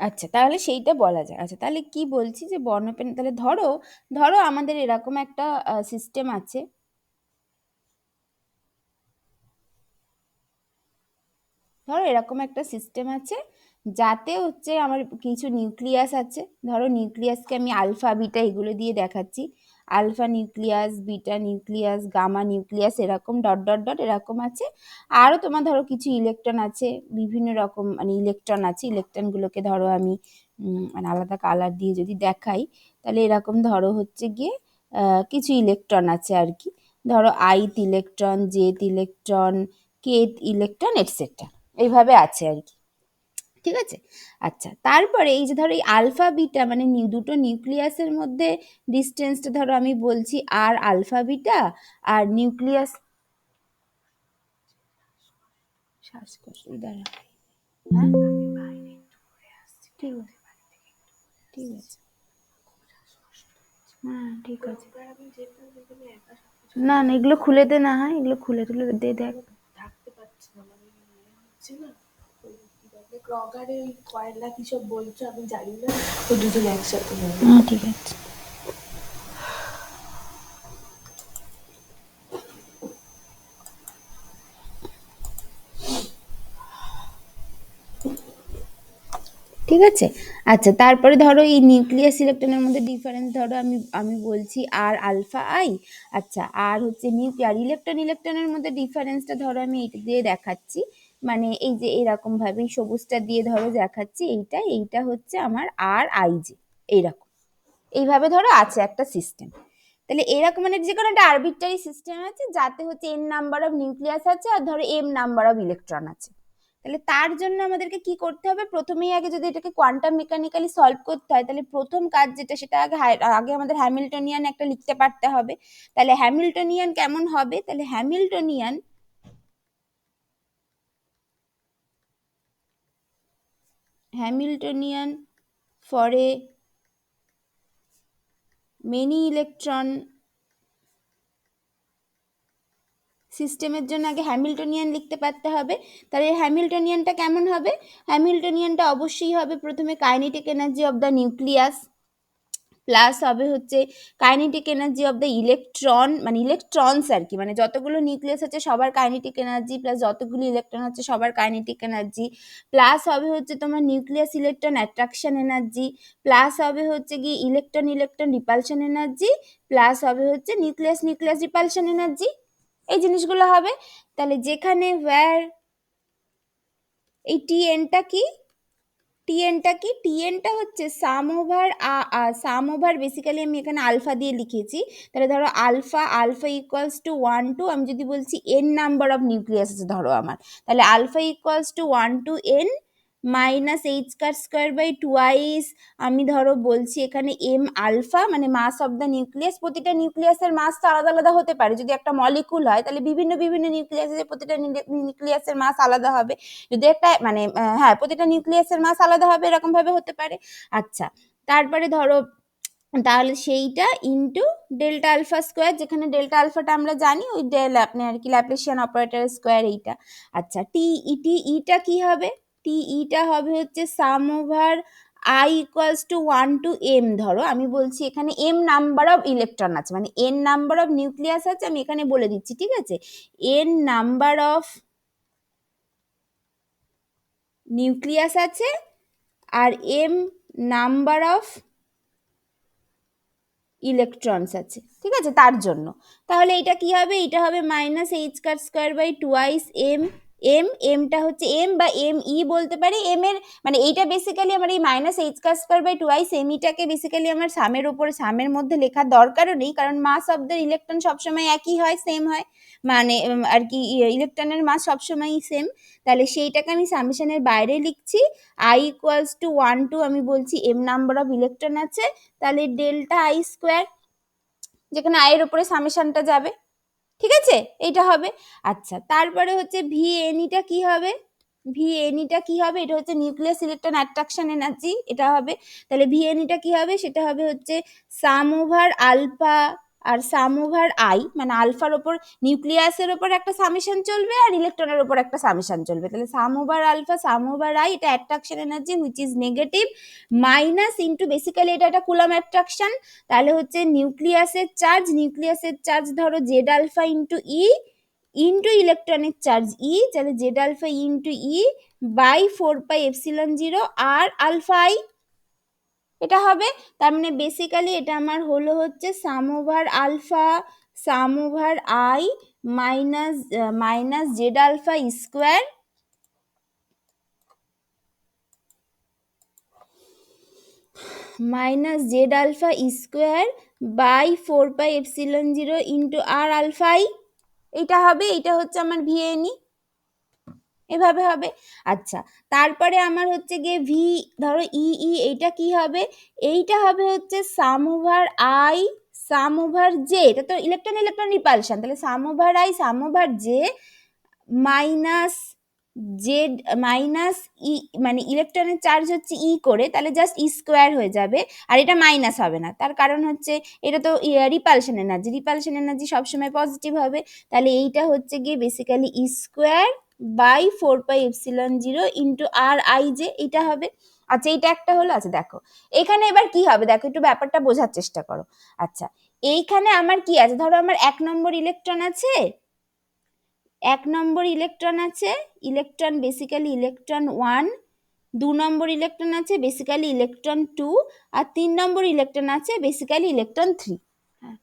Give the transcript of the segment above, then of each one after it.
আচ্ছা, তাহলে সেইটা বলা যায়। আচ্ছা, তাহলে কি বলছি যে বর্ণপেন, তাহলে ধরো ধরো আমাদের এরকম একটা সিস্টেম আছে। ধরো এরকম একটা সিস্টেম আছে, যাতে হচ্ছে আমার কিছু নিউক্লিয়াস আছে। ধরো নিউক্লিয়াসকে আমি আলফা বিটা এগুলো দিয়ে দেখাচ্ছি। Alpha nucleus, beta nucleus, gamma nucleus, এরকম ডট ডট ডট এরকম আছে। আরও তোমার ধরো কিছু ইলেকট্রন আছে, বিভিন্ন রকম মানে ইলেকট্রন আছে। ইলেকট্রনগুলোকে ধরো আমি মানে আলাদা কালার দিয়ে যদি দেখাই, তাহলে এরকম ধরো হচ্ছে গিয়ে কিছু ইলেকট্রন আছে আর কি। ধরো ith electron, jth electron, kth electron, etcetera, এইভাবে আছে আর কি। ঠিক আছে। আচ্ছা, তারপরে এই যে ধরো এই আলফা বিটা মানে দুটো নিউক্লিয়াসের মধ্যে ডিস্টেন্সটা ধরো আমি বলছি আর আলফা বিটা, আর নিউক্লিয়াস, শ্বাসকষ্ট দ্বারা, হ্যাঁ ঠিক আছে, ঠিক আছে, হ্যাঁ ঠিক আছে। না না, এগুলো খুলে দে, না হয় এগুলো খুলে তুলে দে, দেখ। থাকতে পারছি না, মানে হচ্ছে না ক্রগারে ওই কয়লা কি সব বলছো আমি জানি না, তো দুজন একসাথে হবে। হ্যাঁ ঠিক আছে। ঠিক আছে। আচ্ছা, তারপরে ধরো এই নিউক্লিয়াস ইলেকট্রনের মধ্যে ডিফারেন্স ধরো আমি আমি বলছি আর আলফা আই। আচ্ছা, আর হচ্ছে নিউক্লিয়ার ইলেকট্রনের মধ্যে ডিফারেন্সটা ধরো আমি এইটা দিয়ে দেখাচ্ছি। মানে এই যে এরকম ভাবে সবুজটা দিয়ে ধরো দেখাচ্ছি, এইটা এইটা হচ্ছে আমার আর আই যে, এইরকম এইভাবে ধরো আছে একটা সিস্টেম। তাহলে এরকম মানে যে কোনো একটা আরবিট্রারি সিস্টেম আছে, যাতে হচ্ছে এন নাম্বার অফ নিউক্লিয়াস আছে আর ধরো এম নাম্বার অফ ইলেকট্রন আছে। তাহলে তার জন্য আমাদেরকে কি করতে হবে, প্রথমেই আগে যদি এটাকে কোয়ান্টাম মেকানিক্যালি সলভ করতে হয়, তাহলে প্রথম কাজ যেটা সেটা আগে আগে আমাদের হ্যামিল্টনিয়ান একটা লিখতে পারতে হবে। তাহলে হ্যামিল্টনিয়ান কেমন হবে, তাহলে Hamiltonian Hamiltonian for a many electron সিস্টেমের জন্য আগে হ্যামিল্টনিয়ান লিখতে পারতে হবে। তাহলে হ্যামিল্টনিয়ানটা কেমন হবে, হ্যামিল্টনিয়ানটা অবশ্যই হবে প্রথমে kinetic energy of the nucleus plus হবে হচ্ছে kinetic energy of the electron, মানে ইলেকট্রনস আর কি, মানে যতগুলো নিউক্লিয়াস আছে সবার কাইনেটিক এনার্জি প্লাস যতগুলো ইলেকট্রন আছে সবার কাইনেটিক এনার্জি, প্লাস হবে হচ্ছে তোমার nucleus electron attraction energy, plus হবে হচ্ছে কি electron electron repulsion energy, plus হবে হচ্ছে নিউক্লিয়াস নিউক্লিয়াস রিপালশন এনার্জি, এই জিনিসগুলো হবে। তাহলে যেখানে ওয়্যার এই টিএনটা কি, টিএনটা কি, টিএনটা হচ্ছে sum over sum over basically আমি এখানে আলফা দিয়ে লিখেছি। তাহলে ধরো alpha alpha equals to 1 to, আমি যদি বলছি এন নাম্বার অফ নিউক্লিয়াস আছে ধরো আমার, তাহলে alpha equals to 1 to N minus H car square by twice, আমি ধরো বলছি এখানে এম আলফা মানে মাস অফ দ্য নিউক্লিয়াস। প্রতিটা নিউক্লিয়াসের মাস তো আলাদা আলাদা হতে পারে, যদি একটা মলিকুল হয় তাহলে বিভিন্ন বিভিন্ন নিউক্লিয়াসের প্রতিটা নিউক্লিয়াসের মাস আলাদা হবে। যদি একটা মানে হ্যাঁ প্রতিটা নিউক্লিয়াসের মাস আলাদা হবে, এরকম ভাবে হতে পারে। আচ্ছা, তারপরে ধরো তাহলে সেইটা ইনটু ডেল্টা আলফা স্কোয়ার, যেখানে ডেল্টা আলফাটা আমরা জানি ওই ডেল আপনি আর কি ল্যাপ্লাসিয়ান অপারেটর স্কোয়ার এইটা। আচ্ছা, টি ইটা কি হবে, টি ইটা হবে হচ্ছে sum over i equals to 1 to m, ধরো আমি বলছি এখানে এম নাম্বার অফ ইলেকট্রন আছে মানে এন নাম্বার অফ নিউক্লিয়াস আছে, আমি এখানে বলে দিচ্ছি ঠিক আছে, এন নাম্বার অফ নিউক্লিয়াস আছে আর এম নাম্বার অফ ইলেকট্রনস আছে, ঠিক আছে তার জন্য। তাহলে এটা কি হবে, এটা হবে minus H car square by twice m, এমটা হচ্ছে এম বা এম ই বলতে পারি, এম এর মানে এইটা বেসিক্যালি আমার এই minus H car square by twice m ইটাকে বেসিক্যালি আমার সামের উপরে সামের মধ্যে লেখার দরকারও নেই, কারণ মাস অফ দ্য ইলেকট্রন সবসময় একই হয়, সেম হয়, মানে আর কি ইলেকট্রনের মাস সবসময়ই সেম। তাহলে সেইটাকে আমি সামেশনের বাইরে লিখছি, আই ইকুয়ালস টু 1 টু আমি বলছি এম নাম্বার অফ ইলেকট্রন আছে, তাহলে ডেল্টা আই স্কোয়ার, যেখানে আই এর উপরে সামেশনটা যাবে, ঠিক আছে এইটা হবে। আচ্ছা, তারপরে হচ্ছে ভি এনইটা কি হবে, ভি এনইটা কি হবে, এটা হচ্ছে নিউক্লিয়াস ইলেকট্রন অ্যাট্রাকশন এনার্জি, এটা হবে। তাহলে ভি এনইটা কি হবে, সেটা হবে হচ্ছে সাম ওভার আলফা আর সাম ওভার আই, মানে আলফার ওপর নিউক্লিয়াসের ওপর একটা সামেশন চলবে আর ইলেকট্রনের ওপর একটা সামেশন চলবে। তাহলে sum over alpha sum over i, এটা attraction energy which is negative, minus into basically এটা একটা কুলম অ্যাট্রাকশন, তাহলে হচ্ছে নিউক্লিয়াসের চার্জ ধরো z alpha into e into electronic charge e, তাহলে z alpha into e by 4πε0 r alpha i, এটা হবে। তার মানে বেসিক্যালি এটা আমার হলো হচ্ছে sum over alpha sum over i minus z alpha square by 4πε0 into r alpha i, এটা হবে। এটা হচ্ছে আমার ভিএনই, এভাবে হবে। আচ্ছা, তারপরে আমার হচ্ছে গিয়ে ভি ধরো ই এইটা কি হবে, এইটা হবে হচ্ছে sum over i sum over j, এটা তো ইলেকট্রন ইলেকট্রন রিপালশন, তাহলে sum over i sum over j minus z minus e, মানে ইলেকট্রনের চার্জ হচ্ছে ই করে, তাহলে জাস্ট ই স্কোয়ার হয়ে যাবে, আর এটা মাইনাস হবে না, তার কারণ হচ্ছে এটা তো রিপালশন এনার্জি সবসময় পজিটিভ হবে। তাহলে এইটা হচ্ছে গিয়ে basically e square by 4πε0 into r i j, এটা হবে। আচ্ছা, এইটা একটা হলো। আচ্ছা দেখো এখানে এবার কি হবে, দেখো একটু ব্যাপারটা বোঝার চেষ্টা করো। আচ্ছা, এইখানে আমার কি আছে, ধরো আমার 1 নম্বর ইলেকট্রন আছে, ইলেকট্রন বেসিক্যালি ইলেকট্রন 1, 2 নম্বর ইলেকট্রন আছে বেসিক্যালি ইলেকট্রন 2, আর 3 নম্বর ইলেকট্রন আছে বেসিক্যালি ইলেকট্রন 3। হ্যাঁ,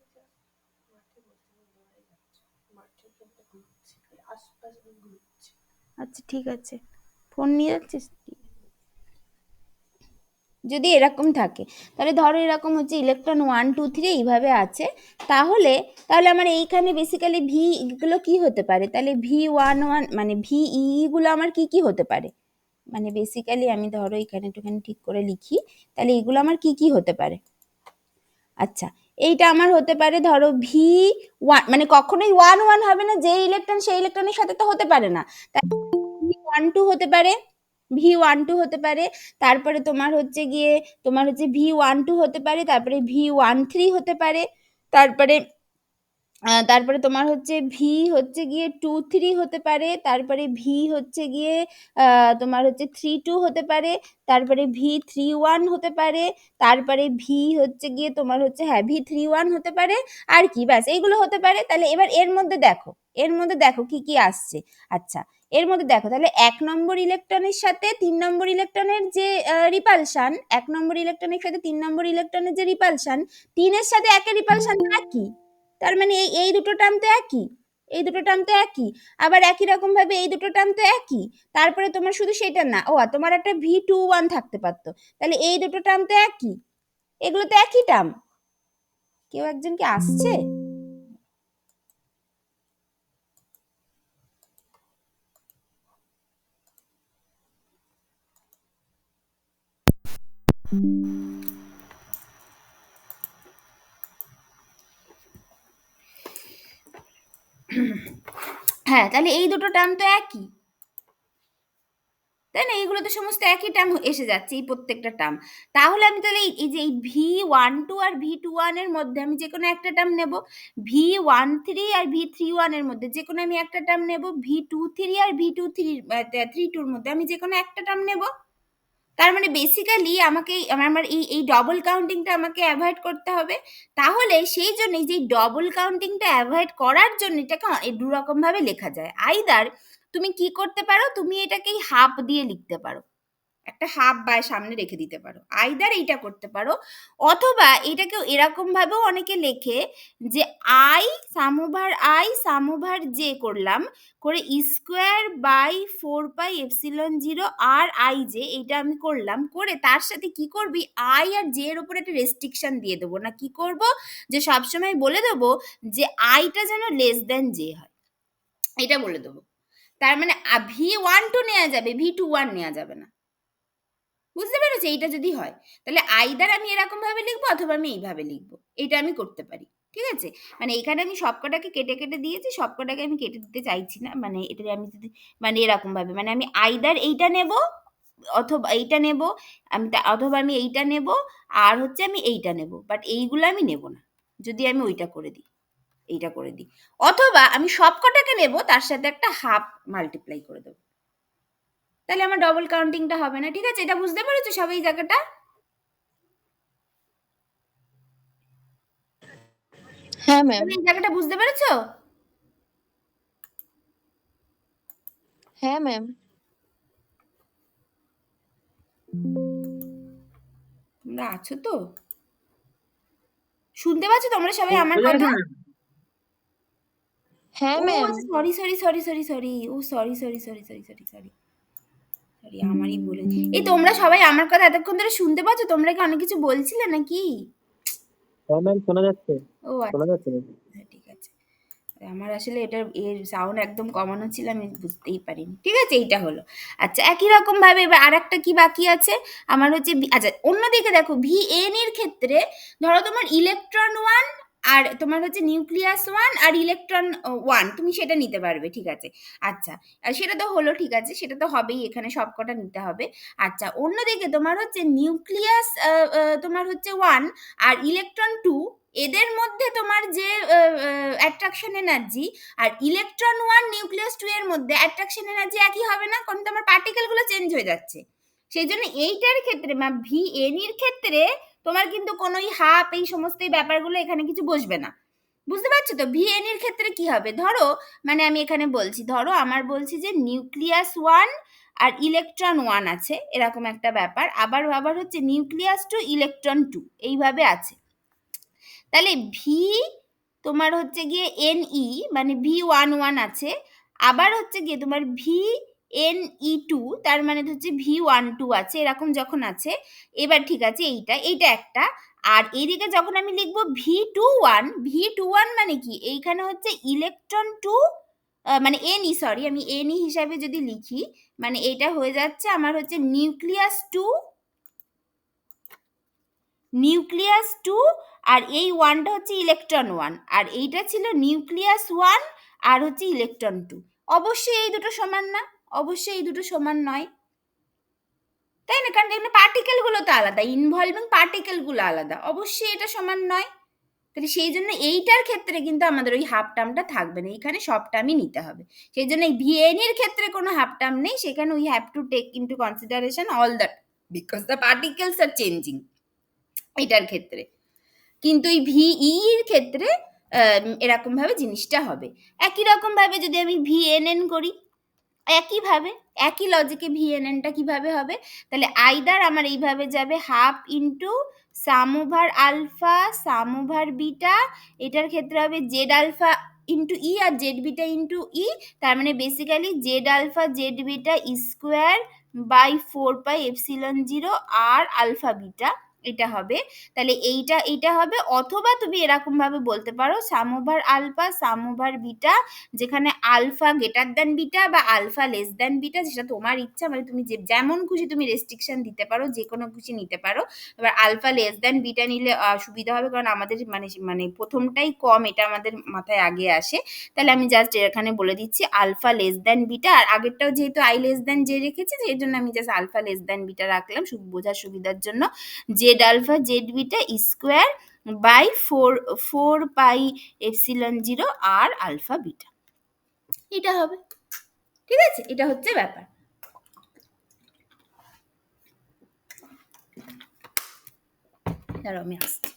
আচ্ছা ঠিক আছে, ফোন নিয়ে যাচ্ছিস? যদি এরকম থাকে, তাহলে ধরো এরকম হচ্ছে ইলেকট্রন 1 2 3 এইভাবে আছে, তাহলে তাহলে আমার এইখানে বেসিক্যালি ভি গুলো কি হতে পারে, তাহলে V11 মানে ভিই গুলো আমার কি কি হতে পারে, মানে বেসিক্যালি আমি ধরো এখানে একটুখানি ঠিক করে লিখি, তাহলে এগুলো আমার কি কি হতে পারে। আচ্ছা, এইটা আমার হতে পারে ধরো V1, মানে কখনোই 1 1 হবে না, যে ইলেকট্রন সেই ইলেকট্রনের সাথে তো হতে পারে না, তাই V12 হতে পারে, V12 হতে পারে, তারপরে তোমার হচ্ছে V12 হতে পারে, তারপরে V13 হতে পারে, তারপরে তারপরে তোমার হচ্ছে ভি হচ্ছে গিয়ে 2 3 হতে পারে, তারপরে ভি হচ্ছে গিয়ে তোমার হচ্ছে 3 2 হতে পারে, তারপরে V31 হতে পারে, তারপরে ভি হচ্ছে গিয়ে তোমার হচ্ছে হ্যাঁ V31 হতে পারে, আর কি ব্যাস এইগুলো হতে পারে। তাহলে এবার এর মধ্যে দেখো কি কি আসছে। আচ্ছা, এর মধ্যে দেখো তাহলে 1 নম্বর ইলেকট্রনের সাথে 3 নম্বর ইলেকট্রনের যে রিপালশন, 1 নম্বর ইলেকট্রনের সাথে 3 নম্বর ইলেকট্রনের যে রিপালশন, 3 এর সাথে 1 এর রিপালশন একই, তার মানে এই দুটো টার্ম তো একই, আবার একই রকম ভাবে এই দুটো টার্ম তো একই। তারপরে তোমার শুধু সেটা না, তোমার একটা V21 থাকতে পারতো, তাহলে এই দুটো টার্ম তো একই, এগুলো তো একই টার্ম। কেউ একজন কি আসছে? হ্যাঁ, তাহলে এই দুটো টার্ম তো একই, তাই না? এইগুলো তো সমস্ত একই টার্ম এসে যাচ্ছে, এই প্রত্যেকটা টার্ম। তাহলে আমি তাহলে এই যে এই V12 আর V21 এর মধ্যে আমি যে কোনো একটা টার্ম নেব, V13 আর V31 এর মধ্যে যে কোনো আমি একটা টার্ম নেব, V23 আর V32 এর মধ্যে আমি যে কোনো একটা টার্ম নেব। তার মানে বেসিক্যালি আমাকে আমার এই ডবল কাউন্টিংটা আমাকে অ্যাভয়েড করতে হবে। তাহলে সেই জন্য যে ডবল কাউন্টিংটা অ্যাভয়েড করার জন্য এটাকে দু রকম ভাবে লেখা যায়। আইদার তুমি কি করতে পারো, তুমি এটাকেই হাফ দিয়ে লিখতে পারো, একটা হাফ বা সামনে রেখে দিতে পারো, আইদার এইটা করতে পারো, অথবা এটাকেও এরকম ভাবেও অনেকে লেখে যে আই সাম ওভার জে করলাম, করে square by 4πε0 r i j, এইটা আমি করলাম, করে তার সাথে কি করবি, আই আর জে এর উপর একটা রেস্ট্রিকশন দিয়ে দেবো, না কি করব, যে সবসময় বলে দেবো যে আইটা যেন লেস দেন জে হয়, এটা বলে দেবো। তার মানে V12 নেওয়া যাবে, V21 নেওয়া যাবে না, বুঝতে পেরেছো? এইটা যদি হয় তাহলে আইদার আমি এরকম ভাবে লিখবো অথবা আমি এইভাবে লিখবো, এটা আমি করতে পারি। ঠিক আছে, মানে এখানে আমি সবকটাকে কেটে কেটে দিয়েছি, সবকটাকে আমি কেটে দিতে চাইছি না, মানে এটা আমি যদি মানে এরকম ভাবে মানে আমি আইদার এইটা নেব অথবা এইটা নেব, অথবা আমি এইটা নেব আর হচ্ছে আমি এইটা নেব, বাট এইগুলো আমি নেব না, যদি আমি ওইটা করে দিই, এইটা করে দিই, অথবা আমি সবকটাকে নেব তার সাথে একটা হাফ মাল্টিপ্লাই করে দেবো, তাহলে আমার ডবল কাউন্টিংটা হবে না। ঠিক আছে, এটা বুঝতে পেরেছো সবাই এই জায়গাটা? হ্যাঁ ম্যাম। তুমি এই জায়গাটা বুঝতে পেরেছো? হ্যাঁ ম্যাম। তোমরা আছো তো? শুনতে পাচ্ছ তোমরা সবাই আমার কথা? হ্যাঁ ও ma'am. Sorry sorry sorry sorry sorry, ও sorry sorry sorry sorry sorry sorry sorry, আমারই বলে। এই তোমরা সবাই আমার কথা এতক্ষণ ধরে শুনতে পাচ্ছ? তোমরা কি অনেক কিছু বলছিলে নাকি? হ্যাঁ ম্যাম, শোনা যাচ্ছে। ও শোনা আচ্ছা, যাচ্ছে ম্যাম। হ্যাঁ ঠিক আছে। আমার আসলে এটার এর সাউন্ড একদম কমানো ছিল, আমি বুঝতেই পারিনি। ঠিক আছে, এইটা হলো। আচ্ছা, একই রকম ভাবে এবার আরেকটা কি বাকি আছে আমার হচ্ছে আচ্ছা অন্যদিকে দেখো VN এর ক্ষেত্রে ধরো তোমার ইলেকট্রন 1 আর তোমার হচ্ছে নিউক্লিয়াস 1 আর ইলেকট্রন 1, তুমি সেটা নিতে পারবে। ঠিক আছে, আচ্ছা সেটা তো হলো, ঠিক আছে, সেটা তো হবেই, এখানে সবকটা নিতে হবে। আচ্ছা, অন্যদিকে তোমার হচ্ছে নিউক্লিয়াস তোমার হচ্ছে 1 আর ইলেকট্রন 2, এদের মধ্যে তোমার যে অ্যাট্রাকশন এনার্জি আর ইলেকট্রন 1 নিউক্লিয়াস 2 এর মধ্যে অ্যাট্রাকশন এনার্জি একই হবে না, কারণ তোমার পার্টিকেলগুলো চেঞ্জ হয়ে যাচ্ছে। সেই জন্য এইটার ক্ষেত্রে VN এর ক্ষেত্রে তোমার কিন্তু কোনোই হাফ এই সমস্ত ব্যাপারগুলো এখানে কিছু বসবে না। বুঝতে পারছো তো? VN এর ক্ষেত্রে কি হবে, ধরো মানে আমি এখানে বলছি, ধরো আমার বলছি যে নিউক্লিয়াস 1 আর ইলেকট্রন 1 আছে, এরকম একটা ব্যাপার, আবার আবার হচ্ছে নিউক্লিয়াস 2 ইলেকট্রন 2, এইভাবে আছে। তাহলে ভি তোমার হচ্ছে গিয়ে NE মানে V11 আছে, আবার হচ্ছে গিয়ে তোমার VNE2 তার মানে হচ্ছে V12 আছে, এরকম যখন আছে। এবার ঠিক আছে, এইটা একটা। আর এইদিকে যখন আমি লিখবো V21 মানে কি, এইখানে হচ্ছে ইলেকট্রন 2 মানে NE, সরি আমি NE হিসাবে যদি লিখি, মানে এটা হয়ে যাচ্ছে আমার হচ্ছে নিউক্লিয়াস 2 আর এই 1টা হচ্ছে ইলেকট্রন 1, আর এইটা ছিল নিউক্লিয়াস 1 আর হচ্ছে ইলেকট্রন 2। অবশ্যই এই দুটো সমান না, অবশ্যই এই দুটো সমান নয়, তাই না? কারণ এখানে পার্টিকেলগুলো তো আলাদা, ইনভলভিং পার্টিকেলগুলো আলাদা, অবশ্যই এটা সমান নয়। তাহলে সেই জন্য এইটার ক্ষেত্রে কিন্তু আমাদের ওই হাফ টার্মটা থাকবে না, এখানে সব টার্মই নিতে হবে। সেই জন্য এই VN এর ক্ষেত্রে কোনো হাফ টার্ম নেই, সেখানে we have to take into consideration all that because the particles are changing এটার ক্ষেত্রে। কিন্তু এই VE এর ক্ষেত্রে এরকম ভাবে জিনিসটা হবে। একই রকম ভাবে যদি আমি VNN করি, একইভাবে একই লজিকে VNNটা কিভাবে হবে, তাহলে আইদার আমার এইভাবে যাবে half into sum over alpha sum over beta, এটার ক্ষেত্রে হবে জেড আলফা ইন্টু ই আর জেড বিটা ইন্টু ই, তার মানে basically z alpha z beta square by 4πε0 r alpha beta, এটা হবে। তাহলে এইটা হবে, অথবা তুমি এরকম ভাবে বলতে পারো সাম over alpha sum over beta, যেখানে আলফা গ্রেটার দ্যান বিটা বা আলফা লেস দ্যান বিটা, যেটা তোমার ইচ্ছা, মানে তুমি যেমন খুশি তুমি রেস্ট্রিকশন দিতে পারো, যে কোনো খুশি নিতে পারো। এবার আলফা লেস দ্যান বিটা নিলে সুবিধা হবে, কারণ আমাদের মানে প্রথমটাই কম, এটা আমাদের মাথায় আগে আসে। তাহলে আমি জাস্ট এখানে বলে দিচ্ছি আলফা লেস দ্যান বিটা, আর আগেরটাও যেহেতু আই লেস দ্যান জে রেখেছি, সেই জন্য আমি just alpha less than beta রাখলাম বোঝার সুবিধার জন্য। Z alpha z beta square by 4πε0 r alpha beta, এটা হবে। ঠিক আছে, এটা হচ্ছে ব্যাপার। দাঁড়াও আমি আসছি।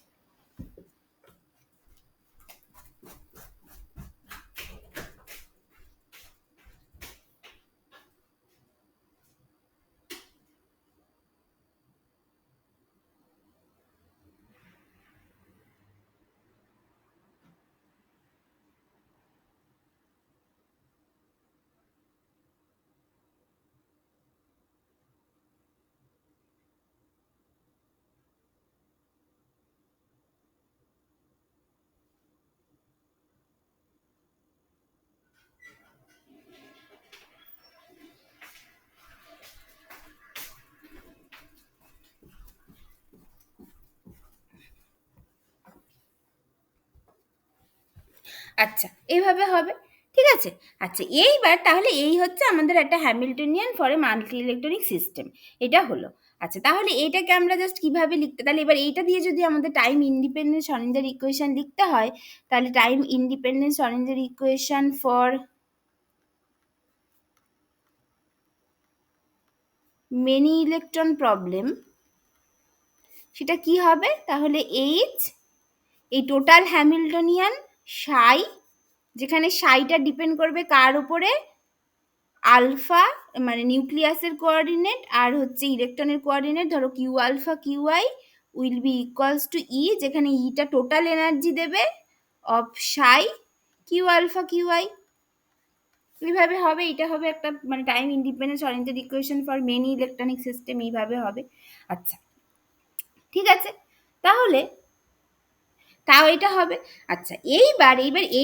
আচ্ছা, এইভাবে হবে। ঠিক আছে, আচ্ছা এইবার তাহলে এই হচ্ছে আমাদের একটা Hamiltonian for a multi electronic system, এটা হলো। আচ্ছা, তাহলে এটাকে আমরা জাস্ট কিভাবে লিখতে, তাহলে এবার এইটা দিয়ে যদি আমাদের টাইম ইন্ডিপেন্ডেন্ট শরঞ্জার ইকুয়েশন লিখতে হয়, তাহলে time independent Schrödinger equation for many electron problem, সেটা কি হবে, তাহলে এইচ, এই টোটাল হ্যামিল্টনিয়ান সাই, যেখানে সাইটা ডিপেন্ড করবে কার উপরে, আলফা মানে নিউক্লিয়াসের কোঅর্ডিনেট আর হচ্ছে ইলেকট্রনের কোঅর্ডিনেট, ধরো q alpha q i will be equals to e, যেখানে ইটা টোটাল এনার্জি দেবে of psi q alpha q i, এইভাবে হবে। এটা হবে একটা মানে time independent Schrödinger equation for many electronic system, এইভাবে হবে। আচ্ছা ঠিক আছে, তাহলে তাও এটা হবে। আচ্ছা এইবার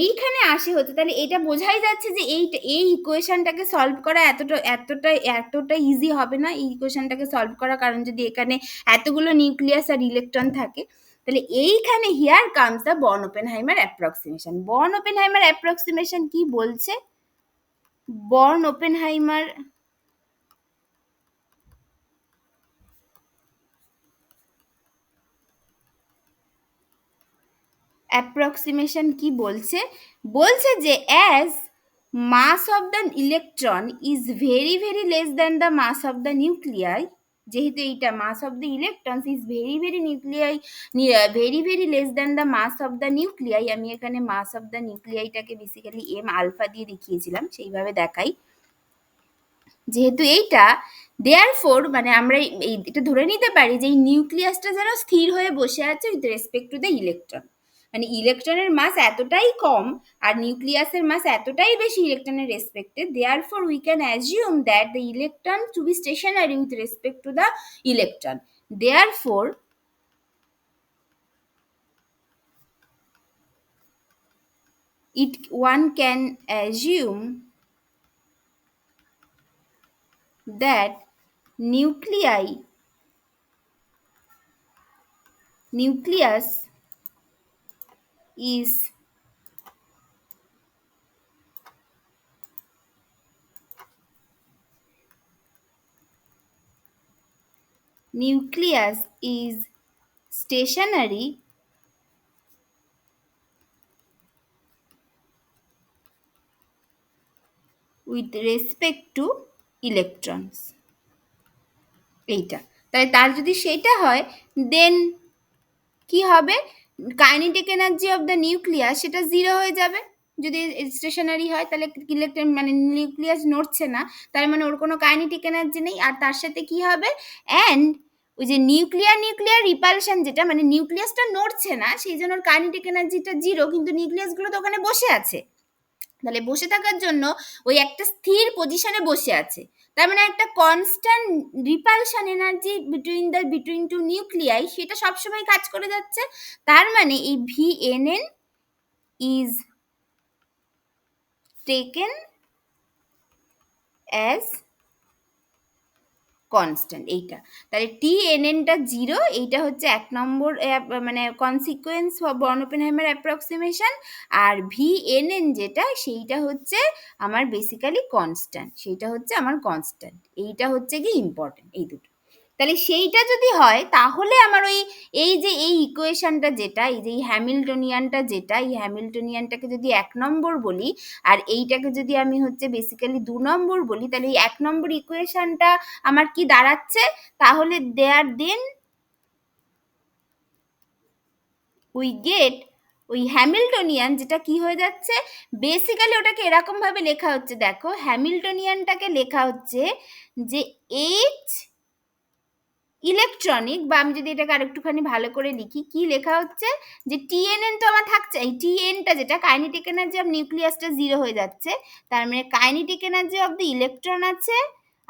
এইখানে আসে হচ্ছে, তাহলে এটা বোঝাই যাচ্ছে যে এই ইকুয়েশনটাকে সলভ করা এতটা ইজি হবে না এই ইকুয়েশনটাকে সলভ করা, কারণ যদি এখানে এতগুলো নিউক্লিয়াস আর ইলেকট্রন থাকে। তাহলে এইখানে here comes the Born Oppenheimer approximation. Born Oppenheimer approximation কি বলছে, বর্ন ওপেনহাইমার অ্যাপ্রক্সিমেশন কি বলছে, বলছে যে as mass of the electron is very very less than the mass of the নিউক্লিয়াই, যেহেতু এইটা mass of the electrons is very very nuclei very very less than the mass of the nuclei, আমি এখানে mass of the নিউক্লিয়াইটাকে basically m alpha দিয়ে দেখিয়েছিলাম, সেইভাবে দেখাই। যেহেতু এইটা দেয়ারফোর মানে আমরা এটা ধরে নিতে পারি যে এই নিউক্লিয়াসটা যেন স্থির হয়ে বসে আছে with respect to the electron, মানে ইলেকট্রনের মাস এতটাই কম আর নিউক্লিয়াসের মাস এতটাই বেশি ইলেকট্রনের রেসপেক্টে, therefore we can assume that the electron to be stationary with respect to the electron, therefore one can assume that nucleus is stationary with respect to electrons, এইটা তাই তার যদি সেটা হয় দেন কি হবে, kinetic energy of the nucleus সেটা zero হয়ে যাবে। যদি স্টেশনারি হয় তাহলে ইলেকট্রন মানে নিউক্লিয়াস নড়ছে না, তার মানে ওর কোনো কাইনেটিক এনার্জি নেই। আর তার সাথে কি হবে, অ্যান্ড ওই যে নিউক্লিয়ার রিপালশন, যেটা মানে নিউক্লিয়াসটা নড়ছে না সেই জন্য ওর কাইনেটিক এনার্জিটা জিরো, কিন্তু নিউক্লিয়াসগুলো তো ওখানে বসে আছে, তাহলে বসে থাকার জন্য ওই একটা স্থির পজিশনে বসে আছে, তার মানে একটা constant repulsion energy between two nuclei সেটা সবসময় কাজ করে যাচ্ছে। তার মানে এই VNN is taken as constant, এইটা তাহলে TNNটা জিরো, এইটা হচ্ছে এক নম্বর মানে কনসিকুয়েন্স বর্ন ওপেনহাইমার অ্যাপ্রক্সিমেশন। আর VNN যেটা সেইটা হচ্ছে আমার বেসিক্যালি কনস্ট্যান্ট, সেইটা হচ্ছে আমার কনস্ট্যান্ট, এইটা হচ্ছে কি ইম্পর্টেন্ট এই দুটো। তাহলে সেইটা যদি হয় তাহলে আমার এই যে এই ইকুয়েশনটা যেটা এই যে এই হ্যামিল্টনিয়ানটা যেটা এই হ্যামিল্টনিয়ানটাকে যদি 1 নম্বর বলি আর এইটাকে যদি আমি হচ্ছে বেসিক্যালি 2 নম্বর বলি, তাহলে এই 1 নম্বর ইকুয়েশনটা আমার কি দাঁড়াচ্ছে, তাহলে দেন উই গেট ওই হ্যামিল্টনিয়ান যেটা কি হয়ে যাচ্ছে, বেসিক্যালি ওটাকে এরকম ভাবে লেখা হচ্ছে, দেখো হ্যামিল্টনিয়ানটাকে লেখা হচ্ছে যে এইচ ইলেকট্রনিক, বা আমি যদি এটাকে আরেকটুখানি ভালো করে লিখি কি লেখা হচ্ছে যে TNN তো আমার থাকছে, এই TNটা যেটা কাইনেটিক এনার্জি অফ নিউক্লিয়াসটা জিরো হয়ে যাচ্ছে, তার মানে kinetic energy of the electron আছে।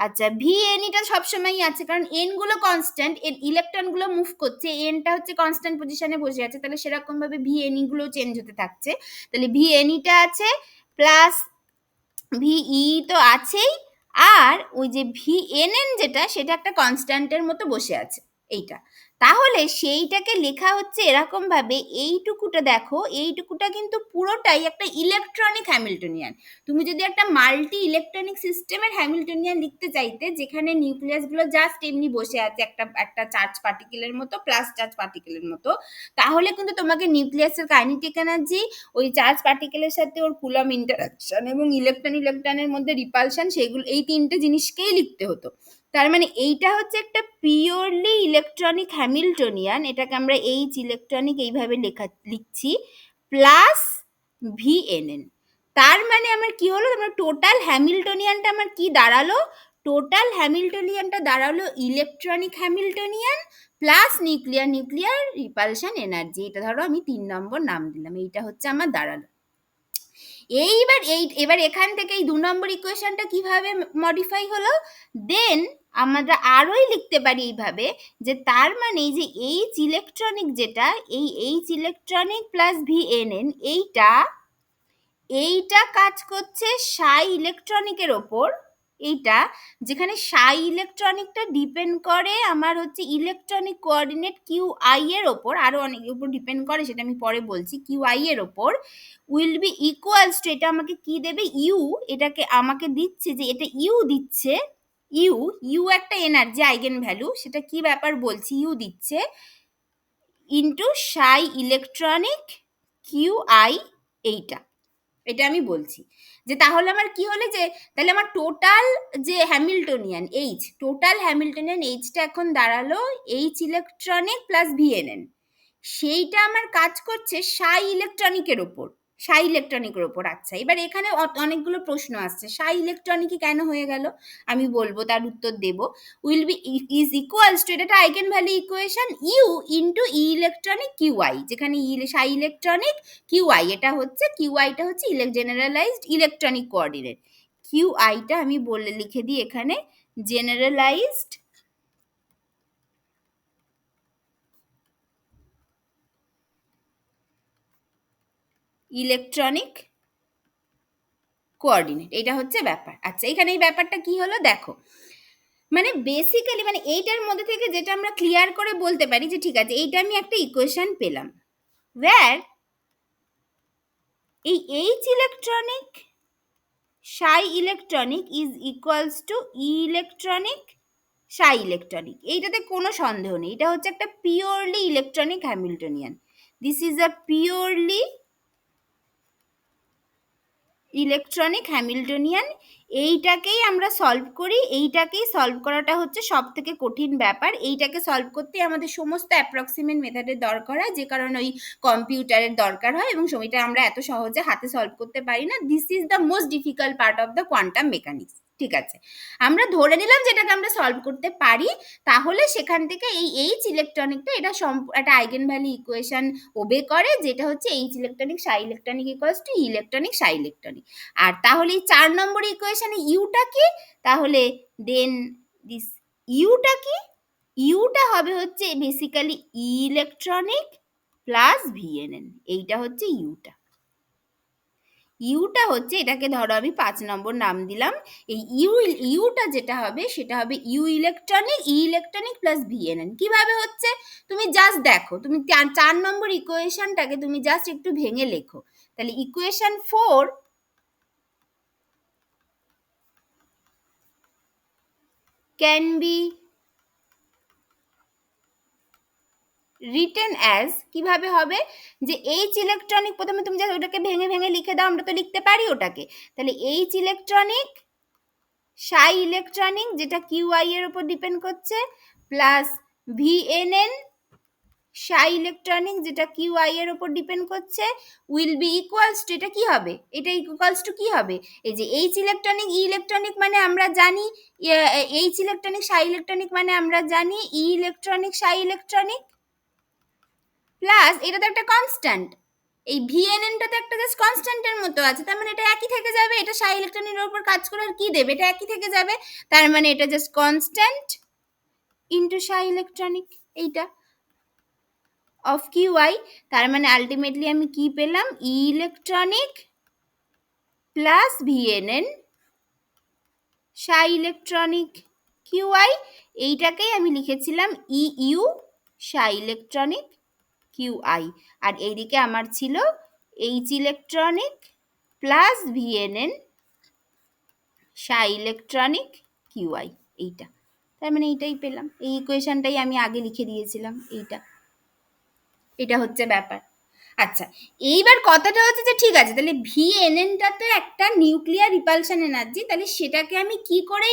আচ্ছা VNটা সবসময়ই আছে কারণ এন গুলো কনস্ট্যান্ট, ইলেকট্রন গুলো মুভ করছে, এনটা হচ্ছে কনস্ট্যান্ট পজিশনে বসে আছে, তাহলে সেরকম ভাবে VNE গুলো চেঞ্জ হতে থাকছে, তাহলে VNEটা আছে প্লাস VE তো আছেই, আর ওই যে VNN যেটা সেটা একটা কনস্ট্যান্টের মতো বসে আছে এইটা। তাহলে সেইটাকে লেখা হচ্ছে এরকমভাবে, এইটুকুটা দেখো, এইটুকুটা কিন্তু পুরোটাই একটা ইলেকট্রনিক হ্যামিল্টনিয়ান। তুমি যদি একটা মাল্টি ইলেকট্রনিক সিস্টেমের হ্যামিল্টনিয়ান লিখতে চাইতে, যেখানে নিউক্লিয়াসগুলো জাস্ট এমনি বসে আছে একটা একটা চার্জ পার্টিকেলের মতো, প্লাস চার্জ পার্টিকেলের মতো, তাহলে কিন্তু তোমাকে নিউক্লিয়াসের কাইনেটিক এনার্জি, ওই চার্জ পার্টিকেলের সাথে ওর কুলম ইন্টারাকশন এবং ইলেকট্রন ইলেকট্রনের মধ্যে রিপালশন, সেগুলো এই তিনটে জিনিসকেই লিখতে হতো। তার মানে এইটা হচ্ছে একটা পিওরলি ইলেকট্রনিক হ্যামিল্টনিয়ান, এটাকে আমরা এইচ ইলেকট্রনিক এইভাবে লিখছি, প্লাস ভিএনএন। তার মানে আমার কি হলো, আমার টোটাল হ্যামিল্টনিয়ানটা আমার কি দাঁড়ালো, টোটাল হ্যামিল্টনিয়ানটা দাঁড়ালো electronic Hamiltonian plus nuclear nuclear repulsion energy. এটা ধরো আমি 3 নম্বর নাম দিলাম, এইটা হচ্ছে আমার দাঁড়ালো। এবার এখান থেকে এই 2 নম্বর ইকুয়েশনটা কিভাবে মডিফাই হলো, দেন আমরা আরোই লিখতে পারি এইভাবে, যে তার মানে এই যে এইচ ইলেকট্রনিক, যেটা এই এইচ ইলেকট্রনিক প্লাস ভিএনএন, এইটা কাজ করছে সাই ইলেকট্রনিকের ওপর। এইটা যেখানে সাই ইলেকট্রনিকটা ডিপেন্ড করে আমার হচ্ছে ইলেকট্রনিক কোঅর্ডিনেট কিউ আই এর ওপর, আরো অনেকের উপর ডিপেন্ড করে, সেটা আমি পরে বলছি, কিউ আই এর ওপর, উইল বি ইকুয়ালস টু, এটা আমাকে কি দেবে, ইউ, এটাকে আমাকে দিচ্ছে যে এটা ইউ দিচ্ছে, ইউ, ইউ একটা এনার্জি আইগেন ভ্যালু, সেটা কি ব্যাপার বলছি, ইউ দিচ্ছে into psi electronic q I, এইটা, এটা আমি বলছি। যে তাহলে আমার কি হলে, যে তাহলে আমার টোটাল যে হ্যামিল্টনিয়ান এইচ, টোটাল হ্যামিল্টনিয়ান এইচটা এখন দাঁড়ালো এইচ ইলেকট্রনিক প্লাস ভিএনএন, সেইটা আমার কাজ করছে সাই ইলেকট্রনিকের ওপর, সাই ইলেকট্রনিকের ওপর। আচ্ছা, এবার এখানে অনেকগুলো প্রশ্ন আসছে, সাই ইলেকট্রনিকই কেন হয়ে গেল, আমি বলবো, তার উত্তর দেব। Will be is equals to, এটা eigen value equation, u into e electronic q i, যেখানে সাই ইলেকট্রনিক কিউ আই, এটা হচ্ছে কিউ আইটা হচ্ছে জেনারেলাইজড ইলেকট্রনিক কোঅর্ডিনেট, কিউ আইটা আমি বলে লিখে দিই এখানে, জেনারেলাইজড ইলেকট্রনিক কোঅর্ডিনেট, এটা হচ্ছে ব্যাপার। আচ্ছা, এখানে এই ব্যাপারটা কি হলো দেখো, মানে বেসিক্যালি মানে এইটার মধ্যে থেকে যেটা আমরা ক্লিয়ার করে বলতে পারি যে ঠিক আছে, এইটা আমি একটা ইকুয়েশন পেলাম, ওয়্যার এই h electronic psi electronic is equals to e electronic psi electronic, এইটাতে কোনো সন্দেহ নেই, এটা হচ্ছে একটা purely electronic Hamiltonian, this is a purely electronic Hamiltonian. এইটাকেই আমরা সলভ করি, এইটাকেই সলভ করাটা হচ্ছে সব থেকে কঠিন ব্যাপার, এইটাকে সলভ করতে আমাদের সমস্ত অ্যাপ্রক্সিমেট মেথডের দরকার হয়, যে কারণে ওই কম্পিউটারের দরকার হয়, এবং সময়টা আমরা এত সহজে হাতে সলভ করতে পারি না, this is the most difficult part of the quantum mechanics. ঠিক আছে, আমরা ধরে নিলাম যেটাকে আমরা সলভ করতে পারি, তাহলে সেখান থেকে এই এইচ ইলেকট্রনিকটা, এটা একটা আইগেন ভ্যালু ইকুয়েশন ওবে করে, যেটা হচ্ছে H electronic psi electronic equals to electronic psi electronic. আর তাহলে এই 4 নম্বর ইকুয়েশনে ইউটা কি, তাহলে দেন দিস ইউটা কি, ইউটা হবে হচ্ছে বেসিক্যালি ইলেকট্রনিক প্লাস ভিএনএন, এইটা হচ্ছে ইউটা। ইউটা হচ্ছে, এটাকে ধরো আমি 5 নম্বর নাম দিলাম, এই ইউটা যেটা হবে সেটা হবে u electronic e electronic plus VNN. কিভাবে হচ্ছে তুমি জাস্ট দেখো, তুমি 4 নম্বর ইকুয়েশনটাকে তুমি জাস্ট একটু ভেঙে লেখো, তাহলে equation 4 can be written as, কিভাবে হবে, যে এইচ ইলেকট্রনিক, প্রথমে তুমি জাস্ট ওটাকে ভেঙে ভেঙে লিখে দাও, আমরা তো লিখতে পারি ওটাকে, তাহলে এইচ ইলেকট্রনিক সাই ইলেকট্রনিক, যেটা কিউ আই এর উপর ডিপেন্ড করছে, প্লাস ভিএনএন সাই ইলেকট্রনিক, যেটা কিউ আই এর উপর ডিপেন্ড করছে, উইল বি ইকুয়ালস টু, এটা কি হবে, এটা ইকুয়ালস টু কি হবে, এই যে এইচ ইলেকট্রনিক ই ইলেকট্রনিক মানে আমরা জানি, এইচ ইলেকট্রনিক সাই ইলেকট্রনিক মানে আমরা জানি ই ইলেকট্রনিক সাই ইলেকট্রনিক, প্লাস এটা তো একটা কনস্ট্যান্ট, এই ভিএনএনটা তো একটা জাস্ট কনস্ট্যান্টের মতো আছে, তার মানে এটা একই থেকে যাবে, এটা সাই ইলেকট্রনের উপর কাজ করে আর কি দেবে, এটা একই থেকে যাবে, তার মানে এটা just constant into psi electronic, এইটা অফ কিউ আই। তার মানে আলটিমেটলি আমি কি পেলাম, ই electronic plus ভিএনএন Sai electronic q I, এইটাকেই আমি লিখেছিলাম ই ইউ সাই ইলেকট্রনিক কিউআই, আর এইদিকে আমার ছিল এইচ ইলেকট্রনিক প্লাস ভিএনএন সাই ইলেকট্রনিক কিউআই, এইটা। তার মানে এইটাই পেলাম, এই ইকুয়েশনটাই আমি আগে লিখে দিয়েছিলাম, এটা হচ্ছে ব্যাপার। আচ্ছা, এইবার কথাটা হচ্ছে যে ঠিক আছে, তাহলে ভিএনএনটা তো একটা নিউক্লিয়ার রিপালশন এনার্জি, তাহলে সেটাকে আমি কি করে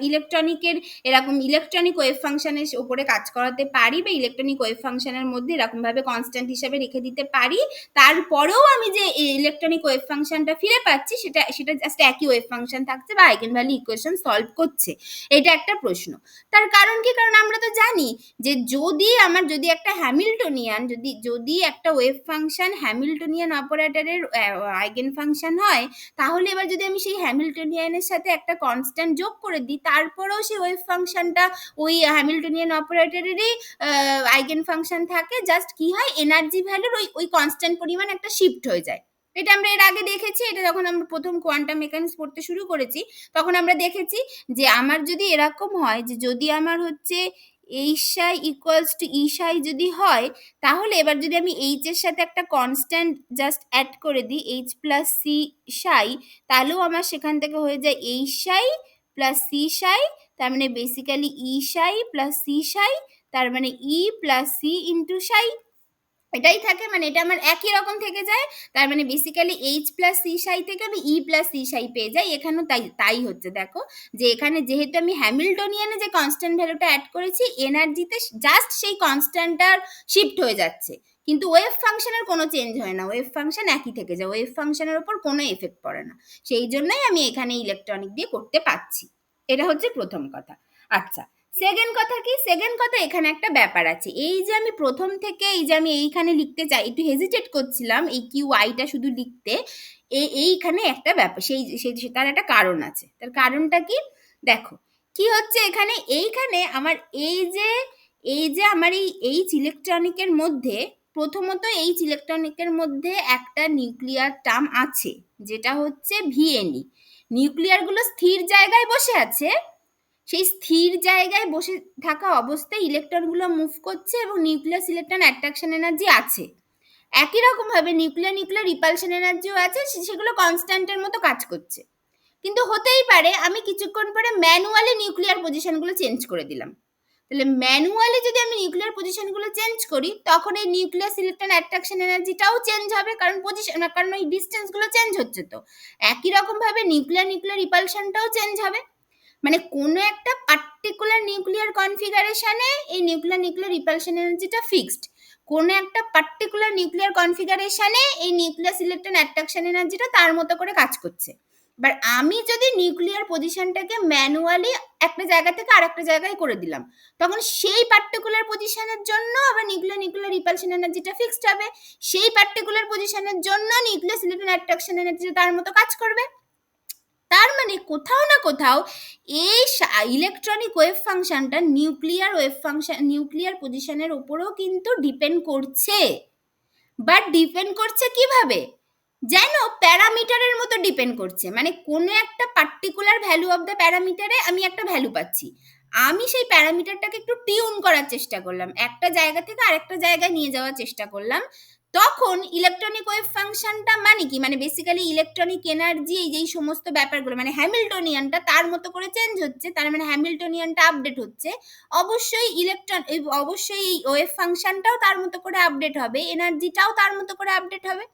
ইলেকট্রনিকের এরকম ইলেকট্রনিক ওয়েভ ফাংশনের উপরে কাজ করাতে পারি, বা ইলেকট্রনিক ওয়েভ ফাংশনের মধ্যে এরকমভাবে কনস্ট্যান্ট হিসাবে রেখে দিতে পারি, তারপরেও আমি যে ইলেকট্রনিক ওয়েভ ফাংশনটা ফিরে পাচ্ছি সেটা জাস্ট একই ওয়েভ ফাংশন থাকছে বা আইগেনভ্যালু ইকুয়েশন সলভ করছে, এটা একটা প্রশ্ন। তার কারণ কি? কারণ আমরা তো জানি যে যদি একটা হ্যামিল্টনিয়ান যদি একটা ওয়েভ ফাংশন হ্যামিল্টনিয়ান অপারেটরের আইগেন ফাংশন হয়, তাহলে এবার যদি আমি সেই হ্যামিল্টনিয়ানের সাথে একটা কনস্ট্যান্ট যোগ করে দিই, তারপরেও সেই ওয়েভ ফাংশনটা ওই হ্যামিল্টনিয়ান অপারেটরেরই আইগেন ফাংশন থাকে, জাস্ট কি হয়, এনার্জি ভ্যালুর ওই কনস্ট্যান্ট পরিমাণ একটা শিফট হয়ে যায়। এটা আমরা এর আগে দেখেছি, এটা যখন আমরা প্রথম কোয়ান্টাম মেকানিক্স পড়তে শুরু করেছি তখন আমরা দেখেছি যে আমার যদি এরকম হয় যে যদি আমার হচ্ছে এইচ সাই ইকুয়ালস টু ই সাই যদি হয়, তাহলে এবার যদি আমি এইচ এর সাথে একটা কনস্ট্যান্ট জাস্ট অ্যাড করে দিই এইচ প্লাস সি সাই, তাহলেও আমার সেখান থেকে হয়ে যায় এইচ সাই প্লাস সি সাই, তার মানে বেসিক্যালি ই সাই প্লাস সি সাই, তার মানে ই প্লাস সি ইন্টু সাই, এটাই থাকে, মানে এটা আমার একই রকম থেকে যায়। তার মানে বেসিক্যালি এইচ প্লাস সি সাই থেকে আমি ই প্লাস সি সাই পেয়ে যাই। এখানেও তাই হচ্ছে, দেখো যে এখানে যেহেতু আমি হ্যামিল্টনিয়ানে যে কনস্ট্যান্ট ভ্যালুটা অ্যাড করেছি, এনার্জিতে জাস্ট সেই কনস্ট্যান্টটার শিফট হয়ে যাচ্ছে, কিন্তু ওয়েভ ফাংশনের কোনো চেঞ্জ হয় না, ওয়েভ ফাংশন একই থেকে যায়, ওয়েভ ফাংশনের ওপর কোনো এফেক্ট পড়ে না, সেই জন্যই আমি এখানে ইলেকট্রনিক দিয়ে করতে পারছি। এটা হচ্ছে প্রথম কথা। আচ্ছা, সেকেন্ড কথা কি? সেকেন্ড কথা, এখানে একটা ব্যাপার আছে, এই যে আমি প্রথম থেকে এই যে আমি এইখানে লিখতে চাই, একটু হেজিটেট করছিলাম এই কিউ আইটা শুধু লিখতে, এইখানে একটা ব্যাপার, তার একটা কারণ আছে। তার কারণটা কি? দেখো কি হচ্ছে এখানে, এইখানে আমার এই যে আমার এই এইচ ইলেকট্রনিকের মধ্যে, প্রথমত এইচ ইলেকট্রনিকের মধ্যে একটা নিউক্লিয়ার টার্ম আছে যেটা হচ্ছে ভিএনই। নিউক্লিয়ারগুলো স্থির জায়গায় বসে আছে, সেই স্থির জায়গায় বসে থাকা অবস্থায় ইলেকট্রনগুলো মুভ করছে এবং নিউক্লিয়াস ইলেকট্রন অ্যাট্রাকশন এনার্জি আছে। একই রকমভাবে নিউক্লিয়ার রিপালশন এনার্জিও আছে, সেগুলো কনস্ট্যান্টের মতো কাজ করছে। কিন্তু হতেই পারে আমি কিছুক্ষণ পরে ম্যানুয়ালি নিউক্লিয়ার পজিশনগুলো চেঞ্জ করে দিলাম, তাহলে ম্যানুয়ালি যদি আমি নিউক্লিয়ার পজিশনগুলো চেঞ্জ করি, তখন এই নিউক্লিয়াস ইলেকট্রন অ্যাট্রাকশন এনার্জিটাও চেঞ্জ হবে, কারণ ওই ডিস্টেন্সগুলো চেঞ্জ হচ্ছে। তো একই রকমভাবে নিউক্লিয়ার রিপালশনটাও চেঞ্জ হবে, মানে কোনো একটা পার্টিকুলার নিউক্লিয়ার কনফিগারেশনে এই নিউক্লিয়ার রিপালশন এনার্জিটা ফিক্সড, কোনো একটা পার্টিকুলার নিউক্লিয়ার কনফিগারেশনে এই নিউক্লিয়াস ইলেকট্রন অ্যাট্রাকশন এনার্জিটা তার মতো করে কাজ করছে। এবার আমি যদি নিউক্লিয়ার পজিশনটাকে ম্যানুয়ালি একটা জায়গা থেকে আরেকটা জায়গায় করে দিলাম, তখন সেই পার্টিকুলার পজিশনের জন্য আবার নিউক্লিয়ার রিপালশন এনার্জিটা ফিক্সড হবে, সেই পার্টিকুলার পজিশনের জন্য নিউক্লিয়াস ইলেকট্রন অ্যাট্রাকশন এনার্জিটা তার মতো কাজ করবে। তার মানে কোথাও না কোথাও এই ইলেকট্রনিক ওয়েভ ফাংশনটা নিউক্লিয়ার পজিশনের উপরেও কিন্তু ডিপেন্ড করছে, বাট ডিপেন্ড করছে কিভাবে? যেন প্যারামিটারের মতো ডিপেন্ড করছে, মানে কোনো একটা পার্টিকুলার ভ্যালু অফ দ্য প্যারামিটারে আমি একটা ভ্যালু পাচ্ছি, আমি সেই প্যারামিটারটাকে একটু টিউন করার চেষ্টা করলাম, একটা জায়গা থেকে আরেকটা জায়গায় নিয়ে যাওয়ার চেষ্টা করলাম, তখন ইলেকট্রনিক ওয়েভ ফাংশনটা মানে কি, মানে বেসিক্যালি ইলেকট্রনিক এনার্জি এই যেই সমস্ত ব্যাপারগুলো, মানে হ্যামিল্টনিয়ানটা তার মতো করে চেঞ্জ হচ্ছে, তার মানে হ্যামিল্টনিয়ানটা আপডেট হচ্ছে, অবশ্যই অবশ্যই এই ওয়েভ ফাংশনটাও তার মতো করে আপডেট হবে, এনার্জিটাও তার মতো করে আপডেট হবে।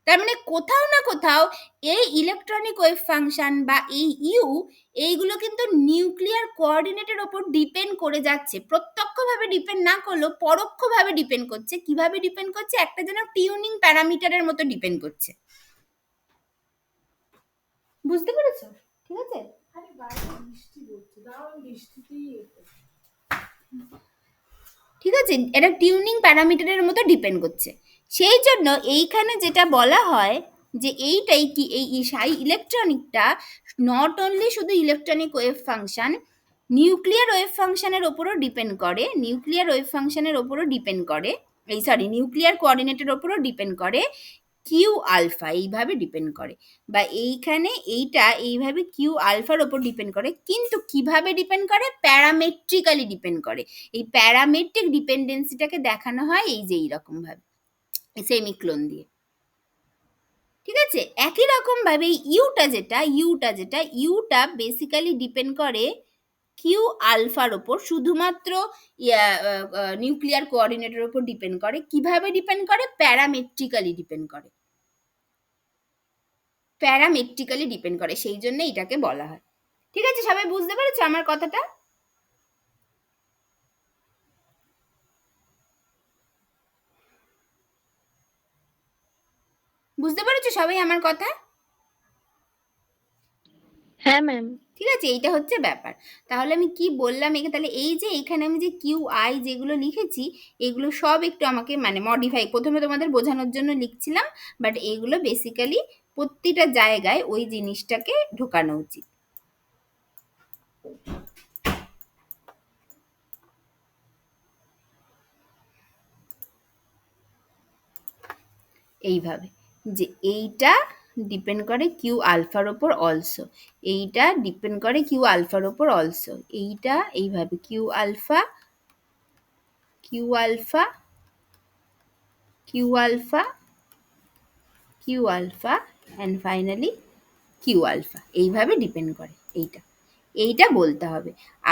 তার মানে কোথাও না কোথাও এই ইলেকট্রনিক ওয়েভ ফাংশন বা এই এইগুলো কিন্তু নিউক্লিয়ার কোঅর্ডিনেটের ওপর ডিপেন্ড করে যাচ্ছে, প্রত্যক্ষভাবে ডিপেন্ড না করলেও পরোক্ষভাবে ডিপেন্ড করছে। কিভাবে ডিপেন্ড করছে? একটা যেন টিউনিং প্যারামিটারের মতো ডিপেন্ড করছে। বুঝতে পেরেছো? ঠিক আছে। আরে বাইরে বৃষ্টি পড়ছে, দাও আমি বৃষ্টিতেই ঠিক আছে, এটা টিউনিং প্যারামিটারের মতো ডিপেন্ড করছে। সেই জন্য এইখানে যেটা বলা হয় যে এইটাই কি, এই সাই ইলেকট্রনিকটা নট অনলি শুধু electronic wave function, nuclear wave ফাংশনের ওপরও ডিপেন্ড করে, নিউক্লিয়ার কোঅর্ডিনেটের ওপরও ডিপেন্ড করে, কিউ আলফা এইভাবে ডিপেন্ড করে, বা এইখানে এইটা এইভাবে কিউ আলফার ওপর ডিপেন্ড করে। কিন্তু কিভাবে ডিপেন্ড করে? প্যারামেট্রিক্যালি ডিপেন্ড করে। এই প্যারামেট্রিক ডিপেন্ডেন্সিটাকে দেখানো হয় এই যে এইরকমভাবে সেমিক্লোন দিয়ে। ঠিক আছে, একই রকম ভাবে ইউটা বেসিক্যালি ডিপেন্ড করে কিউ আলফার ওপর, শুধুমাত্র নিউক্লিয়ার কোঅর্ডিনেটের ওপর ডিপেন্ড করে। কিভাবে ডিপেন্ড করে? প্যারামেট্রিক্যালি ডিপেন্ড করে, প্যারামেট্রিক্যালি ডিপেন্ড করে, সেই জন্য এটাকে বলা হয়। ঠিক আছে, সবাই বুঝতে পেরেছো আমার কথাটা? বুঝতে পেরেছো সবাই আমার কথা? হ্যাঁ ম্যাম। ঠিক আছে, এইটা হচ্ছে ব্যাপার। তাহলে আমি কি বললাম এখানে? তাহলে এই যে এখানে আমি যে কিউ আই যেগুলো লিখেছি, এগুলো সব একটু আমাকে মানে মডিফাই, প্রথমে তোমাদের বোঝানোর জন্য লিখছিলাম, বাট এগুলো বেসিক্যালি প্রতিটা জায়গায় ওই জিনিসটাকে ঢোকানো উচিত। এইভাবে যে এইটা ডিপেন্ড করে কিউ আলফার ওপর অলসো, এইটা ডিপেন্ড করে কিউ আলফার ওপর অলসো, এইটা এইভাবে Q alpha Q alpha Q alpha Q alpha and finally Q alpha, এইভাবে ডিপেন্ড করে। এইটা বলতে হবে।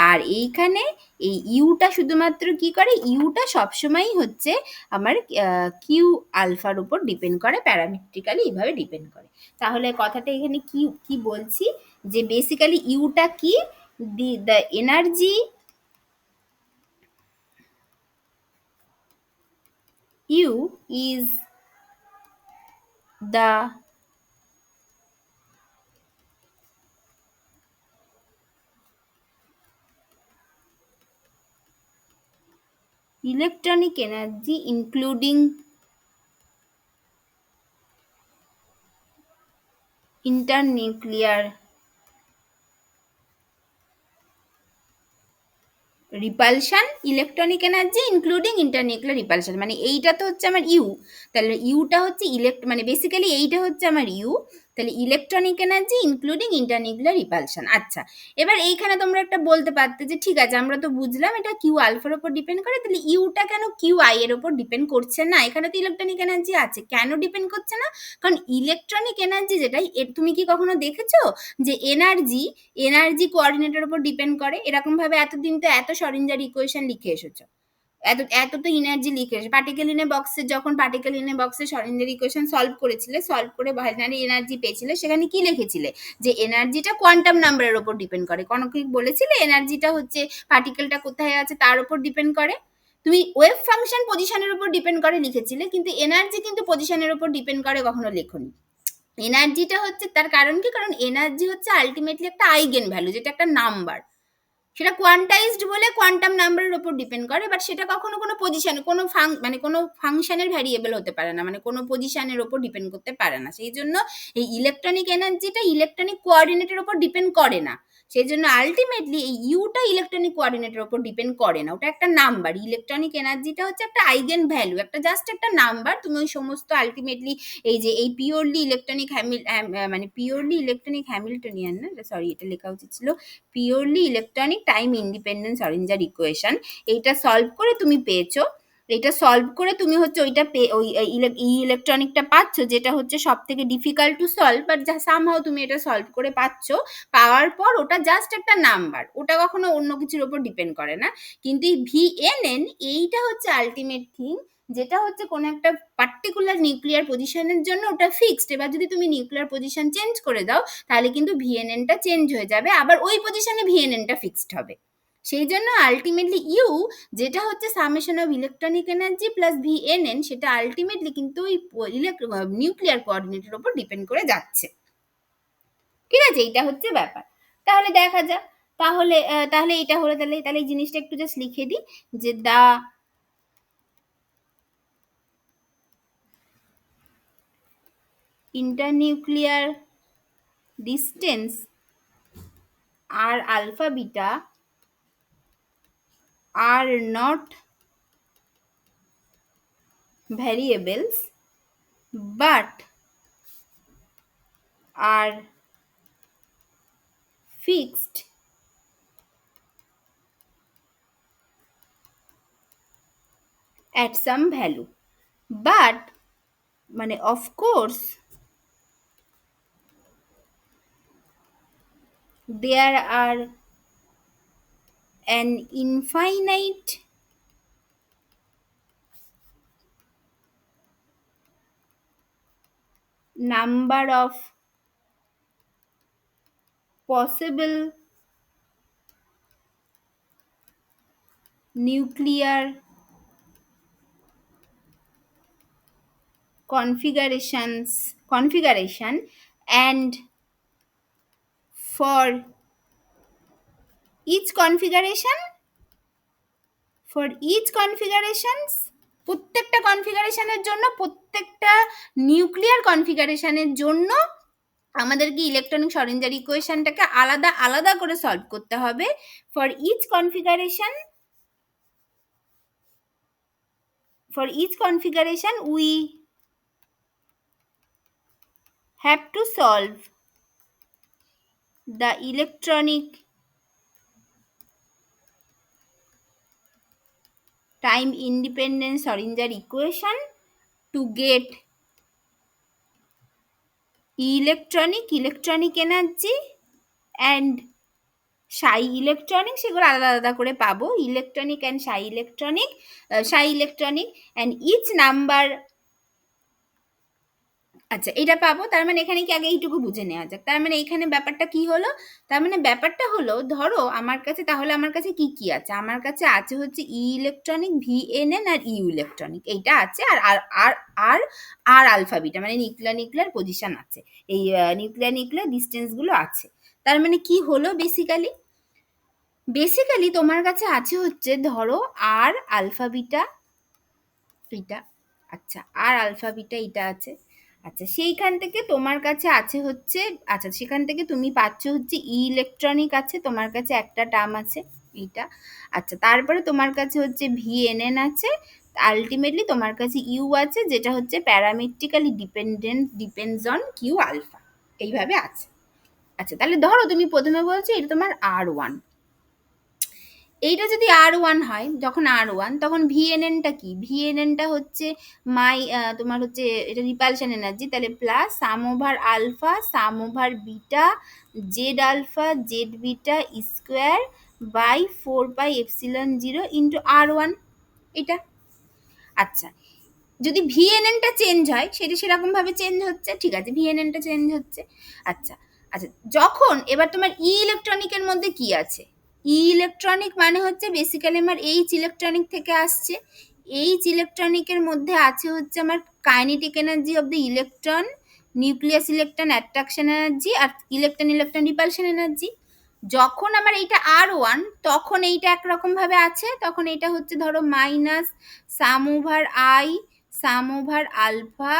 আর এইখানে এই ইউটা শুধুমাত্র কি করে? ইউটা সবসময়ই হচ্ছে আমার কিউ আলফার উপর ডিপেন্ড করে, প্যারামেট্রিক্যালি এইভাবে ডিপেন্ড করে। তাহলে কথাটা এখানে কি কি বলছি, যে বেসিক্যালি ইউটা কি? The energy u is the electronic energy including internuclear repulsion, electronic energy including internuclear repulsion, মানে এইটা তো হচ্ছে আমার ইউ। তাহলে ইউটা হচ্ছে মানে বেসিক্যালি এইটা হচ্ছে আমার ইউ। তাহলে electronic energy including internuclear repulsion. আচ্ছা, এবার এইখানে তোমরা একটা বলতে পারতে যে ঠিক আছে, আমরা তো বুঝলাম এটা কিউ আলফার ওপর ডিপেন্ড করে, তাহলে ইউটা কেন কিউ আই এর ওপর ডিপেন্ড করছে না? এখানে তো ইলেকট্রনিক এনার্জি আছে, কেন ডিপেন্ড করছে না? কারণ ইলেকট্রনিক এনার্জি যেটা, তুমি কি কখনো দেখেছো যে এনার্জি কোঅর্ডিনেটের উপর ডিপেন্ড করে? এরকম ভাবে এতদিন তো এত শরিঞ্জার ইকুয়েশন লিখে এসেছো, এত তো এনার্জি লিখে এসে পার্টিকেল ইন এ বক্সে শরিঞ্জার ইকুয়েশন সলভ করেছিলে, সলভ করে বাইনারি এনার্জি পেয়েছিলে, সেখানে কি লিখেছিলে? যে এনার্জিটা কোয়ান্টাম নাম্বারের উপর ডিপেন্ড করে। কোনো কি বলেছিলে এনার্জিটা হচ্ছে পার্টিকেলটা কোথায় আছে তার উপর ডিপেন্ড করে? তুমি ওয়েভ ফাংশন পজিশনের উপর ডিপেন্ড করে লিখেছিলে, কিন্তু এনার্জি কিন্তু পজিশনের উপর ডিপেন্ড করে কখনো লেখনি। এনার্জিটা হচ্ছে তার কারণ কি? কারণ এনার্জি হচ্ছে আলটিমেটলি একটা আইগেন ভ্যালু, যেটা একটা নাম্বার, সেটা কোয়ান্টাইজড বলে কোয়ান্টাম নাম্বারের উপর ডিপেন্ড করে, বাট সেটা কখনো কোনো পজিশনে মানে কোনো ফাংশনের ভ্যারিয়েবল হতে পারে না, মানে কোনো পজিশনের উপর ডিপেন্ড করতে পারে না। সেই জন্য এই ইলেকট্রনিক এনার্জিটা ইলেকট্রনিক কোঅর্ডিনেটের উপর ডিপেন্ড করে না। সেই জন্য আলটিমেটলি এই ইউটা ইলেকট্রনিক কোঅর্ডিনেটের উপর ডিপেন্ড করে না, ওটা একটা নাম্বার। ইলেকট্রনিক এনার্জিটা হচ্ছে একটা আইগেন ভ্যালু, একটা জাস্ট একটা নাম্বার। তুমি ওই সমস্ত আলটিমেটলি এই যে এই পিওরলি ইলেকট্রনিক মানে পিওরলি ইলেকট্রনিক হ্যামিল্টনিয়ান না, সরি এটা লেখা উচিত ছিল purely electronic time independent শরিঞ্জার equation, এইটা সলভ করে তুমি পেয়েছো। এটা সলভ করে তুমি হচ্ছে ওইটা ওই ইলেকট্রনিকটা পাচ্ছ, যেটা হচ্ছে সব থেকে difficult to solve, but somehow তুমি এটা সলভ করে পাচ্ছ। পাওয়ার পর ওটা জাস্ট একটা নাম্বার, ওটা কখনো অন্য কিছুর উপর ডিপেন্ড করে না। কিন্তু এই ভিএনএন এইটা হচ্ছে আলটিমেট থিং, যেটা হচ্ছে কোনো একটা পার্টিকুলার নিউক্লিয়ার পজিশনের জন্য ওটা ফিক্সড। এবার যদি তুমি নিউক্লিয়ার পজিশন চেঞ্জ করে দাও, তাহলে কিন্তু ভিএনএনটা চেঞ্জ হয়ে যাবে, আবার ওই পজিশনে ভিএনএনটা ফিক্সড হবে। সেই জন্য আলটিমেটলি ইউ যেটা হচ্ছে summation of electronic energy plus VNN, সেটা আলটিমেটলি কিন্তু ওই নিউক্লিয়ার কোঅর্ডিনেটের উপর ডিপেন্ড করে যাচ্ছে। ঠিক আছে, এইটা হচ্ছে ব্যাপার। তাহলে দেখা যাক, তাহলে এটা হলো, তাহলে এই জিনিসটা একটু জাস্ট লিখে দিই, যে দা internuclear distance are alpha beta are not variables but are fixed at some value, but মানে of course there are an infinite number of possible nuclear configuration, and for each configuration প্রত্যেকটা কনফিগারেশনের জন্য, প্রত্যেকটা nuclear কনফিগারেশনের জন্য আমাদেরকে electronic শরঞ্জার ইকুয়েশনটাকে আলাদা আলাদা করে solve করতে হবে। For each configuration we have to solve the electronic time independent Schrodinger equation to get electronic energy and psi electronic, সেগুলো আলাদা আলাদা করে পাবো, electronic and psi electronic and each number। আচ্ছা, এটা পাবো। তার মানে এখানে কি আগে এইটুকু বুঝে নেওয়া যাক। তার মানে এখানে ব্যাপারটা কি হলো? তার মানে ব্যাপারটা হলো, ধরো আমার কাছে, তাহলে আমার কাছে কি কি আছে? আমার কাছে আছে হচ্ছে ই ইলেকট্রনিক, VNN আর ইউ ইলেকট্রনিক, এইটা আছে। আর আর আর আর আর আলফা বিটা মানে নিউক্লিয়ার পজিশন আছে, এই নিউক্লিয়ার ডিস্টেন্স গুলো আছে। তার মানে কি হলো বেসিক্যালি তোমার কাছে আছে হচ্ছে, ধরো আর আলফা বিটা এটা, আচ্ছা আর আলফা বিটা এটা আছে। আচ্ছা, সেইখান থেকে তোমার কাছে আছে হচ্ছে, আচ্ছা সেখান থেকে তুমি পাচ্ছ হচ্ছে ই ইলেকট্রনিক আছে, তোমার কাছে একটা টার্ম আছে এইটা। আচ্ছা, তারপরে তোমার কাছে হচ্ছে VNN আছে, আলটিমেটলি তোমার কাছে ইউ আছে, যেটা হচ্ছে প্যারামেট্রিক্যালি ডিপেন্ডস অন কিউ আলফা, এইভাবে আছে। আচ্ছা, তাহলে ধরো তুমি প্রথমে বলছো এটা তোমার R1, এইটা যদি R1 হয়, যখন R1 তখন VNNটা কি? VNNটা হচ্ছে তোমার হচ্ছে এটা রিপালশন এনার্জি, তাহলে plus sum over alpha sum over beta z alpha z beta square by 4πε0 into R1 এটা। আচ্ছা, যদি VNNটা চেঞ্জ হয়, সেটা সেরকম ভাবে চেঞ্জ হচ্ছে, ঠিক আছে, VNNটা চেঞ্জ হচ্ছে। আচ্ছা আচ্ছা, যখন এবার তোমার ই ইলেকট্রনিকের মধ্যে কি আছে? ই ইলেকট্রনিক মানে হচ্ছে বেসিক্যালি আমার এইচ ইলেকট্রনিক থেকে আসছে। এইচ ইলেকট্রনিকের মধ্যে আছে হচ্ছে আমার kinetic energy of the electron, nucleus electron attraction energy আর ইলেকট্রন রিপালশন এনার্জি। যখন আমার এইটা R1, তখন এইটা একরকম ভাবে আছে, তখন এইটা হচ্ছে ধরো minus sum over i sum over alpha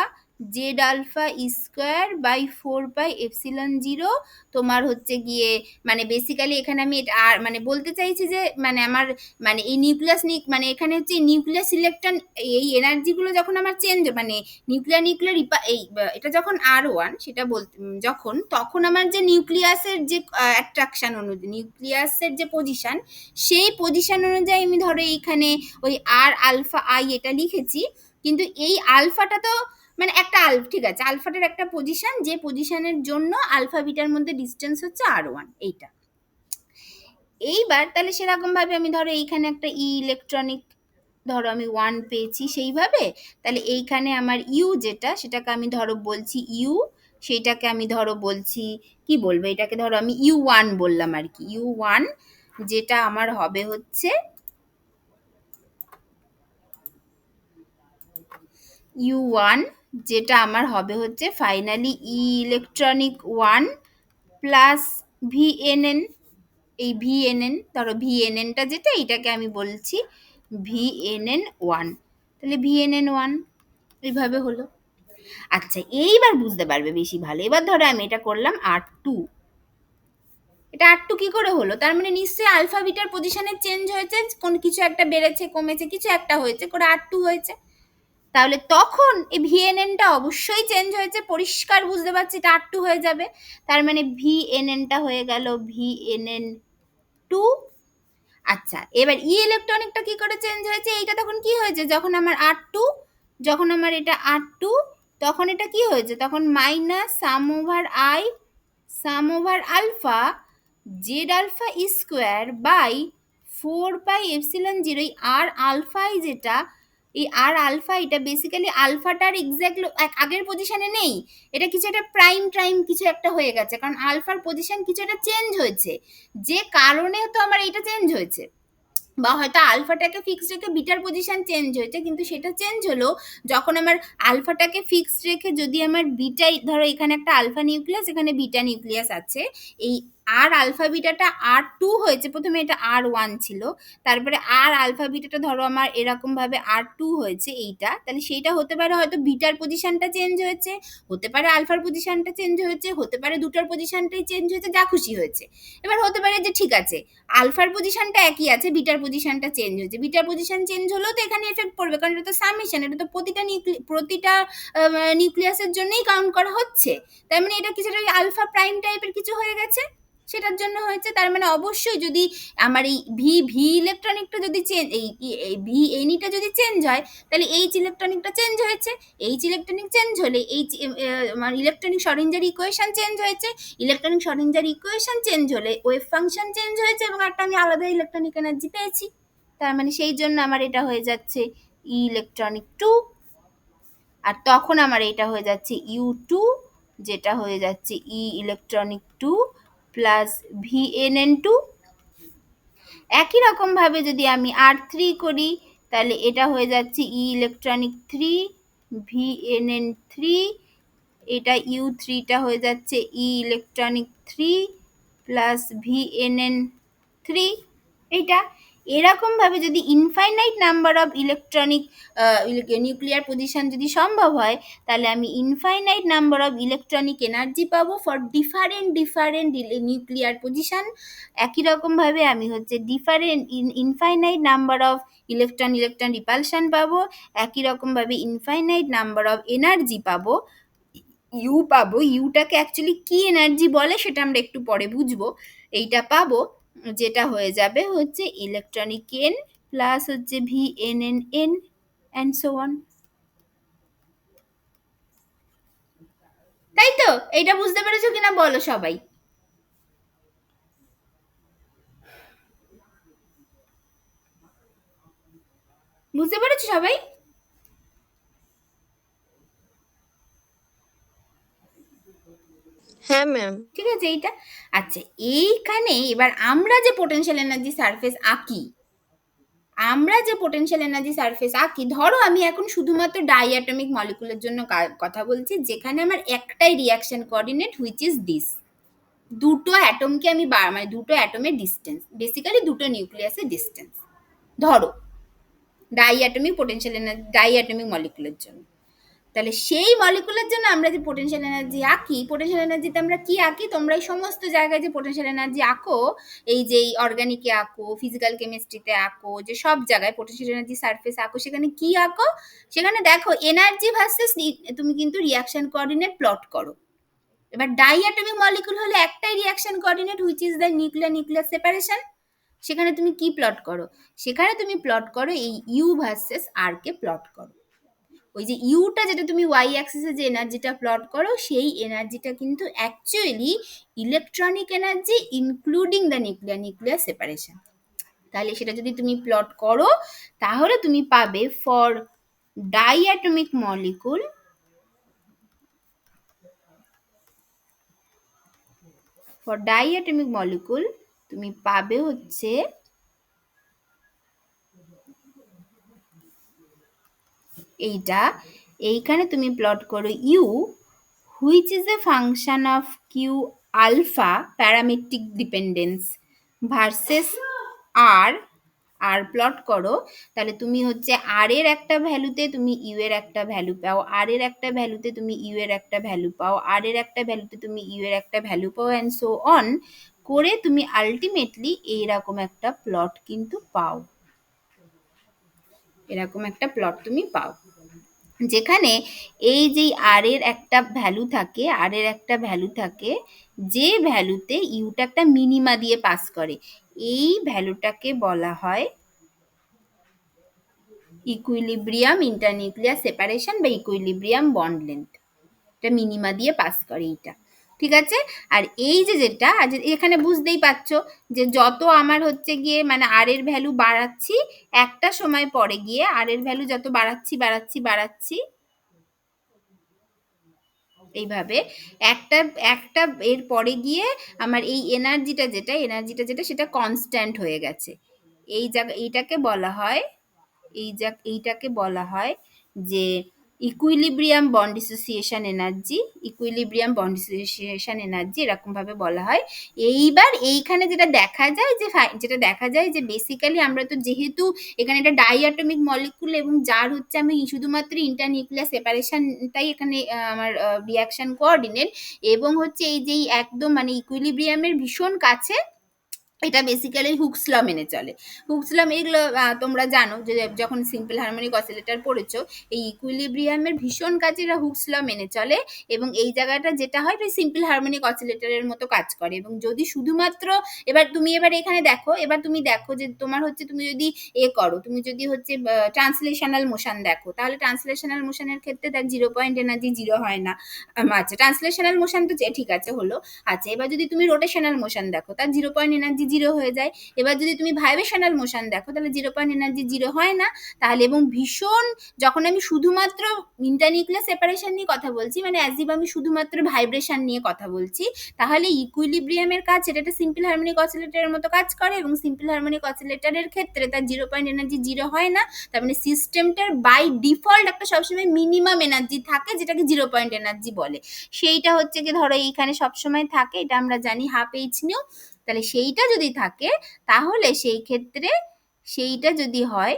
Z alpha square by 4πε0 তোমার হচ্ছে গিয়ে, মানে বেসিক্যালি এখানে আমি এটা আর মানে বলতে চাইছি যে মানে আমার মানে এই মানে এখানে হচ্ছে নিউক্লিয়াস ইলেকট্রন এই এনার্জিগুলো যখন আমার চেঞ্জ মানে নিউক্লিয়ার এই এটা যখন R1 সেটা বলতে যখন, তখন আমার যে নিউক্লিয়াসের যে অ্যাট্রাকশন অনুযায়ী নিউক্লিয়াসের যে পজিশন, সেই পজিশন অনুযায়ী আমি ধরো এইখানে ওই আর আলফা আই এটা লিখেছি, কিন্তু এই আলফাটা তো মানে একটা ঠিক আছে, আলফাটার একটা পজিশন, যে পজিশনের জন্য আলফা বিটার মধ্যে ডিস্টেন্স হচ্ছে R1 এইটা। এইবার তাহলে সেরকম ভাবে আমি ধরো এইখানে একটা ই ইলেকট্রনিক ধরো আমি 1 পেয়েছি, সেইভাবে তাহলে এইখানে আমার ইউ যেটা, সেটাকে আমি ধরো বলছি ইউ, সেইটাকে আমি ধরো বলছি কি বলবো, এটাকে ধরো আমি U1 বললাম আর কি, U1 যেটা আমার হবে হচ্ছে U1 যেটা আমার হবে হচ্ছে ফাইনালি ই ইলেকট্রনিক 1 প্লাস VNN, এই VNN ধরো VNNটা যেটা, এইটাকে আমি বলছি VNN1, তাহলে VNN1 এইভাবে হলো। আচ্ছা, এইবার বুঝতে পারবে বেশি ভালো। এবার ধরো আমি এটা করলাম R2, এটা R2 কি করে হলো? তার মানে নিশ্চয়ই আলফা বিটার পজিশনে চেঞ্জ হয়েছে, কোন কিছু একটা বেড়েছে কমেছে কিছু একটা হয়েছে করে R2 হয়েছে। তাহলে তখন এই ভিএনএনটা অবশ্যই চেঞ্জ হয়েছে, পরিষ্কার বুঝতে পারছি এটা আর টু হয়ে যাবে, তার মানে ভিএনএনটা হয়ে গেল ভিএনএন টু। আচ্ছা, এবার ই ইলেকট্রনিকটা কি করে চেঞ্জ হয়েছে, এইটা তখন কি হয়েছে, যখন আমার আর টু, যখন আমার এটা আর টু, তখন এটা কি হয়েছে, তখন minus sum over alpha Z alpha square by 4 pi epsilon 0, এই আর আলফাই যেটা, এই আর আলফা এটা বেসিক্যালি আলফাটার এক্স্যাক্ট আগের পজিশনে নেই, এটা কিছু একটা প্রাইম কিছু একটা হয়ে গেছে, কারণ আলফার পজিশন কিছু একটা চেঞ্জ হয়েছে, যে কারণে তো আমার এটা চেঞ্জ হয়েছে, বা হয়তো আলফাটাকে ফিক্সড রেখে বিটার পজিশন চেঞ্জ হয়েছে, কিন্তু সেটা চেঞ্জ হলো যখন আমার আলফাটাকে ফিক্সড রেখে যদি আমার বিটাই, ধরো এখানে একটা আলফা নিউক্লিয়াস, এখানে বিটা নিউক্লিয়াস আছে, এই আর আলফা বিটাটা আর টু হয়েছে, প্রথমে এটা আর ওয়ান ছিল, তারপরে আর আলফা বিটাটা ধরো আমার এরকম ভাবে আর টু হয়েছে এইটা, তাহলে সেইটা হতে পারে হয়তো বিটার পজিশনটা চেঞ্জ হয়েছে, হতে পারে আলফার পজিশনটা চেঞ্জ হয়েছে, হতে পারে দুটার পজিশনটাই চেঞ্জ হয়েছে, যা খুশি হয়েছে। এবার হতে পারে যে ঠিক আছে আলফার পজিশনটা একই আছে, বিটার পজিশনটা চেঞ্জ হয়েছে, বিটার পজিশন চেঞ্জ হলেও তো এখানে এফেক্ট পড়বে, কারণ এটা তো সামেশন, এটা তো প্রতিটা নিউক্লিয়াসের জন্যই কাউন্ট করা হচ্ছে, তার মানে এটা কিছুটা আলফা প্রাইম টাইপের কিছু হয়ে গেছে, সেটার জন্য হয়েছে, তার মানে অবশ্যই যদি আমার এই ভি ইলেকট্রনিকটা যদি চেঞ্জ, এই ভি এনিটা যদি চেঞ্জ হয়, তাহলে এইচ ইলেকট্রনিকটা চেঞ্জ হয়েছে, এইচ ইলেকট্রনিক চেঞ্জ হলে এইচ আমার ইলেকট্রনিক শর্ডিঞ্জার ইকুয়েশন চেঞ্জ হয়েছে, ইলেকট্রনিক শর্ডিঞ্জার ইকুয়েশন চেঞ্জ হলে ওয়েভ ফাংশন চেঞ্জ হয়েছে, এবং একটা আমি আলাদা ইলেকট্রনিক এনার্জি পেয়েছি, তার মানে সেই জন্য আমার এটা হয়ে যাচ্ছে ই ইলেকট্রনিক টু, আর তখন আমার এটা হয়ে যাচ্ছে ইউ টু, যেটা হয়ে যাচ্ছে ই ইলেকট্রনিক টু প্লাস ভিএনএন টু। একই রকমভাবে যদি আমি আর থ্রি করি, তাহলে এটা হয়ে যাচ্ছে ই ইলেকট্রনিক থ্রি ভিএনএন থ্রি, এটা ইউ থ্রিটা হয়ে যাচ্ছে ই ইলেকট্রনিক থ্রি প্লাস ভিএনএন থ্রি। এইটা এরকমভাবে যদি infinite number of electronic nuclear position যদি সম্ভব হয়, তাহলে আমি infinite number of electronic energy পাবো ফর ডিফারেন্ট নিউক্লিয়ার পজিশন। একই রকমভাবে আমি হচ্ছে infinite number of electron repulsion পাবো, একই রকমভাবে ইনফাইনাইট নাম্বার অফ এনার্জি পাবো, ইউ পাবো, ইউটাকে অ্যাকচুয়ালি কি এনার্জি বলে সেটা আমরা একটু পরে বুঝবো, এইটা পাবো, যেটা হয়ে যাবে হচ্ছে ইলেকট্রনিক এন প্লাস হচ্ছে V N N N and so on. তাই তো, এইটা বুঝতে পেরেছো কিনা বলো সবাই? বুঝতে পেরেছো সবাই? হ্যাঁ ম্যাম। ঠিক আছে এইটা। আচ্ছা, এইখানে এবার আমরা যে পোটেনশিয়াল এনার্জি সারফেস আঁকি, ধরো আমি এখন শুধুমাত্র ডাইঅ্যাটমিক মলিকুলের জন্য কথা বলছি, যেখানে আমার একটাই reaction coordinate which is this, দুটো অ্যাটমকে আমি মানে দুটো অ্যাটমের ডিস্টেন্স, বেসিক্যালি দুটো নিউক্লিয়াসের ডিস্টেন্স, ধরো ডাইঅ্যাটমিক পোটেনশিয়াল এনার্জি ডাইঅ্যাটমিক মলিকুলের জন্য, তাহলে সেই মলিকুলের জন্য আমরা যে পোটেনশিয়াল এনার্জি আঁকি, পোটেনশিয়াল এনার্জিতে আমরা কি আঁকি, তোমরা এই সমস্ত জায়গায় যে পোটেনশিয়াল এনার্জি আঁকো, এই যে অর্গানিকে আঁকো, ফিজিক্যাল কেমিস্ট্রিতে আঁকো, যে সব জায়গায় পোটেনশিয়াল এনার্জি সারফেস আঁকো, সেখানে কি আঁকো, সেখানে দেখো এনার্জি ভার্সেস তুমি কিন্তু রিয়াকশন কোঅর্ডিনেট প্লট করো। এবার ডাইঅ্যাটমিক মলিকুল হলে একটাই reaction coordinate which is the nuclear separation, সেখানে তুমি কি প্লট করো, সেখানে তুমি প্লট করো এই ইউ ভার্সেস আর কে প্লট করো, ওই যে ইউটা যেটা তুমি ওয়াই অ্যাক্সিসে যে এনার্জিটা প্লট করো, সেই এনার্জিটা কিন্তু actually electronic energy including the nuclear separation. তাহলে সেটা যদি তুমি প্লট করো, তাহলে তুমি পাবে ফর ডাইঅ্যাটমিক মলিকুল, তুমি পাবে হচ্ছে এইখানে তুমি প্লট করো U which is a function of Q alpha parametric dependence versus R plot করো, তাহলে তুমি হচ্ছে আর এর একটা ভ্যালুতে তুমি ইউ এর একটা ভ্যালু পাও, আর এর একটা ভ্যালুতে তুমি ইউ এর একটা ভ্যালু পাও, আর এর একটা ভ্যালুতে তুমি ইউ এর একটা ভ্যালু পাও, অ্যান্ড সো অন করে তুমি আলটিমেটলি এইরকম একটা প্লট কিন্তু পাও, এরকম একটা প্লট তুমি পাও। যেখানে এই যে আর এর একটা ভ্যালু থাকে, যে ভ্যালুতে ইউটা একটা মিনিমা দিয়ে পাস করে, এই ভ্যালুটাকে বলা হয় ইকুইলিব্রিয়াম ইন্টারনিউক্লিয়ার সেপারেশন বা ইকুইলিব্রিয়াম বন্ড লেন্থ। এটা মিনিমা দিয়ে পাস করে এইটা, ঠিক আছে। আর এই যে যেটা এখানে বুঝতেই পারছো যে যত আমার হচ্ছে গিয়ে মানে আর এর ভ্যালু বাড়াচ্ছি, একটা সময় পরে গিয়ে আর এর ভ্যালু যত বাড়াচ্ছি এইভাবে একটা একটা এর পরে গিয়ে আমার এই এনার্জিটা যেটা সেটা কনস্ট্যান্ট হয়ে গেছে। এইটাকে বলা হয় যে ইকুইলিব্রিয়াম বন্ড ডিসোসিয়েশন এনার্জি এরকম ভাবে বলা হয়। এইবার এইখানে যেটা দেখা যায় যে বেসিক্যালি আমরা তো যেহেতু এখানে একটা ডাইঅ্যাটমিক মলিকুল এবং যার হচ্ছে আমি শুধুমাত্র ইন্টারনিউক্লিয়ার সেপারেশনটাই এখানে আমার রিঅ্যাকশন কোঅর্ডিনেট, এবং হচ্ছে এই যে একদম মানে ইকুইলিব্রিয়ামের ভীষণ কাছে, এটা বেসিক্যালি হুকস ল মেনে চলে। হুকস ল এগুলো তোমরা জানো যে যখন সিম্পল হারমোনিক অসিলেটর পড়েছো, এই ইকুইলিব্রিয়ামের ভীষণ কাছে এরা হুকস ল মেনে চলে, এবং এই জায়গাটা যেটা হয় এটা সিম্পল হারমোনিক অসিলেটরের মতো কাজ করে। এবং যদি শুধুমাত্র এবার এখানে দেখো, তুমি দেখো যে তোমার হচ্ছে তুমি যদি তুমি যদি হচ্ছে ট্রান্সলেশনাল মোশন দেখো, তাহলে ট্রান্সলেশনাল মোশনের ক্ষেত্রে তার 0 পয়েন্ট এনার্জি 0 হয় না। আচ্ছা, ট্রান্সলেশনাল মোশন তো ঠিক আছে হলো। আচ্ছা, এবার যদি তুমি রোটেশনাল মোশন দেখো, তার 0 পয়েন্ট এনার্জি 0 হয়ে যায়। এবার যদি তুমি ভাইব্রেশনাল মোশন দেখো, তাহলে 0 পয়েন্ট এনার্জি 0 হয় না। তাহলে এবং ভীষণ, যখন আমি শুধুমাত্র ইন্টারনিউক্লিয়ার সেপারেশন নিয়ে কথা বলছি, মানে অ্যাজ ইফ আমি শুধুমাত্র ভাইব্রেশন নিয়ে কথা বলছি, তাহলে ইকুইলিব্রিয়ামের কাজ এটা একটা সিম্পল হারমোনিক অসিলেটরের মতো কাজ করে, এবং সিম্পল হারমোনিক অসিলেটরের ক্ষেত্রে তার 0 পয়েন্ট এনার্জি 0 হয় না। তার মানে সিস্টেমটার বাই ডিফল্ট একটা সবসময় মিনিমাম এনার্জি থাকে, যেটাকে 0 পয়েন্ট এনার্জি বলে। সেইটা হচ্ছে কি, ধরো এইখানে সবসময় থাকে, এটা আমরা জানি হাফ এইচ নিউ। তাহলে সেইটা যদি থাকে, তাহলে সেই ক্ষেত্রে সেইটা যদি হয়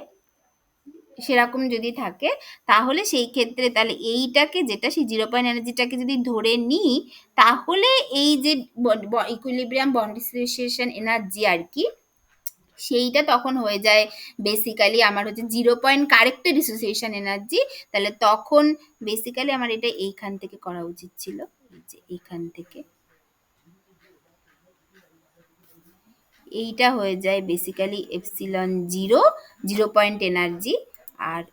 সেরকম যদি থাকে, তাহলে সেই ক্ষেত্রে তাহলে এইটাকে যেটা সেই 0 পয়েন্ট এনার্জিটাকে যদি ধরে নিই, তাহলে এই যে ইকুইলিব্রিয়াম বন্ড ডিসোসিয়েশন এনার্জি আর কি, সেইটা তখন হয়ে যায় বেসিক্যালি আমার হচ্ছে 0 পয়েন্ট কারেক্টেড ডিসোসিয়েশন এনার্জি। তাহলে তখন বেসিক্যালি আমার এটা এইখান থেকে করা উচিত ছিল, যে এইখান থেকে এইটা হয়ে যায় বেসিক্যালি এপসিলন 0 পয়েন্ট এনার্জি। আর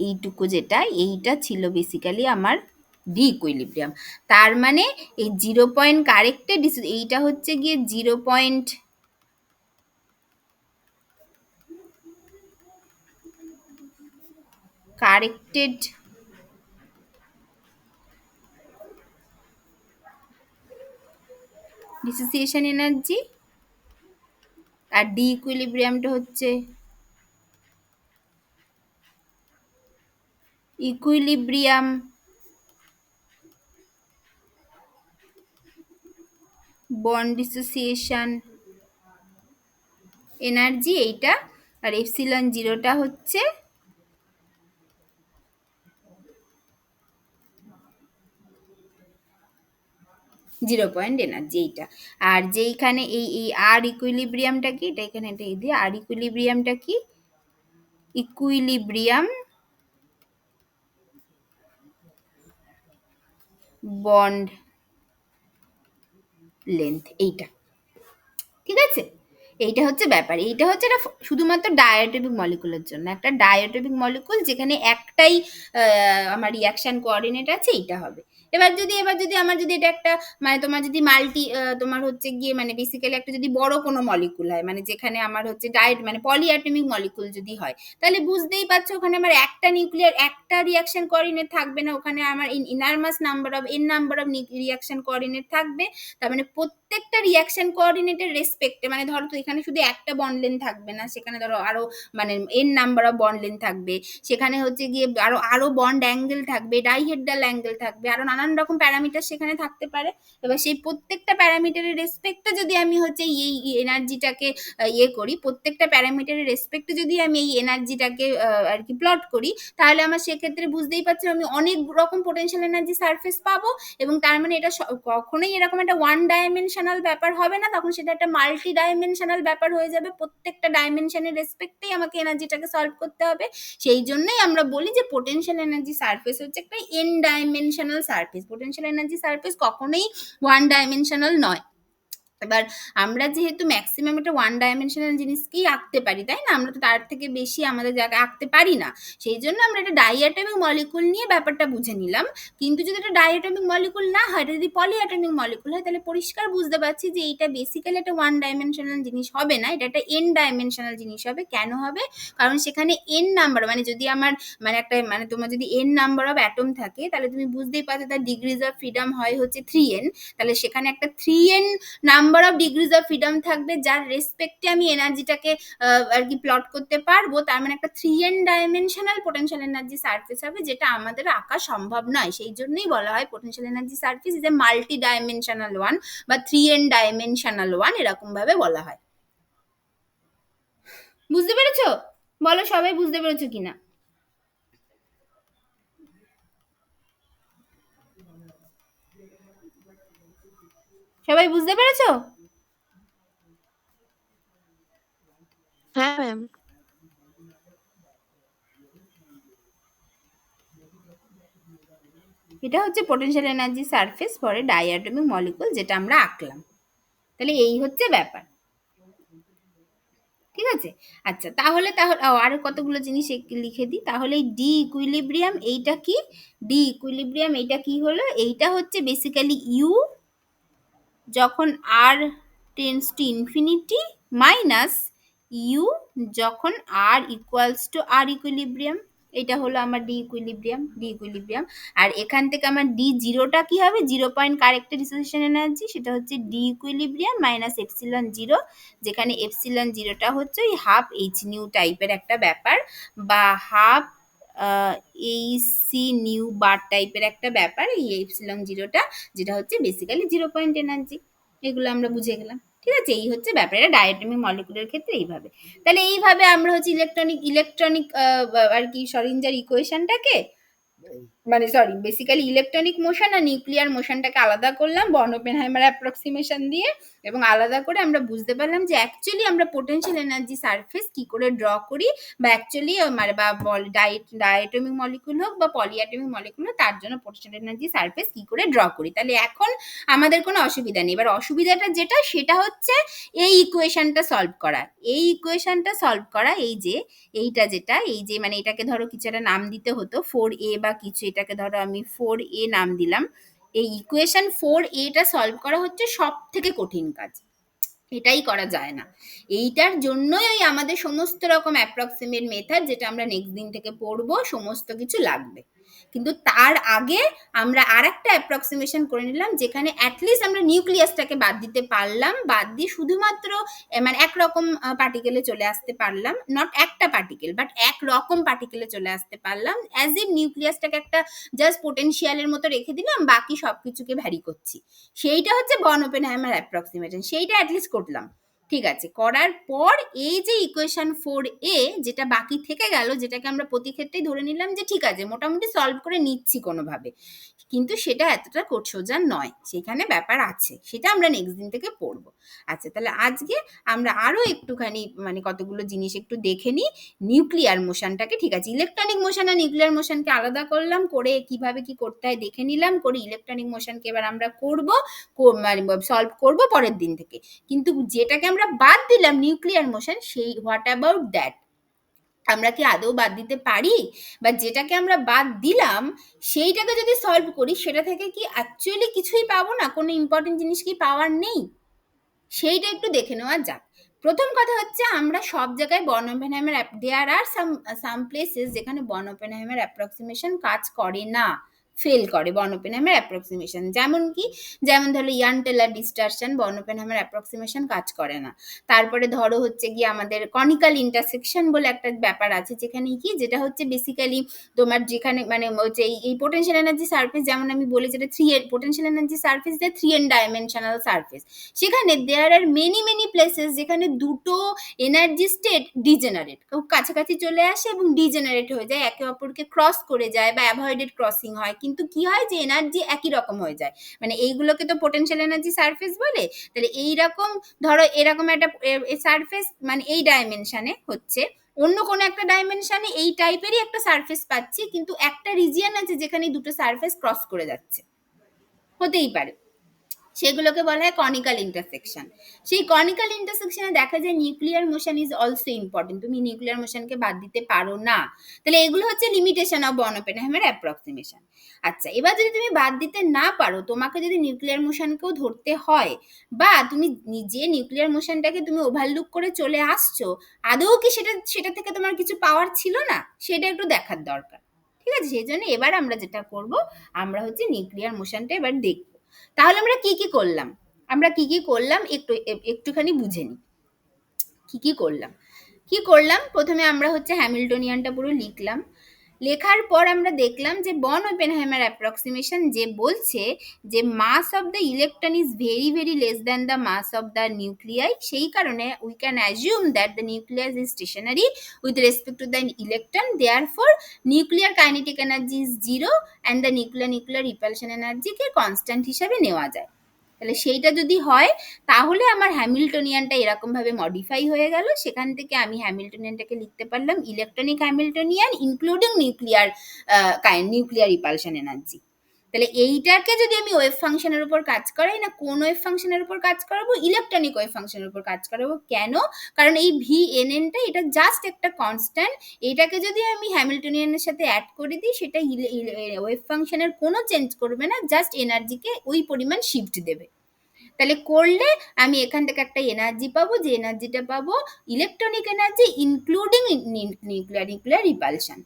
এইটুকু যেটা এইটা ছিল বেসিক্যালি আমার ডি ইকুইলিব্রিয়াম। তার মানে এই 0 পয়েন্ট কারেক্টেড এইটা হচ্ছে গিয়ে 0 পয়েন্ট কারেক্টেড ডিসোসিয়েশন এনার্জি, আর ডি ইকুইলিব্রিয়ামটা হচ্ছে ইকুইলিব্রিয়াম বন্ড ডিসোসিয়েশন এনার্জি এইটা। আর এপসিলন 0টা হচ্ছে জিরো পয়েন্ট এনার্জি এইটা। আর যেইখানে এই আর ইকুইলিব্রিয়ামটা কি, এটা এখানে এটা দিয়ে আর ইকুইলিব্রিয়ামটা কি, ইকুইলিব্রিয়াম বন্ড লেন্থ এইটা, ঠিক আছে। এইটা হচ্ছে ব্যাপার, এইটা হচ্ছে একটা শুধুমাত্র ডায়াটমিক মলিকুলের জন্য, একটা ডায়াটমিক মলিকুল যেখানে একটাই আমার রিয়াকশন কোঅর্ডিনেট আছে, এইটা হবে। এবার যদি আমার যদি এটা একটা মানে তোমার যদি তোমার হচ্ছে গিয়ে মানে বেসিক্যালি একটা যদি বড় কোনো মলিকুল হয়, মানে যেখানে আমার হচ্ছে মানে পলিঅ্যাটমিক মলিকুল যদি হয়, তাহলে বুঝতেই পারছো ওখানে আমার একটা রিয়াকশন কোঅর্ডিনেট থাকবে না, ওখানে আমার ইনারমাস নাম্বার অফ রিয়াকশন কোঅর্ডিনেট থাকবে। তার মানে প্রত্যেকটা রিয়াকশন কোঅর্ডিনেটের রেসপেক্টে, মানে ধরো তো এখানে শুধু একটা বন্ড লেন্থ থাকবে না, সেখানে ধরো আরো মানে N number of bond length থাকবে, সেখানে হচ্ছে গিয়ে আরো বন্ড অ্যাঙ্গেল থাকবে, ডাইহেড্রাল অ্যাঙ্গেল থাকবে, আরো নানান রকম প্যারামিটার সেখানে থাকতে পারে। এবার সেই প্রত্যেকটা প্যারামিটারের রেসপেক্টে যদি আমি হচ্ছে এই এনার্জিটাকে করি, প্রত্যেকটা প্যারামিটারের রেসপেক্টে যদি আমি এই এনার্জিটাকে আর কি প্লট করি, তাহলে আমার সেক্ষেত্রে বুঝতেই পারছো আমি অনেক রকম পোটেনশিয়াল এনার্জি সারফেস পাবো। এবং তার মানে এটা কখনোই এরকম একটা ওয়ান ডাইমেনশন ডাইমেনশনাল ব্যাপার হবে না, তখন সেটা একটা মাল্টি ডাইমেনশনাল ব্যাপার হয়ে যাবে। প্রত্যেকটা ডাইমেনশনের রেসপেক্টেই আমাকে এনার্জিটাকে সলভ করতে হবে। সেই জন্যই আমরা বলি যে পোটেনশিয়াল এনার্জি সারফেস হচ্ছে একটা N dimensional surface. Potential energy surface কখনোই ওয়ান ডাইমেনশনাল নয়। এবার আমরা যেহেতু ম্যাক্সিমাম একটা ওয়ান ডাইমেনশনাল জিনিসকেই আঁকতে পারি, তাই না, আমরা তো তার থেকে বেশি আমাদের জায়গায় আঁকতে পারি না। সেই জন্য আমরা একটা ডাইঅ্যাটমিক মলিকুল নিয়ে ব্যাপারটা বুঝে নিলাম। কিন্তু যদি এটা ডাইঅ্যাটমিক মলিকুল না হয়, এটা যদি পলিঅ্যাটমিক মলিকুল হয়, তাহলে পরিষ্কার বুঝতে পারছি যে এইটা বেসিক্যালি একটা ওয়ান ডাইমেনশনাল জিনিস হবে না, এটা একটা এন ডাইমেনশনাল জিনিস হবে। কেন হবে? কারণ সেখানে এন নাম্বার, মানে যদি আমার একটা তোমার যদি এন নাম্বার অফ অ্যাটম থাকে, তাহলে তুমি বুঝতেই পারছো তার ডিগ্রিজ অফ ফ্রিডম হয় হচ্ছে 3n। তাহলে সেখানে একটা 3n number of degrees of freedom থাকবে, যার রেসপেক্টে আমি এনার্জিটাকে আর কি প্লট করতে পারবো। তার মানে একটা 3n dimensional potential energy surface হবে, যেটা আমাদের আঁকা সম্ভব নয়। সেই জন্যই বলা হয় potential energy surface is a multi dimensional one বা 3n ডাইমেনশনাল ওয়ান, এরকম ভাবে বলা হয়। বুঝতে পেরেছো? বলো সবাই বুঝতে পেরেছো কিনা? সবাই বুঝতে পেরেছো? হ্যাঁ ম্যাম। এটা হচ্ছে potential energy surface for a diatomic molecule, যেটা আমরা আঁকলাম। তাহলে এই হচ্ছে ব্যাপার, ঠিক আছে? আচ্ছা, তাহলে আরো কতগুলো জিনিস লিখে দিই। তাহলে এই ডি ইকুইলিব্রিয়াম এইটা কি? ডি ইকুইলিব্রিয়াম এইটা কি হলো? এইটা হচ্ছে বেসিক্যালি ইউ যখন r tends to infinity minus u যখন r equals to r equilibrium. এটা হলো আমার ডি ইকুইলিব্রিয়াম। আর এখান থেকে আমার ডি জিরোটা কি হবে? 0 পয়েন্ট ক্যারেক্টারাইজেশন এনার্জি, সেটা হচ্ছে D equilibrium minus epsilon zero, যেখানে এপসিলন জিরোটা হচ্ছে ওই হাফ এইচ নিউ টাইপের একটা ব্যাপার, বা হাফ এইচসি নিউ বার টাইপের একটা ব্যাপার এই এপসিলন জিরোটা, যেটা হচ্ছে বেসিক্যালি 0 পয়েন্ট এনার্জি। এগুলো আমরা বুঝে গেলাম, ঠিক আছে? এই হচ্ছে ব্যাপার, এটা ডায়াটমিক মলিকুলের ক্ষেত্রে এইভাবে। তাহলে এইভাবে আমরা হচ্ছে ইলেকট্রনিক আর কি সরিঞ্জার ইকুয়েশনটাকে, মানে সরি বেসিক্যালি ইলেকট্রনিক মোশন আর নিউক্লিয়ার মোশনটাকে আলাদা করলাম বর্ন ওপেনহাইমার অ্যাপ্রক্সিমেশন দিয়ে, এবং আলাদা করে আমরা বুঝতে পারলাম যে অ্যাকচুয়ালি আমরা পোটেনশিয়াল এনার্জি সারফেস কি করে ড্র করি, বা অ্যাকচুয়ালি মানে বা ডায়াটমিক মলিকুল হোক বা পলিঅ্যাটমিক মলিকুল হোক, তার জন্য পোটেনশিয়াল এনার্জি সারফেস কি করে ড্র করি। তাহলে এখন আমাদের কোনো অসুবিধা নেই। এবার অসুবিধাটা যেটা, সেটা হচ্ছে এই ইকুয়েশনটা সলভ করা। এই যে এইটা যেটা, এই যে মানে এটাকে ধরো কিছু একটা নাম দিতে হতো 4a বা কিছু, এটাকে ধরো আমি 4a নাম দিলাম। এই ইকুয়েশন 4a সলভ করা হচ্ছে সব থেকে কঠিন কাজ, এটাই করা যায় না। এইটার জন্যই ওই আমাদের সমস্ত রকম অ্যাপ্রক্সিমেট মেথড, যেটা আমরা নেক্সট দিন থেকে পড়বো, সমস্ত কিছু লাগবে। কিন্তু তার আগে আমরা আর একটা অ্যাপ্রক্সিমেশন করে নিলাম, যেখানে অ্যাটলিস্ট আমরা নিউক্লিয়াসটাকে বাদ দিতে পারলাম, বাদ দিয়ে শুধুমাত্র মানে একরকম পার্টিকেলে চলে আসতে পারলাম, নট একটা পার্টিকেল বাট একরকম পার্টিকেলে চলে আসতে পারলাম, অ্যাজ ইন নিউক্লিয়াসটাকে একটা জাস্ট পোটেনশিয়ালের মতো রেখে দিলাম, বাকি সবকিছুকে ভ্যারি করছি। সেইটা হচ্ছে বর্ন ওপেনহাইমার অ্যাপ্রক্সিমেশন, সেইটা অ্যাটলিস্ট করলাম। ঠিক আছে, করার পর এই যে ইকুয়েশন 4a যেটা বাকি থেকে গেল, যেটাকে আমরা প্রতি ক্ষেত্রেই ধরে নিলাম যে ঠিক আছে মোটামুটি সলভ করে নিচ্ছি কোনোভাবে, কিন্তু সেটা এতটা সোজা নয়, সেখানে ব্যাপার আছে, সেটা আমরা নেক্সট দিন থেকে পড়বো। আচ্ছা, তাহলে আজকে আমরা আরো একটুখানি মানে কতগুলো জিনিস একটু দেখে নিই নিউক্লিয়ার মোশনটাকে। ঠিক আছে, ইলেকট্রনিক মোশন আর নিউক্লিয়ার মোশনকে আলাদা করলাম, করে কিভাবে কি করতে হয় দেখে নিলাম, করে ইলেকট্রনিক মোশনকে এবার আমরা করবো মানে সলভ করবো পরের দিন থেকে। কিন্তু যেটাকে আমরা বাদ দিলাম নিউক্লিয়ার মোশন, সেই হোয়াট অ্যাবাউট দ্যাট, আমরা কি আদৌ বাদ দিতে পারি? বা যেটাকে আমরা বাদ দিলাম সেইটাকে যদি সলভ করি, সেটা থেকে কি অ্যাকচুয়ালি কিছুই পাবো না? কোনো ইম্পর্টেন্ট জিনিস কি পাওয়ার নেই? সেইটা একটু দেখে নেওয়া যাক। প্রথম কথা হচ্ছে, আমরা সব জায়গায় বর্ন ওপেনহাইমার দেয়ার আর সাম প্লেসেস যেখানে বর্ন ওপেনহাইমার অ্যাপ্রক্সিমেশন কাজ করে না, ফেল করে বর্ন ওপেনহাইমার অ্যাপ্রক্সিমেশন। যেমন কি, যেমন ধরো ইয়ান টেলার ডিস্টারশন, বর্ন ওপেনহাইমার অ্যাপ্রক্সিমেশন কাজ করে না। তারপরে ধরো হচ্ছে গিয়ে আমাদের কনিক্যাল ইন্টারসেকশন বলে একটা ব্যাপার আছে, যেখানে কি, যেটা হচ্ছে বেসিক্যালি তোমার যেখানে মানে হচ্ছে এই পোটেনশিয়াল এনার্জি সারফেস, যেমন আমি বলি যেটা পোটেনশিয়াল এনার্জি সারফেস যে 3n ডাইমেনশনাল সারফেস, সেখানে দেয়ার আর মেনি প্লেসেস যেখানে দুটো এনার্জি স্টেট ডিজেনারেট, খুব কাছাকাছি চলে আসে এবং ডিজেনারেট হয়ে যায়, একে অপরকে ক্রস করে যায় বা অ্যাভয়েডেড ক্রসিং হয়, কিন্তু কি হয় যে এনার্জি একই রকম হয়ে যায়, মানে এইগুলোকে তো পোটেনশিয়াল এনার্জি সারফেস বলে। তাহলে এইরকম ধরো এরকম একটা সারফেস মানে এই ডাইমেনশনে হচ্ছে, অন্য কোনো একটা ডাইমেনশনে এই টাইপেরই একটা সারফেস পাচ্ছি, কিন্তু একটা রিজিয়ন আছে যেখানে দুটো সারফেস ক্রস করে যাচ্ছে, হতেই পারে, সেগুলোকে বলা হয় কনিক্যাল ইন্টারসেকশন। সেই কনিক্যাল ইন্টারসেকশনে দেখা যায় nuclear motion is also important, তুমি নিউক্লিয়ার মোশনকে বাদ দিতে পারো না। তাহলে এগুলো হচ্ছে লিমিটেশন অফ বর্ন অপেনহাইমার অ্যাপ্রক্সিমেশন। আচ্ছা, এবার যদি তুমি বাদ দিতে না পারো, তোমাকে যদি নিউক্লিয়ার মোশনকেও ধরতে হয়, বা তুমি নিজে নিউক্লিয়ার মোশনটাকে তুমি ওভারলুক করে চলে আসছো, আদৌ কি সেটা থেকে তোমার কিছু পাওয়ার ছিল না, সেটা একটু দেখার দরকার। ঠিক আছে, সেই জন্য এবার আমরা যেটা করব, আমরা হচ্ছে নিউক্লিয়ার মোশনটা এবার দেখব। তাহলে আমরা কি কি করলাম, একটুখানি বুঝে নিই কি করলাম। প্রথমে আমরা হচ্ছে হ্যামিল্টনিয়ানটা পুরো লিখলাম। লেখার পর আমরা দেখলাম যে বর্ন ওপেনহাইমার অ্যাপ্রক্সিমেশন যে বলছে যে mass of the electron is very very less than the mass of the nuclei, সেই কারণে we can assume that the nucleus is stationary with respect to the electron, therefore nuclear kinetic energy is zero and the nuclear repulsion এনার্জিকে constant হিসাবে নেওয়া যায়। তাহলে সেইটা যদি হয়, তাহলে আমার হ্যামিল্টনিয়ানটা এরকম ভাবে মডিফাই হয়ে গেল। সেখান থেকে আমি হ্যামিল্টনিয়ানটাকে লিখতে পারলাম electronic Hamiltonian including nuclear repulsion energy. তাহলে এইটাকে যদি আমি ওয়েভ ফাংশনের উপর কাজ করাই, না কোন ওয়েভ ফাংশনের উপর কাজ করাবো, ইলেকট্রনিক ওয়েভ ফাংশনের উপর কাজ করাবো। কেন? কারণ এই VNNটা এটা জাস্ট একটা কনস্ট্যান্ট, এটাকে যদি আমি হ্যামিল্টনিয়ানের সাথে অ্যাড করে দিই, সেটা ওয়েভ ফাংশনের কোনো চেঞ্জ করবে না, জাস্ট এনার্জিকে ওই পরিমাণ শিফট দেবে। তাহলে করলে আমি এখান থেকে একটা এনার্জি পাবো, যে এনার্জিটা পাবো electronic energy including nuclear repulsion.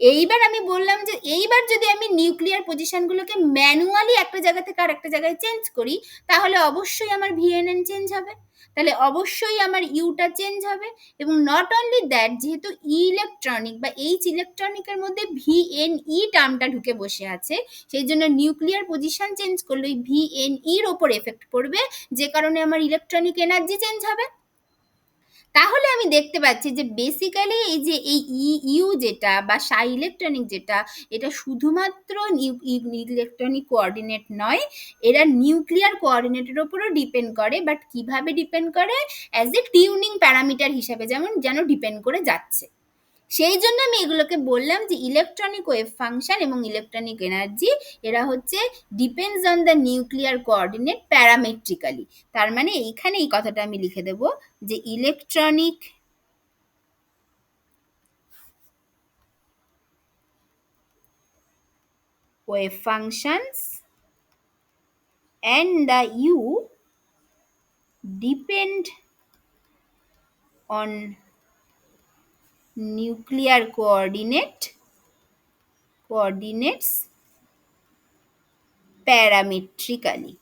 এইবার আমি বললাম যে এইবার যদি আমি নিউক্লিয়ার পজিশনগুলোকে ম্যানুয়ালি একটা জায়গা থেকে আর একটা জায়গায় চেঞ্জ করি, তাহলে অবশ্যই আমার VNN চেঞ্জ হবে, তাহলে অবশ্যই আমার ইউটা চেঞ্জ হবে। এবং নট অনলি দ্যাট, যেহেতু ইলেকট্রনিক বা ইলেকট্রনিকের মধ্যে VNE টার্মটা ঢুকে বসে আছে, সেই জন্য নিউক্লিয়ার পজিশন চেঞ্জ করলে ওই VNEর ওপর এফেক্ট পড়বে, যে কারণে আমার ইলেকট্রনিক এনার্জি চেঞ্জ হবে। তাহলে আমি দেখতে পাচ্ছি যে বেসিক্যালি এই যে এই ইউ যেটা বা সাই ইলেকট্রনিক যেটা, এটা শুধুমাত্র ইলেকট্রনিক কোঅর্ডিনেট নয়, এরা নিউক্লিয়ার কোঅর্ডিনেটের উপরও ডিপেন্ড করে। বাট কিভাবে ডিপেন্ড করে? অ্যাজ এ টিউনিং প্যারামিটার হিসাবে যেন ডিপেন্ড করে যাচ্ছে। সেই জন্য আমি এগুলোকে বললাম যে ইলেকট্রনিক ওয়েভ ফাংশন এবং ইলেকট্রনিক এনার্জি এরা হচ্ছে depends on the nuclear coordinate parametrically. তার মানে এইখানে এই কথাটা আমি লিখে দেব যে electronic wave functions and the u depend on nuclear coordinates parametrically.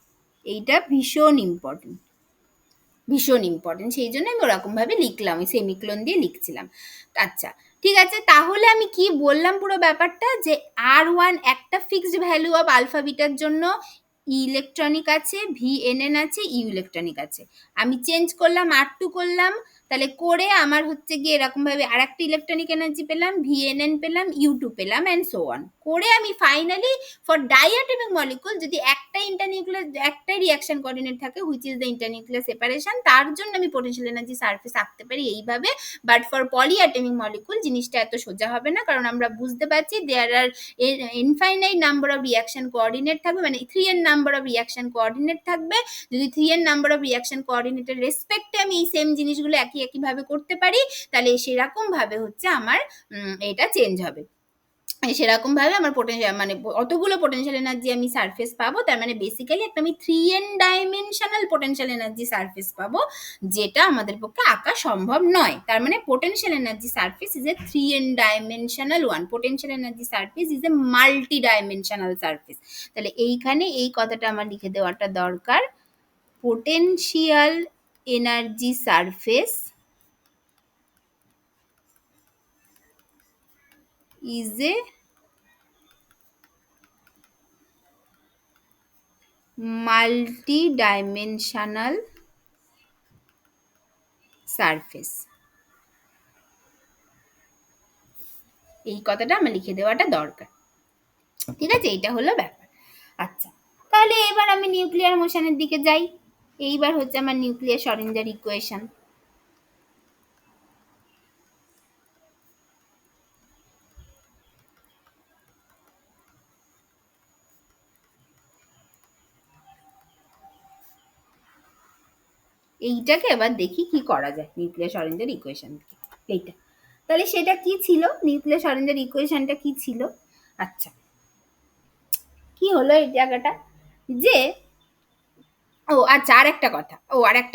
এইটা ভীষণ ইম্পর্টেন্ট, সেই জন্য আমি ওরকম ভাবে লিখলাম, ওই সেমিকোলন দিয়ে লিখছিলাম। আচ্ছা ঠিক আছে, তাহলে আমি কি বললাম পুরো ব্যাপারটা, যে R1 একটা ফিক্সড ভ্যালু অফ আলফা বিটার জন্য ইলেকট্রনিক আছে, VNN আছে, ইউ ইলেকট্রনিক আছে। আমি চেঞ্জ করলাম, R2 করলাম, তাহলে করে আমার হচ্ছে গিয়ে এরকম ভাবে আর একটা ইলেকট্রনিক এনার্জি পেলাম, VNN পেলাম, U2 পেলাম, অ্যান্ড সো অন। করে আমি ফাইনালি ফর ডাইঅ্যাটমিক মলিকুল যদি একটাই রিঅ্যাকশন কোঅর্ডিনেট থাকে which is the internuclear separation, তার জন্য আমি পোটেনশিয়াল এনার্জি সারফেস আঁকতে পারি এইভাবে। বাট ফর পলিঅ্যাটমিক মলিকুল জিনিসটা এত সোজা হবে না, কারণ আমরা বুঝতে পারছি there are infinite number of reaction coordinate থাকবে, মানে 3n number of reaction coordinate থাকবে। যদি 3n নাম্বার অফ রিঅ্যাকশন কোঅর্ডিনেটের রেসপেক্টে আমি এই সেম জিনিসগুলো একইভাবে করতে পারি, তাহলে সেরকম ভাবে হচ্ছে আমার এটা চেঞ্জ হবে, সেরকম ভাবে আমার পোটেনশিয়াল মানে অতগুলো পোটেনশিয়াল এনার্জি আমি সারফেস পাবো। তার মানে বেসিক্যালি একটা আমি 3n dimensional potential energy surface পাবো, যেটা আমাদের পক্ষে আঁকা সম্ভব নয়। তার মানে potential energy surface is a 3n dimensional one, potential energy surface is a multi dimensional surface. তাহলে এইখানে এই কথাটা আমার লিখে দেওয়াটা দরকার, potential energy surface is a multi-dimensional surface। এই কথাটা আমার লিখে দেওয়াটা দরকার। ঠিক আছে, এইটা হলো ব্যাপার। আচ্ছা, তাহলে এবার আমি নিউক্লিয়ার মোশনের দিকে যাই। এইবার হচ্ছে আমার নিউক্লিয়ার শরিঞ্জার ইকুয়েশন। এইটাকে এবার দেখি কি করা যায় নিউক্লিয়ার শরিঞ্জার ইকুয়েশন থেকে। এইটা তাহলে সেটা কি ছিল, নিউক্লিয়ার শরিঞ্জার ইকুয়েশনটা কি ছিল? আচ্ছা, কি হলো এই জায়গাটা যে, ও আচ্ছা, আরেকটা কথা,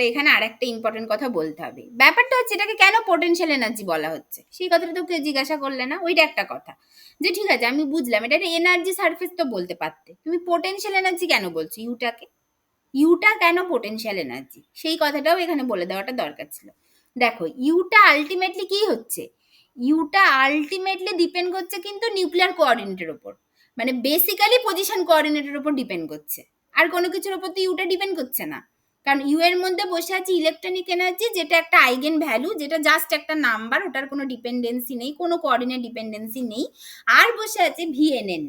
এখানে আরেকটা ইম্পর্টেন্ট কথা বলতে হবে। ব্যাপারটা হচ্ছে এটাকে কেন পোটেনশিয়াল এনার্জি বলা হচ্ছে, সেই কথাটা তো কেউ জিজ্ঞাসা করলে না। ওইটা একটা কথা, যে ঠিক আছে আমি বুঝলাম এটা একটা এনার্জি সারফেস, তো বলতে পারতে তুমি পোটেনশিয়াল এনার্জি কেন বলছো ইউটাকে, ইউটা কেন পোটেনশিয়াল এনার্জি, সেই কথাটাও এখানে বলে দেওয়াটা দরকার ছিল। দেখো ইউটা আলটিমেটলি কি হচ্ছে, ইউটা আলটিমেটলি ডিপেন্ড করছে কিন্তু নিউক্লিয়ার কোঅর্ডিনেটের উপর, মানে বেসিক্যালি পজিশন কোঅর্ডিনেটের উপর ডিপেন্ড করছে, আর কোনো কিছুর উপর তো ইউটা ডিপেন্ড করছে না। কারণ ইউ এর মধ্যে বসে আছে ইলেকট্রনিক এনার্জি, যেটা একটা আইগেন ভ্যালু, যেটা জাস্ট একটা নাম্বার, ওটার কোনো ডিপেন্ডেন্সি নেই, কোনো কোঅর্ডিনেট ডিপেন্ডেন্সি নেই। আর বসে আছে ভিএনএন,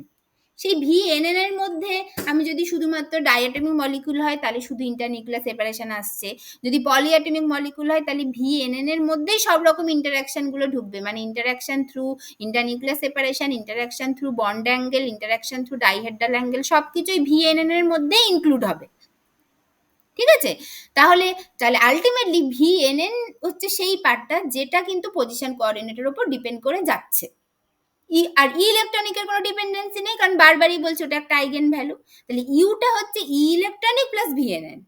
সেই ভিএনএন এর মধ্যে আমি যদি শুধুমাত্র ডাইঅ্যাটমিক মলিকুল হয় তাহলে শুধু ইন্টারনিউক্লিয়ার সেপারেশন আসছে, যদি পলিঅ্যাটমিক মলিকুল হয় তাহলে ভিএনএন এর মধ্যেই সব রকম ইন্টারাকশন গুলো ঢুকবে, মানে interaction through internuclear separation, interaction through bond angle, interaction through dihedral angle, সবকিছুই ভিএনএন এর মধ্যেই ইনক্লুড হবে। ঠিক আছে, তাহলে তাহলে আলটিমেটলি ভিএনএন হচ্ছে সেই পার্টটা যেটা কিন্তু পজিশন কোঅর্ডিনেটের উপর ডিপেন্ড করে যাচ্ছে। আর ইলেকট্রনিকের কোনো ডিপেন্ডেন্সি নেই, কারণ বারবারই বলছে ওটা একটা আইগেন ভ্যালু। তাহলে ইউটা হচ্ছে ইলেকট্রনিক প্লাস ভিএনএন,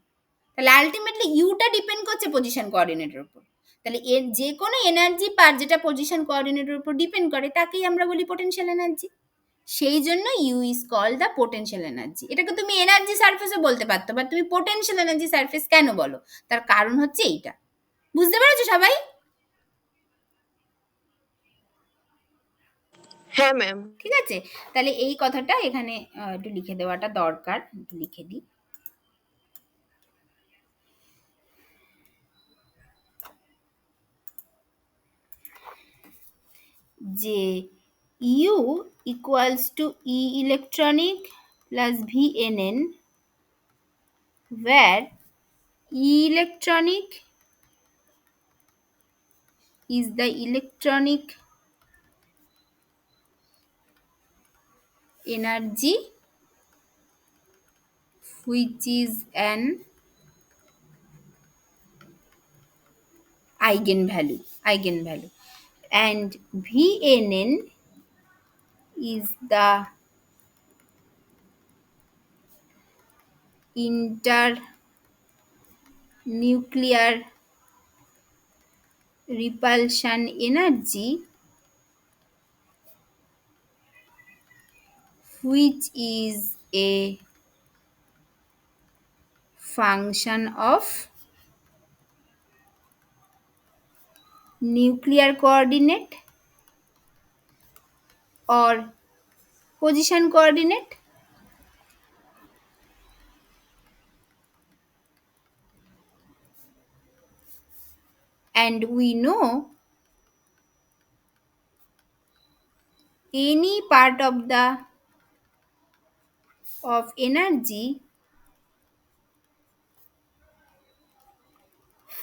তাহলে আলটিমেটলি ইউটা ডিপেন্ড করছে পজিশন কোঅর্ডিনেটের উপর। তাহলে এর যে কোনো এনার্জি পার যেটা পজিশন কোঅর্ডিনেটের উপর ডিপেন্ড করে তাকেই আমরা বলি পোটেনশিয়াল এনার্জি। সেই জন্য U is call the potential energy. এটাকে তুমি এনার্জি সারফেসও বলতে পারতো, বাট তুমি পোটেনশিয়াল এনার্জি সারফেস কেন বলো, তার কারণ হচ্ছে এইটা। বুঝতে পেরেছো সবাই? হ্যাঁ ম্যাম। ঠিক আছে, তাহলে এই কথাটা এখানে একটু লিখে দেওয়াটা দরকার, একটু লিখে দিই। যে u equals to e electronic plus VNN, where E electronic is the electronic energy which is an eigenvalue, and VNN is the internuclear repulsion energy which is a function of nuclear coordinate or position coordinate, and we know any part of energy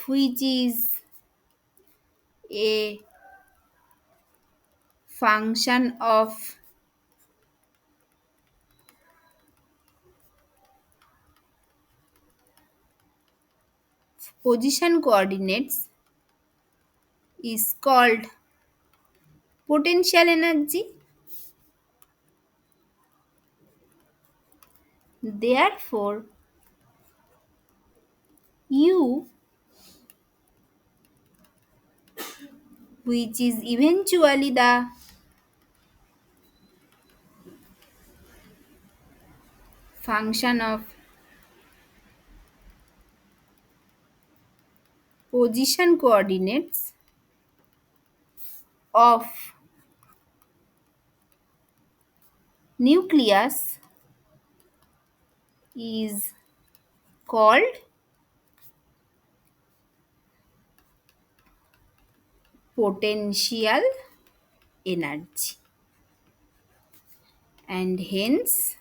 which is a function of position coordinates is called potential energy. Therefore, U, which is eventually the function of position coordinates of nucleus, is called potential energy. and hence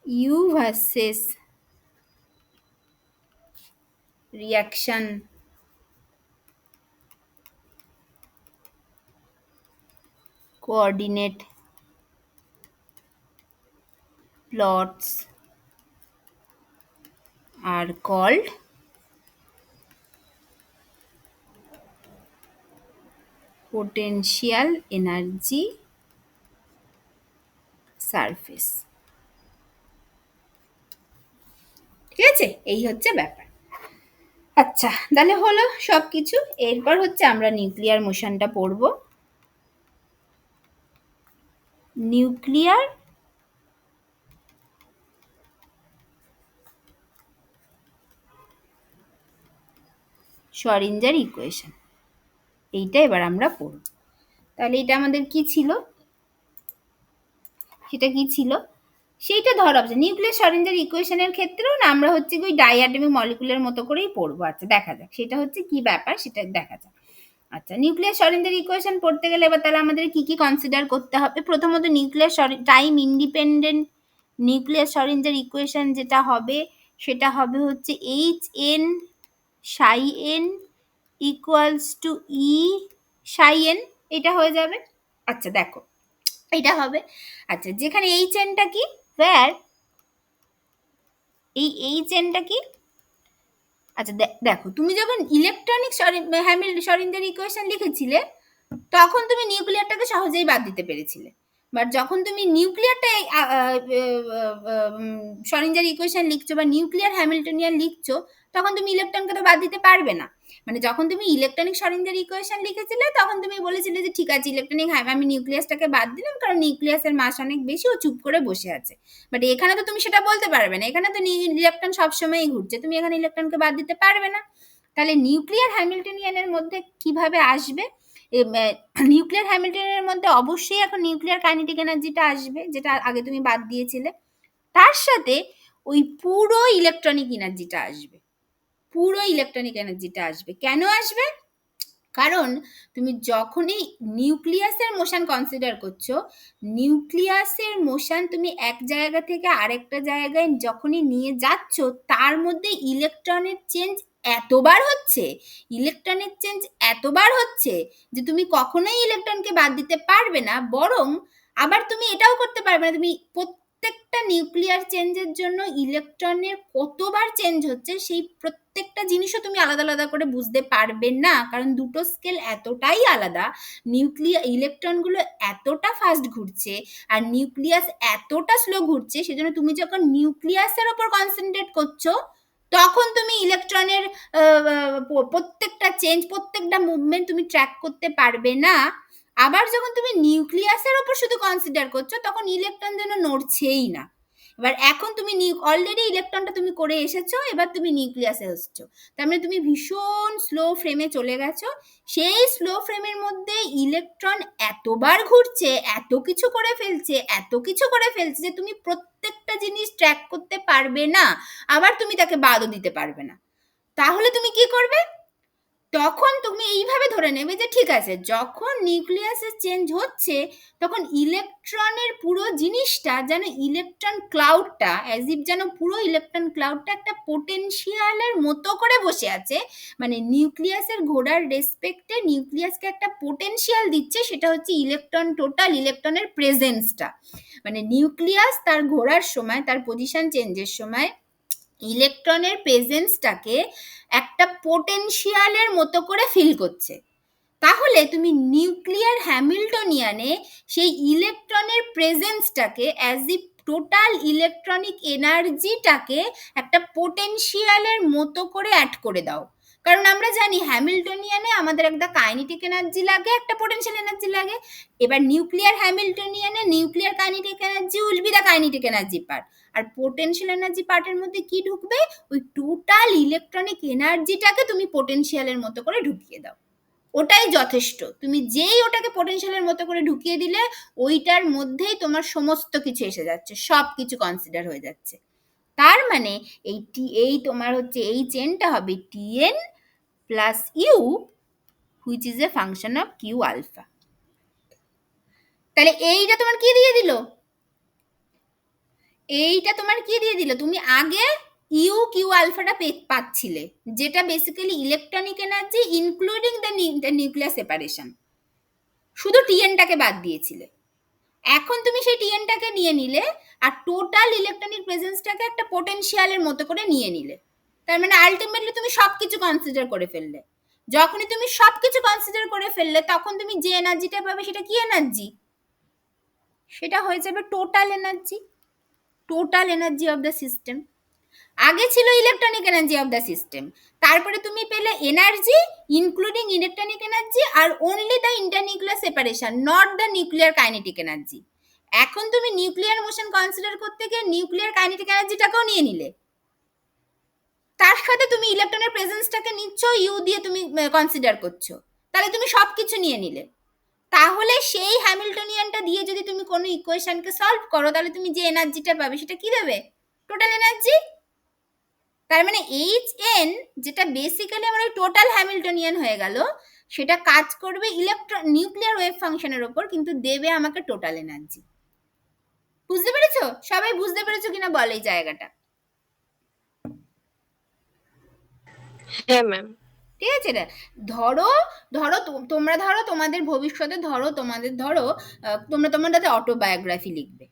U versus reaction coordinate plots are called potential energy surface. ঠিক আছে, এই হচ্ছে ব্যাপার। আচ্ছা, তাহলে হলো সব কিছু। এরপর হচ্ছে আমরা নিউক্লিয়ার মোশনটা পড়ব। নিউক্লিয়ার শরিঞ্জার ইকুয়েশন, এইটা এবার আমরা পড়ব। তাহলে এটা আমাদের কি ছিল, সেটা কি ছিল, সেইটা ধরা আছে নিউক্লিয়ার শরিঞ্জার ইকুয়েশনের ক্ষেত্রেও না আমরা হচ্ছে ওই ডাইঅ্যাটমিক মলিকুলের মতো করেই পড়বো। আচ্ছা দেখা যাক সেটা হচ্ছে কি ব্যাপার, সেটা দেখা যাক। আচ্ছা, নিউক্লিয়ার শরিঞ্জার ইকুয়েশন পড়তে গেলে এবার তাহলে আমাদের কি কি কনসিডার করতে হবে? প্রথমত nuclear time independent nuclear Schrödinger equation যেটা হবে সেটা হবে হচ্ছে Hn psi n equals to E psi n, এটা হয়ে যাবে। আচ্ছা দেখো এটা হবে। আচ্ছা যেখানে Hn-টা কি, where এই Hn-টা কি, আচ্ছা দেখো তুমি যখন ইলেকট্রনিক শরিঞ্জার ইকুয়েশন লিখেছিলে তখন তুমি নিউক্লিয়ারটাকে সহজেই বাদ দিতে পেরেছিলে, বাট যখন তুমি নিউক্লিয়ারটা শরিঞ্জার ইকুয়েশন লিখছো বা নিউক্লিয়ার হ্যামিল্টনিয়ান লিখছো তখন তুমি ইলেকট্রনকে তো বাদ দিতে পারবে না। মানে যখন তুমি ইলেকট্রনিক শরিঞ্জার ইকুয়েশন লিখেছিলে তখন তুমি বলেছিলে যে ঠিক আছে ইলেকট্রনিক আমি নিউক্লিয়াসটাকে বাদ দিলাম কারণ নিউক্লিয়াসের মাস অনেক বেশি, ও চুপ করে বসে আছে। বাট এখানে তো তুমি সেটা বলতে পারবে না, এখানে তো ইলেকট্রন সবসময়ই ঘুরছে, তুমি এখানে ইলেকট্রনকে বাদ দিতে পারবে না। তাহলে নিউক্লিয়ার হ্যামিল্টনিয়ানের মধ্যে কিভাবে আসবে? নিউক্লিয়ার হ্যামিল্টনিয়ানের মধ্যে অবশ্যই এখন নিউক্লিয়ার কাইনেটিক এনার্জিটা আসবে যেটা আগে তুমি বাদ দিয়েছিলে, তার সাথে ওই পুরো ইলেকট্রনিক এনার্জিটা আসবে, পুরো ইলেকট্রনিক এনার্জিটা আসবে। কেন আসবে? কারণ তুমি যখনই নিউক্লিয়াসের মোশন কনসিডার করছো, নিউক্লিয়াসের মোশন তুমি এক জায়গা থেকে আরেকটা জায়গায় যখনই নিয়ে যাচ্ছ তার মধ্যে ইলেকট্রনের চেঞ্জ এতবার হচ্ছে, ইলেকট্রনের চেঞ্জ এতবার হচ্ছে যে তুমি কখনোই ইলেকট্রনকে বাদ দিতে পারবে না, বরং আবার তুমি এটাও করতে পারবে না, তুমি প্রত্যেকটা নিউক্লিয়ার চেঞ্জের জন্য ইলেকট্রনের কতবার চেঞ্জ হচ্ছে সেই প্রত্যেকটা জিনিসও তুমি আলাদা আলাদা করে বুঝতে পারবে না, কারণ দুটো স্কেল এতটাই আলাদা, ইলেকট্রনগুলো এতটা ফাস্ট ঘুরছে আর নিউক্লিয়াস এতটা স্লো ঘুরছে, সেজন্য তুমি যখন নিউক্লিয়াসের ওপর কনসেন্ট্রেট করছো তখন তুমি ইলেকট্রনের প্রত্যেকটা চেঞ্জ প্রত্যেকটা মুভমেন্ট তুমি ট্র্যাক করতে পারবে না। আবার যখন তুমি নিউক্লিয়াসের ওপর শুধু কনসিডার করছো তখন ইলেকট্রন যেন নড়ছেই না। এবার এখন তুমি অলরেডি ইলেকট্রনটা তুমি করে এসেছো, এবার তুমি নিউক্লিয়াসে এসছো, তার মানে তুমি ভীষণ স্লো ফ্রেমে চলে গেছো। সেই স্লো ফ্রেমের মধ্যে ইলেকট্রন এতবার ঘুরছে, এত কিছু করে ফেলছে, এত কিছু করে ফেলছে যে তুমি প্রত্যেকটা জিনিস ট্র্যাক করতে পারবে না, আবার তুমি তাকে বাদও দিতে পারবে না। তাহলে তুমি কি করবে? তখন তুমি এইভাবে ধরে নেবে যে ঠিক আছে যখন নিউক্লিয়াসের চেঞ্জ হচ্ছে তখন ইলেকট্রনের পুরো জিনিসটা যেন ইলেকট্রন ক্লাউডটা অ্যাজ ইফ যেন পুরো ইলেকট্রন ক্লাউডটা একটা পোটেনশিয়ালের মতো করে বসে আছে, মানে নিউক্লিয়াসের ঘোরার রেসপেক্টে নিউক্লিয়াসকে একটা পোটেনশিয়াল দিচ্ছে, সেটা হচ্ছে ইলেকট্রন টোটাল ইলেকট্রনের প্রেজেন্সটা। মানে নিউক্লিয়াস তার ঘোরার সময় তার পজিশন চেঞ্জের সময় ইলেকট্রনের প্রেজেন্সটাকে একটা পোটেনশিয়ালের মতো করে ফিল করছে। তাহলে তুমি নিউক্লিয়ার হ্যামিল্টনিয়ানে সেই ইলেকট্রনের প্রেজেন্সটাকে অ্যাজ ইফ টোটাল ইলেকট্রনিক এনার্জিটাকে একটা পোটেনশিয়ালের মতো করে অ্যাড করে দাও। কারণ আমরা জানি হ্যামিল্টনিয়ানে আমাদের একটা কাইনেটিক এনার্জি লাগে, একটা পোটেনশিয়াল এনার্জি লাগে। এবার নিউক্লিয়ার হ্যামিল্টনিয়ানে nuclear kinetic energy will be the kinetic energy part, আর পোটেনশিয়াল এনার্জি পার্টের মধ্যে কি ঢুকবে? ওই টোটাল ইলেকট্রনিক এনার্জিটাকে তুমি পোটেনশিয়ালের মতো করে ঢুকিয়ে দাও, ওটাই যথেষ্ট। তুমি যেই ওটাকে পোটেনশিয়ালের মতো করে ঢুকিয়ে দিলে ওইটার মধ্যেই তোমার সমস্ত কিছু এসে যাচ্ছে, সব কিছু কনসিডার হয়ে যাচ্ছে। তার মানে এই তোমার হচ্ছে এই চেনটা হবে Tn plus U which is a function of Q alpha. তাহলে এইটা তোমার কি দিয়ে দিল? এইটা তোমার কি দিয়ে দিল? তুমি আগে ইউ কিউ আলফাটা পাচ্ছিলে, যেটা basically electronic energy including the nuclear separation, শুধু টিএনটাকে বাদ দিয়েছিলে। এখন তুমি সেই টিএনটাকে নিয়ে নিলে আর টোটাল ইলেকট্রনিক প্রেজেন্সটাকে একটা পোটেনশিয়ালের মতো করে নিয়ে নিলে। তার মানে আলটিমেটলি তুমি সবকিছু কনসিডার করে ফেললে। যখনই তুমি সবকিছু কনসিডার করে ফেললে তখন তুমি যে এনার্জিটা পাবে সেটা কি এনার্জি? সেটা হয়ে যাবে total energy, total energy of the system. আগে ছিল electronic energy of the system, তারপরে তুমি পেলে এনার্জি ইনক্লুডিং ইলেকট্রনিক এনার্জি আর only the internuclear separation, not the nuclear kinetic energy. এখন তুমি নিউক্লিয়ার মোশন কনসিডার করতে গিয়ে নিউক্লিয়ার কাইনেটিক এনার্জিটাকেও নিয়ে নিলে, তার সাথে তুমি ইলেকট্রনের প্রেজেন্সটাকে নিচ্ছ, ইউ দিয়ে তুমি কনসিডার করছো, তাহলে তুমি সবকিছু নিয়ে নিলে। তাহলে সেই হ্যামিল্টনিয়ানটা দিয়ে যদি তুমি কোনো ইকুয়েশনকে সলভ করো তাহলে তুমি যে এনার্জিটা পাবে সেটা কি দেবে? Total energy. তার মানে এইচ এন যেটা বেসিক্যালি আমার ওই টোটাল হ্যামিল্টনিয়ান হয়ে গেল, সেটা কাজ করবে নিউক্লিয়ার ওয়েভ ফাংশনের ওপর, কিন্তু দেবে আমাকে টোটাল এনার্জি। বুঝতে পেরেছো? সবাই বুঝতে পেরেছো কিনা বল এই জায়গাটা? হ্যাঁ ম্যাম। ঠিক আছে রে? ধরো ধরো তোমরা ধরো তোমাদের ভবিষ্যতে ধরো তোমরা তোমাদের অটোবায়োগ্রাফি লিখবে।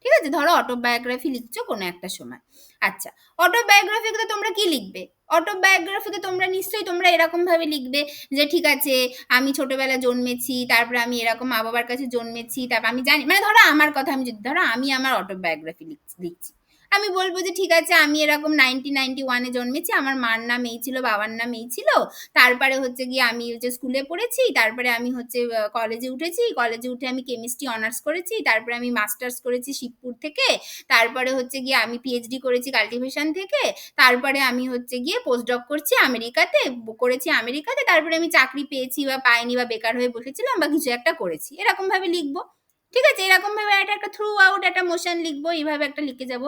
ঠিক আছে, ধরো অটোবায়োগ্রাফি লিখছো কোনো একটা সময়। আচ্ছা, অটোবায়োগ্রাফিতে তোমরা কি লিখবে? অটোবায়োগ্রাফিতে তোমরা নিশ্চয়ই তোমরা এরকম ভাবে লিখবে যে ঠিক আছে আমি ছোটবেলা জন্মেছি, তারপরে আমি এরকম মা বাবার কাছে জন্মেছি, তারপর আমি জানি, মানে ধরো আমার কথা, আমি যদি ধরো আমি আমার অটোবায়োগ্রাফি লিখছি, আমি বলবো যে ঠিক আছে আমি এরকম 1991-এ জন্মেছি, আমার মার নাম এই ছিল, বাবার নাম এই ছিল, তারপরে হচ্ছে গিয়ে আমি হচ্ছে স্কুলে পড়েছি, তারপরে আমি হচ্ছে কলেজে উঠেছি, কলেজে উঠে আমি কেমিস্ট্রি অনার্স করেছি, তারপরে আমি মাস্টার্স করেছি শিবপুর থেকে, তারপরে হচ্ছে গিয়ে আমি পিএইচডি করেছি কাল্টিভেশন থেকে, তারপরে আমি হচ্ছে গিয়ে পোস্টডক করছি আমেরিকাতে, তারপরে আমি চাকরি পেয়েছি বা পাইনি বা বেকার হয়ে বসেছিলাম বা কিছু একটা করেছি, এরকম ভাবে লিখবো। ঠিক আছে, এরকম ভাবে একটা থ্রু আউট একটা মোশন লিখবো, এইভাবে একটা লিখে যাব।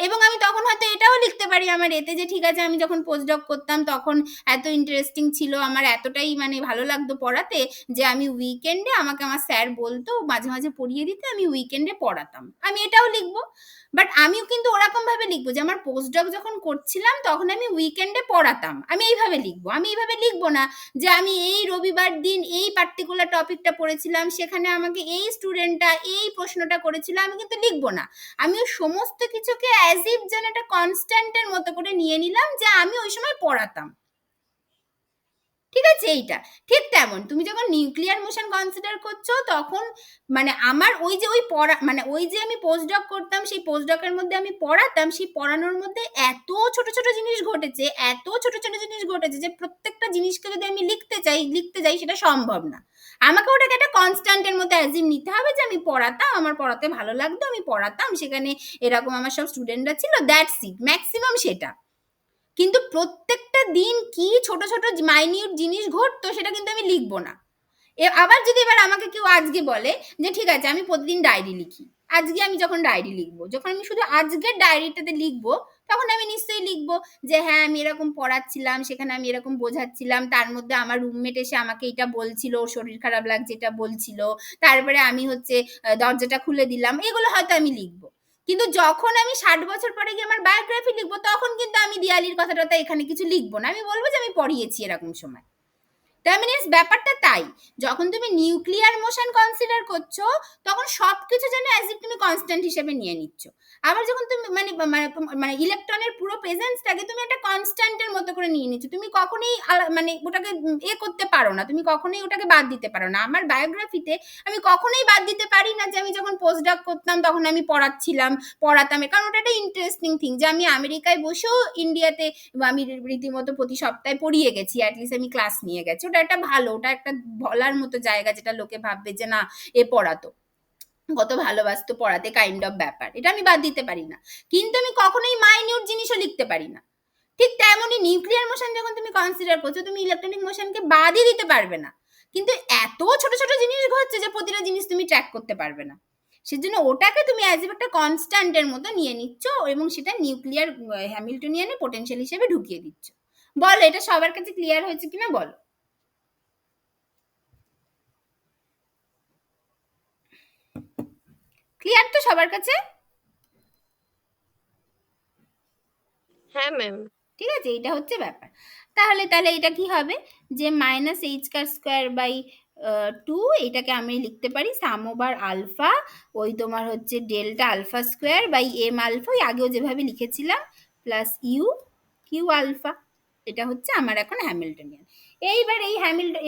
এবং আমি তখন হয়তো এটাও লিখতে পারি আমার এতে যে ঠিক আছে আমি যখন পোস্টডক করতাম তখন এত ইন্টারেস্টিং ছিল, আমার এতটাই মানে ভালো লাগতো পড়াতে যে আমি উইকেন্ডে আমাকে আমার স্যার বলতো মাঝে মাঝে পড়িয়ে দিতে, আমি উইকেন্ডে পড়াতাম, আমি এটাও লিখবো। বাট আমিও কিন্তু ওরকম ভাবে লিখবো যে আমার পোস্টডক যখন করছিলাম তখন আমি উইকেন্ডে পড়াতাম, আমি এইভাবে লিখবো। আমি এইভাবে লিখবো না যে আমি এই রবিবার দিন এই পার্টিকুলার টপিকটা পড়েছিলাম, সেখানে আমাকে এই স্টুডেন্টটা এই প্রশ্নটা করেছিল, আমি কিন্তু লিখবো না। আমি ওই সমস্ত কিছুকে অ্যাজ ইফ যেন একটা কনস্ট্যান্টের মতো করে নিয়ে নিলাম যে আমি ওই সময় পড়াতাম। ঠিক আছে, এইটা ঠিক তেমন তুমি যখন নিউক্লিয়ার মোশন কনসিডার করছো তখন মানে আমার ওই যে ওই পড়া মানে ওই যে আমি পোস্টডক করতাম, সেই পোস্টডকের মধ্যে আমি পড়াতাম, সেই পড়ানোর মধ্যে এত ছোট ছোট জিনিস ঘটেছে, এত ছোট ছোট জিনিস ঘটেছে যে প্রত্যেকটা জিনিসকে যদি আমি লিখতে যাই সেটা সম্ভব না। আমাকে ওটাকে একটা কনস্ট্যান্টের মধ্যে অ্যাজিম নিতে হবে যে আমি পড়াতাম, আমার পড়াতে ভালো লাগতো, আমি পড়াতাম, সেখানে এরকম আমার সব স্টুডেন্টরা ছিল, দ্যাটস ইট, ম্যাক্সিমাম সেটা। কিন্তু প্রত্যেকটা দিন কি ছোট ছোট মাইনিউট জিনিস ঘটতো সেটা কিন্তু আমি লিখবো না। আবার যদি এবার আমাকে কেউ আজকে বলে যে ঠিক আছে আমি প্রতিদিন ডায়েরি লিখি, আজকে আমি যখন ডায়েরি লিখবো, যখন আমি শুধু আজকের ডায়েরিটাতে লিখবো তখন আমি নিশ্চয়ই লিখবো যে হ্যাঁ আমি এরকম পড়াচ্ছিলাম, সেখানে আমি এরকম বোঝাচ্ছিলাম, তার মধ্যে আমার রুমমেট এসে আমাকে এটা বলছিল, ওর শরীর খারাপ লাগছে এটা বলছিল, তারপরে আমি হচ্ছে দরজাটা খুলে দিলাম, এগুলো হয়তো আমি লিখবো। কিন্তু যখন আমি 60 বছর পরে গিয়ে আমার বায়োগ্রাফি লিখবো তখন কিন্তু আমি দিয়ালির কথাটা এখানে কিছু লিখবো না, আমি বলবো যে আমি পড়িয়েছি এরকম সময়। তার মানে ব্যাপারটা তাই, যখন তুমি নিউক্লিয়ার মোশন কনসিডার করছো তখন সবকিছু যেন অ্যাজ ইফ তুমি কনস্ট্যান্ট হিসেবে নিয়ে নিচ্ছ। আবার যখন তুমি মানে মানে মানে ইলেকট্রনের পুরো প্রেজেন্সটাকে তুমি একটা কনস্ট্যান্টের মতো করে নিয়ে নিচ্ছ, তুমি কখনোই মানে ওটাকে করতে পারো না, তুমি কখনোই ওটাকে বাদ দিতে পারো না। আমার বায়োগ্রাফিতে আমি কখনোই বাদ দিতে পারি না যে আমি যখন পোস্টডক করতাম তখন আমি পড়াতাম, কারণ ওটা একটা ইন্টারেস্টিং থিং যে আমি আমেরিকায় বসেও ইন্ডিয়াতে আমি রীতিমতো প্রতি সপ্তাহে পড়িয়ে গেছি, অ্যাটলিস্ট আমি ক্লাস নিয়ে গেছি, ওটা একটা ভালো, ওটা একটা বলার মতো জায়গা যেটা লোকে ভাববে যে না এ পড়াতো, কত ভালোবাসতো পড়াতে, কাইন্ড অফ ব্যাপার, এটা আমি বাদ দিতে পারি না। কিন্তু আমি কখনোই মাইনিউট জিনিসও লিখতে পারি না। ঠিক তেমনই নিউক্লিয়ার মোশন যখন তুমি কনসিডার করছো তুমি ইলেকট্রনিক মোশনকে বাদই দিতে পারবে না, কিন্তু এত ছোট ছোট জিনিস ঘটছে যে প্রতিটা জিনিস তুমি ট্র্যাক করতে পারবে না, সেজন্য ওটাকে তুমি অ্যাজ ইফ একটা কনস্ট্যান্টের মতো নিয়ে নিচ্ছ এবং সেটা নিউক্লিয়ার হ্যামিল্টনিয়ানে পোটেনশিয়াল হিসেবে ঢুকিয়ে দিচ্ছ। বলো এটা সবার কাছে ক্লিয়ার হয়েছে কিনা বলো। ক্লিয়ার তো সবার কাছে? হ্যাঁ ম্যাম। ঠিক আছে, এটা হচ্ছে ব্যাপার। তাহলে এটা কি হবে, যে minus H car square by 2, এটাকে আমি লিখতে পারি সাম ওভার আলফা, ওই তোমার হচ্ছে delta alpha square by M alpha, ওই আগেও যেভাবে লিখেছিলাম, প্লাস ইউ কিউ আলফা। এটা হচ্ছে আমার এখন হ্যামিল্টনিয়ান। এইবার এই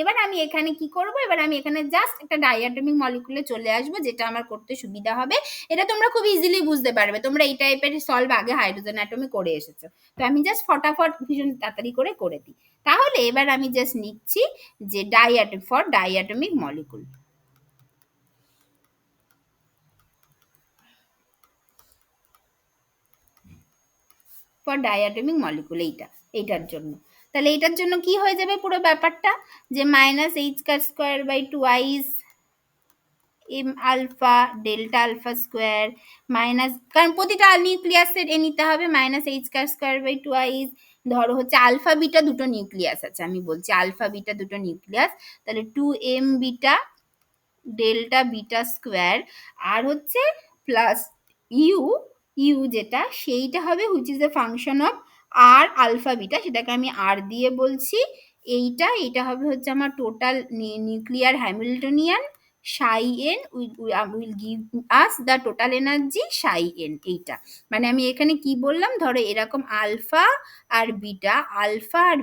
এবার আমি এখানে কি করব, এবার আমি এখানে জাস্ট একটা ডাইঅ্যাটমিক মলিকুলে চলে আসবো, যেটা আমার করতে সুবিধা হবে। এটা তোমরা খুব ইজিলি বুঝতে পারবে, তোমরা এই টাইপের সলভ আগে হাইড্রোজেন অ্যাটমে করে এসেছো। তো আমি জাস্ট ফটাফট ভীষণ তাড়াতাড়ি করে দিই। তাহলে এবার আমি জাস্ট নিচ্ছি যে ডাইঅ্যাটমিক মলিকুল, ফর ডাইঅ্যাটমিক মলিকুল, এইটার জন্য। তাহলে এইটার জন্য কি হয়ে যাবে পুরো ব্যাপারটা, যে minus H car square by twice M alpha delta alpha square minus, কারণ প্রতিটা নিউক্লিয়াসের এ নিতে হবে, minus H car square by twice, ধরো হচ্ছে আলফা বিটা দুটো নিউক্লিয়াস আছে, আমি বলছি আলফা বিটা দুটো নিউক্লিয়াস, তাহলে 2m beta delta beta square, আর হচ্ছে প্লাস ইউ, যেটা সেইটা হবে which is the function of r alpha beta, সেটাকে আমি আর দিয়ে বলছি। এইটা হবে হচ্ছে আমার total nuclear Hamiltonian psi n will give us the total energy psi n. এইটা মানে আমি এখানে কি বললাম, ধরো এরকম আলফা আর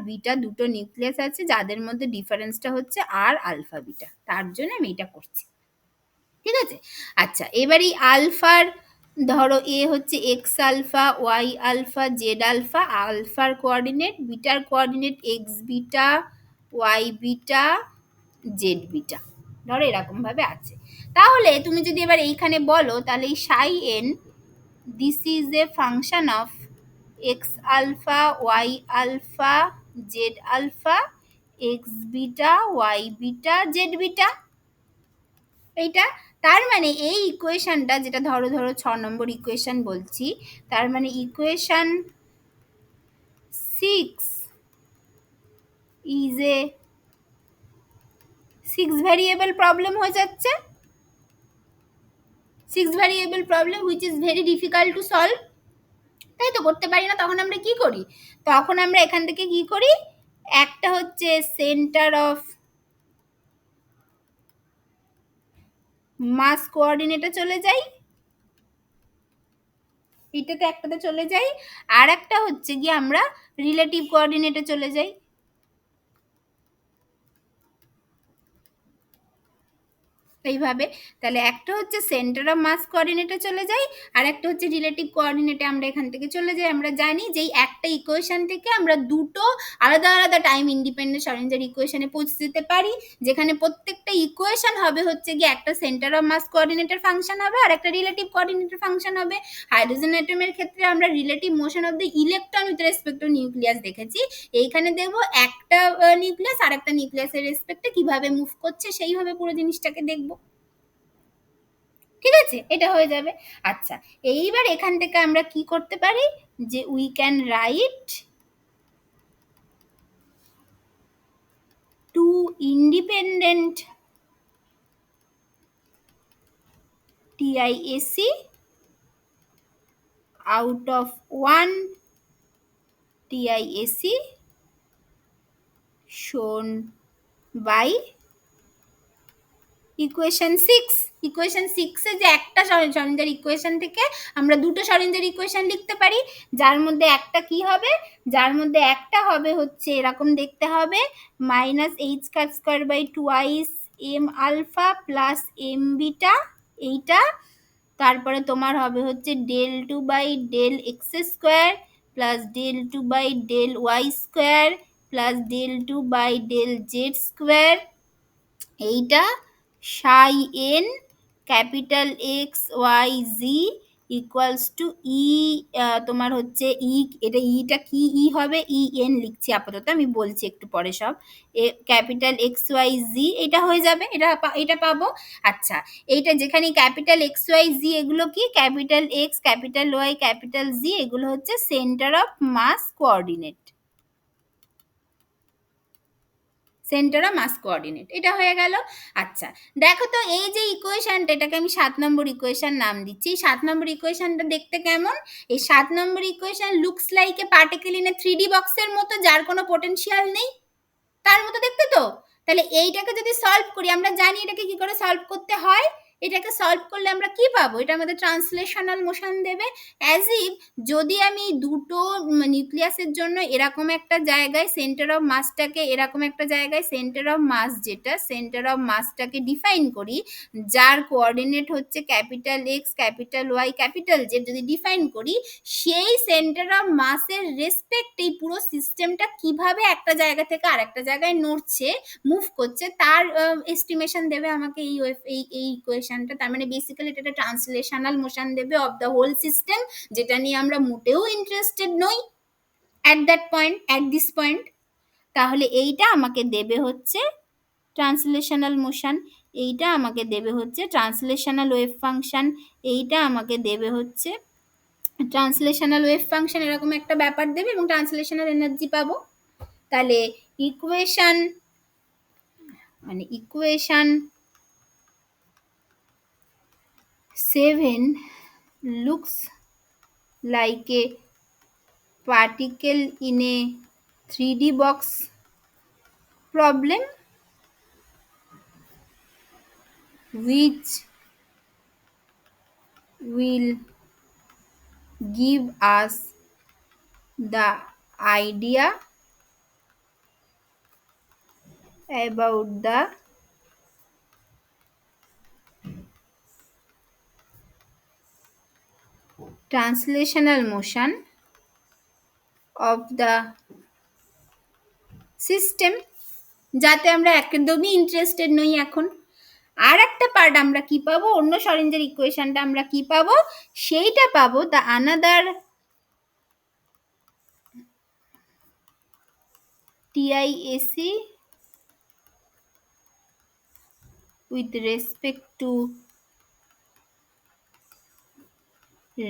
বিটা দুটো নিউক্লিয়াস আছে, যাদের মধ্যে ডিফারেন্সটা হচ্ছে আর আলফা বিটা, তার জন্য আমি এটা করছি। ঠিক আছে, আচ্ছা এবার এই আলফার ধরো এ হচ্ছে x alpha, Y alpha, Z alpha, আলফার কোঅর্ডিনেট, বিটার coordinate x beta, Y beta, Z beta, ধরো এরকম ভাবে আছে। তাহলে তুমি যদি এবার এইখানে বলো, তাহলে এই psi N this is a function of X alpha, Y alpha, Z alpha, X beta, Y beta, Z beta, এইটা। তার মানে এই ইকুয়েশনটা, যেটা ধরো 6 নম্বর ইকুয়েশন বলছি, তার মানে equation 6 is a 6 variable problem হয়ে যাচ্ছে, 6 variable problem which is very difficult to solve. তাই তো, করতে পারি না, তখন আমরা কি করি, তখন আমরা এখান থেকে কি করি, একটা হচ্ছে সেন্টার অফ মাস কোঅর্ডিনেটে চলে যাই, এটাতে একটাতে চলে যাই, আর একটা হচ্ছে গিয়ে আমরা রিলেটিভ কোঅর্ডিনেটে চলে যাই। এইভাবে, তাহলে একটা হচ্ছে সেন্টার অফ মাস কোঅর্ডিনেটে চলে যাই, আর একটা হচ্ছে রিলেটিভ কোঅর্ডিনেটে আমরা এখান থেকে চলে যাই। আমরা জানি যে একটা ইকুয়েশন থেকে আমরা দুটো আলাদা আলাদা টাইম ইন্ডিপেন্ডেন্ট শরঞ্জার ইকুয়েশনে পৌঁছে যেতে পারি, যেখানে প্রত্যেকটা ইকুয়েশন হবে হচ্ছে গিয়ে একটা সেন্টার অফ মাস কোঅর্ডিনেটের ফাংশন হবে আর একটা রিলেটিভ কোঅর্ডিনেটের ফাংশন হবে। হাইড্রোজেন অ্যাটমের ক্ষেত্রে আমরা relative motion of the electron with respect two nucleus দেখেছি, এইখানে দেখবো একটা নিউক্লিয়াস আর একটা নিউক্লিয়াসের রেসপেক্টে কিভাবে মুভ করছে, সেইভাবে পুরো জিনিসটাকে দেখবো। ঠিক আছে, এটা হয়ে যাবে। আচ্ছা, এইবার এখান থেকে আমরা কি করতে পারি, যে we can write two independent TIAC out of one TIAC shown by equation 6। Equation 6 এ যে একটা সরঞ্জার ইকুয়েশন থেকে আমরা দুটো সরঞ্জার ইকুয়েশন লিখতে পারি, যার মধ্যে একটা কি হবে, যার মধ্যে একটা হবে হচ্ছে এরকম দেখতে হবে, minus H car square by twice M alpha plus m beta, এইটা। তারপরে তোমার হবে হচ্ছে del 2 by del x square plus del 2 by del y square plus del 2 by del z square, এইটা psi n capital x y z equals to e, তোমার হচ্ছে ই, এটা ইটা কি ই হবে, ই এন লিখছি আপাতত, আমি বলছি একটু পরে সব, ক্যাপিটাল এক্স ওয়াই জি, এটা হয়ে যাবে, এটা পাবো। আচ্ছা, এইটা যেখানে ক্যাপিটাল এক্স ওয়াই জি, এগুলো কি, capital X capital Y capital Z, এগুলো হচ্ছে centre of mass coordinate. Centre of mass coordinate. এটা হয়ে গেল। আচ্ছা দেখো তো এই যে ইকুয়েশনটা, এটাকে আমি 7 নম্বর ইকুয়েশন নাম দিচ্ছি। 7 নম্বর ইকুয়েশনটা দেখতে কেমন? এই 7 নম্বর equation looks like a particle in a 3D বক্সের মতো, যার কোনো পোটেনশিয়াল নেই, তার মতো দেখতে তো। তাহলে এইটাকে যদি সলভ করি, আমরা জানি এটাকে কি করে সলভ করতে হয়। এটাকে সলভ করলে আমরা কি পাবো? এটা আমাদের ট্রান্সলেশনাল মোশন দেবে। অ্যাজ ইফ যদি আমি দুটো নিউক্লিয়াসের জন্য এরকম একটা জায়গায় সেন্টার অফ মাসটাকে, এরকম একটা জায়গায় সেন্টার অফ মাস, যেটা সেন্টার অফ মাসটাকে ডিফাইন করি, যার কোঅর্ডিনেট হচ্ছে capital X, capital Y, capital Z, যদি ডিফাইন করি, সেই সেন্টার অফ মাসের রেসপেক্ট এই পুরো সিস্টেমটা কিভাবে একটা জায়গা থেকে আরেকটা জায়গায় নড়ছে, মুভ করছে, তার এস্টিমেশন দেবে আমাকে এই ইকুয়েশনটা। তার মানে বেসিক্যালি এটা একটা ট্রান্সলেশনাল মোশন দেবে অফ দ্য হোল সিস্টেম, যেটা নিয়ে আমরা মোটেও ইন্টারেস্টেড নই at that point, at this point. তাহলে এইটা আমাকে দেবে হচ্ছে ট্রান্সলেশনাল মোশন, এইটা আমাকে দেবে হচ্ছে ট্রান্সলেশনাল ওয়েভ ফাংশন, এইটা আমাকে দেবে হচ্ছে ট্রান্সলেশনাল ওয়েভ ফাংশন, এরকম একটা ব্যাপার দেবে এবং ট্রান্সলেশনাল এনার্জি পাবো। তাহলে equation equation 7 looks like a particle in a 3D box problem which will give us the idea about the translational motion of the system, যাতে আমরা একদমই ইন্টারেস্টেড নই এখন। আর একটা পার্ট আমরা কি পাবো? অন্য সরেঞ্জের ইকুয়েশনটা আমরা কি পাবো? সেইটা পাবো the another TIAC with respect to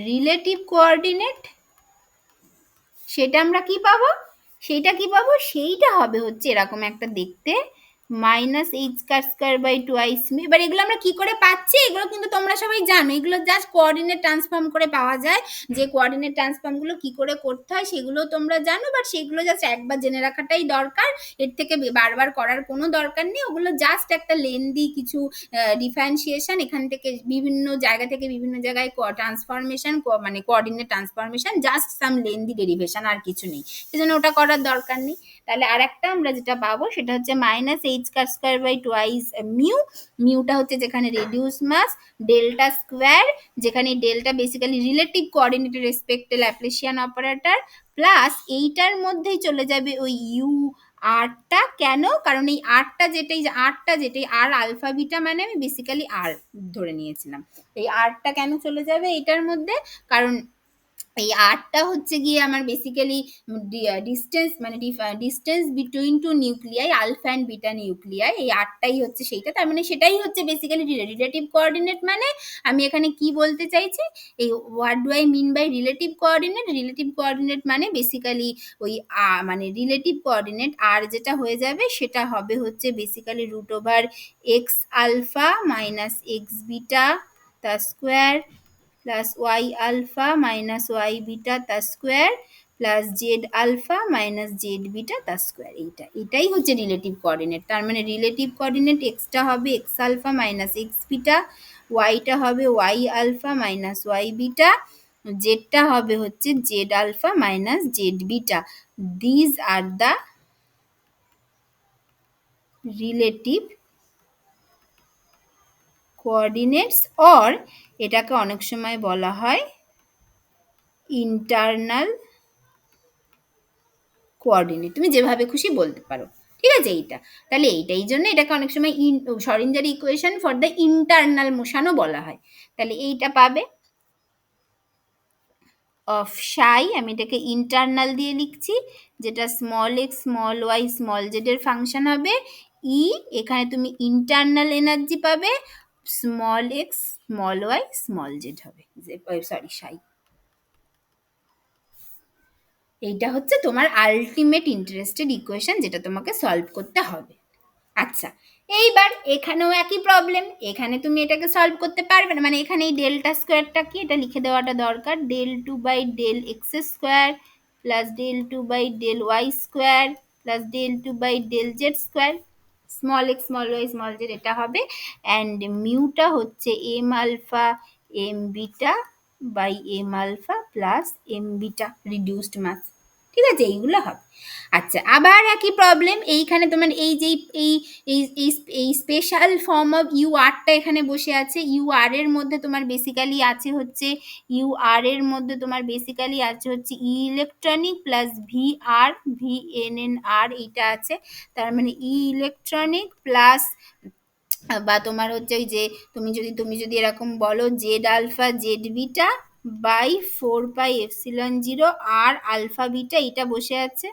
relative coordinate. সেটা আমরা কি পাবো? সেইটা কি পাবো? সেইটা হবে হচ্ছে এরকম একটা দেখতে, minus H square by twice M. এবার এগুলো আমরা কি করে পাচ্ছি? এগুলো কিন্তু তোমরা সবাই জানো, এগুলো জাস্ট কোঅর্ডিনেট ট্রান্সফর্ম করে পাওয়া যায়। যে কোঅর্ডিনেট ট্রান্সফর্মগুলো কি করে করতে হয় সেগুলো তোমরা জানো, বাট সেগুলো জাস্ট একবার জেনে রাখাটাই দরকার, এর থেকে বারবার করার কোনো দরকার নেই। ওগুলো জাস্ট একটা লেন্দি কিছু ডিফারেন্সিয়েশন, এখান থেকে বিভিন্ন জায়গা থেকে বিভিন্ন জায়গায় ট্রান্সফরমেশন, মানে কোঅর্ডিনেট ট্রান্সফরমেশন, জাস্ট সাম লেন্দি ডেরিভেশন, আর কিছু নেই, সেজন্য ওটা করার দরকার নেই। তাহলে আর একটা আমরা যেটা পাবো সেটা হচ্ছে minus H square by twice mu. মিউটা হচ্ছে যেখানে রেডিউস মাস, ডেল্টা স্কোয়ার, যেখানে ডেল্টা বেসিক্যালি রিলেটিভ কোঅর্ডিনেটের রেসপেক্টে ল্যাপ্লাসিয়ান অপারেটর, প্লাস এইটার মধ্যেই চলে যাবে ওই ইউ আরটা। কেন? কারণ এই আরটা যেটাই আর আলফা বিটা, মানে আমি বেসিক্যালি আর ধরে নিয়েছিলাম। এই আরটা কেন চলে যাবে এইটার মধ্যে? কারণ এই আরটা হচ্ছে গিয়ে আমার বেসিক্যালি ডিস্টেন্স, মানে distance between two nuclei, alpha and beta nuclei, এই আরটাই হচ্ছে সেইটা। তার মানে সেটাই হচ্ছে বেসিক্যালি রিলেটিভ কোঅর্ডিনেট। মানে আমি এখানে কি বলতে চাইছি, এই what do I mean by relative coordinate? Relative coordinate মানে বেসিক্যালি ওই মানে রিলেটিভ কোঅর্ডিনেট আর যেটা হয়ে যাবে সেটা হবে হচ্ছে basically root over x alpha minus x beta তার square plus y alpha minus y beta তার square plus z alpha minus z beta তার স্কোয়ার। এটাই হচ্ছে রিলেটিভ কোঅর্ডিনেট। তার মানে রিলেটিভ কোঅর্ডিনেট এক্সটা হবে x alpha minus x beta, ওয়াইটা হবে y alpha minus y beta, জেডটা হবে হচ্ছে z alpha minus z beta. These are the relative coordinates, or এটাকে অনেক সময় বলা হয় ইন্টারনাল কোঅর্ডিনেট, তুমি যেভাবে খুশি বলতে পারো, ঠিক আছে। এইটা তাহলে এই জন্য এটাকে অনেক সময় শরিঞ্জার ইকুয়েশন ফর দ্য ইন্টারনাল মোশনও বলা হয়। তাহলে এইটা পাবে অফ সাই, আমি এটাকে ইন্টারনাল দিয়ে লিখছি, যেটা small x small Y small Z এর ফাংশন হবে। ই এখানে তুমি ইন্টারনাল এনার্জি পাবে, small x small Y small Z হবে, সরি সাই। এইটা হচ্ছে তোমার আলটিমেট ইন্টারেস্টেড ইকুয়েশন, যেটা তোমাকে সলভ করতে হবে। আচ্ছা, এইবার এখানেও একই প্রবলেম। এখানে তুমি এটাকে সলভ করতে পারবে না, মানে এখানে এই ডেল্টা স্কোয়ারটা কি এটা লিখে দেওয়াটা দরকার, del 2 by del x square plus del 2 by del y square plus del 2 by del z square, small x small Y small z এটা হবে, অ্যান্ড মিউটা হচ্ছে m alpha m beta by M alpha plus m beta reduced mass. ঠিক আছে, এইগুলো হবে। আচ্ছা, আবার একই প্রবলেম, এইখানে তোমার এই যে এই এই এই এই স্পেশাল ফর্ম অফ ইউ আরটা এখানে বসে আছে। ইউ আর এর মধ্যে তোমার বেসিক্যালি আছে হচ্ছে ইউ আর এর মধ্যে তোমার বেসিক্যালি আছে হচ্ছে ই ইলেকট্রনিক প্লাস ভি আর ভি এন এন আর এইটা আছে। তার মানে ই ইলেকট্রনিক প্লাস বা তোমার হচ্ছে ওই যে তুমি যদি এরকম বলো z alpha z beta by 4πε0 r alpha beta এইটা বসে আছে,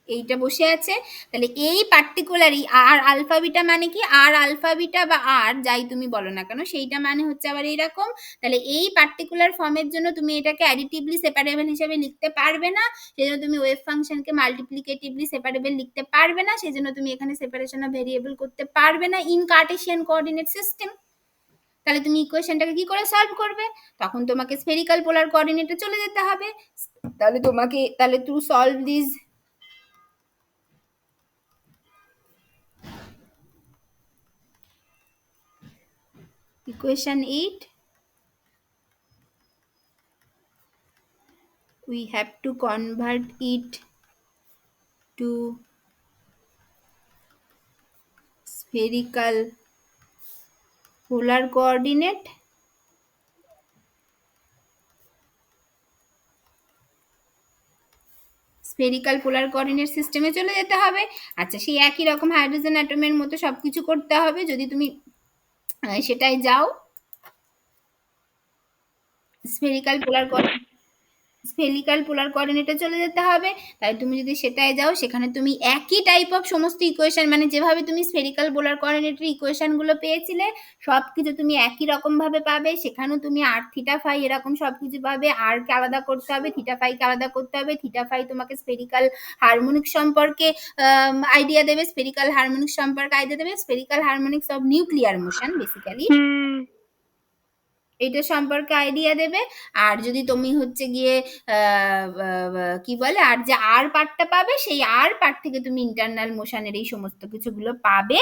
এইটা বসে আছে। তাহলে এই পার্টিকুলার আর আলফা বিটা মানে কি, আর আলফা বিটা বা আর যাই তুমি বলো না কেন সেইটা মানে হচ্ছে আবার এইরকম। তাহলে এই পার্টিকুলার ফর্মের জন্য তুমি এটাকে অ্যাডিটিভলি সেপারেবল হিসেবে লিখতে পারবে না, সেজন্য তুমি ওয়েভ ফাংশনকে মাল্টিপ্লিকেটিভলি সেপারেবল লিখতে পারবে না, সেজন্য তুমি এখানে সেপারেশন অফ ভেরিয়েবল করতে পারবে না ইন কার্টেসিয়ান কোঅর্ডিনেট সিস্টেম। তাহলে তুমি ইকুয়েশনটাকে কি করে সলভ করবে? তখন তোমাকে স্ফেরিক্যাল পোলার কোঅর্ডিনেটে চলে যেতে হবে। তাহলে to solve this equation 8, we have to convert it to spherical polar coordinate. Spherical polar coordinate সিস্টেমে চলে যেতে হবে। আচ্ছা, সেই একই রকম হাইড্রোজেন অ্যাটমের মতো সবকিছু করতে হবে। যদি তুমি সেটাই যাও স্ফেরিক্যাল পোলার কোঅর্ডিনেটে চলে যেতে হবে। তাই তুমি যদি সেটাই যাও সেখানে তুমি একই টাইপ অফ সমস্ত ইকুয়েশন, মানে যেভাবে তুমি স্ফেরিক্যাল পোলার কোঅর্ডিনেটের ইকুয়েশনগুলো পেয়েছিলে সব কিছু তুমি একই রকম ভাবে পাবে। সেখানেও তুমি আর থিটা ফাই এরকম সব কিছু পাবে। আর কে আলাদা করতে হবে, থিটা ফাইকে আলাদা করতে হবে। থিটা ফাই তোমাকে স্ফেরিক্যাল হারমোনিক সম্পর্কে আইডিয়া দেবে, স্ফেরিক্যাল হারমোনিক সম্পর্কে আইডিয়া দেবে, spherical harmonics of nuclear motion basically এটা সম্পর্কে আইডিয়া দেবে। আর যদি তুমি হচ্ছে গিয়ে কি বলে আর যে আর পার্টটা পাবে সেই আর পার্ট থেকে তুমি ইন্টারনাল মোশনের এই সমস্ত কিছুগুলো পাবে।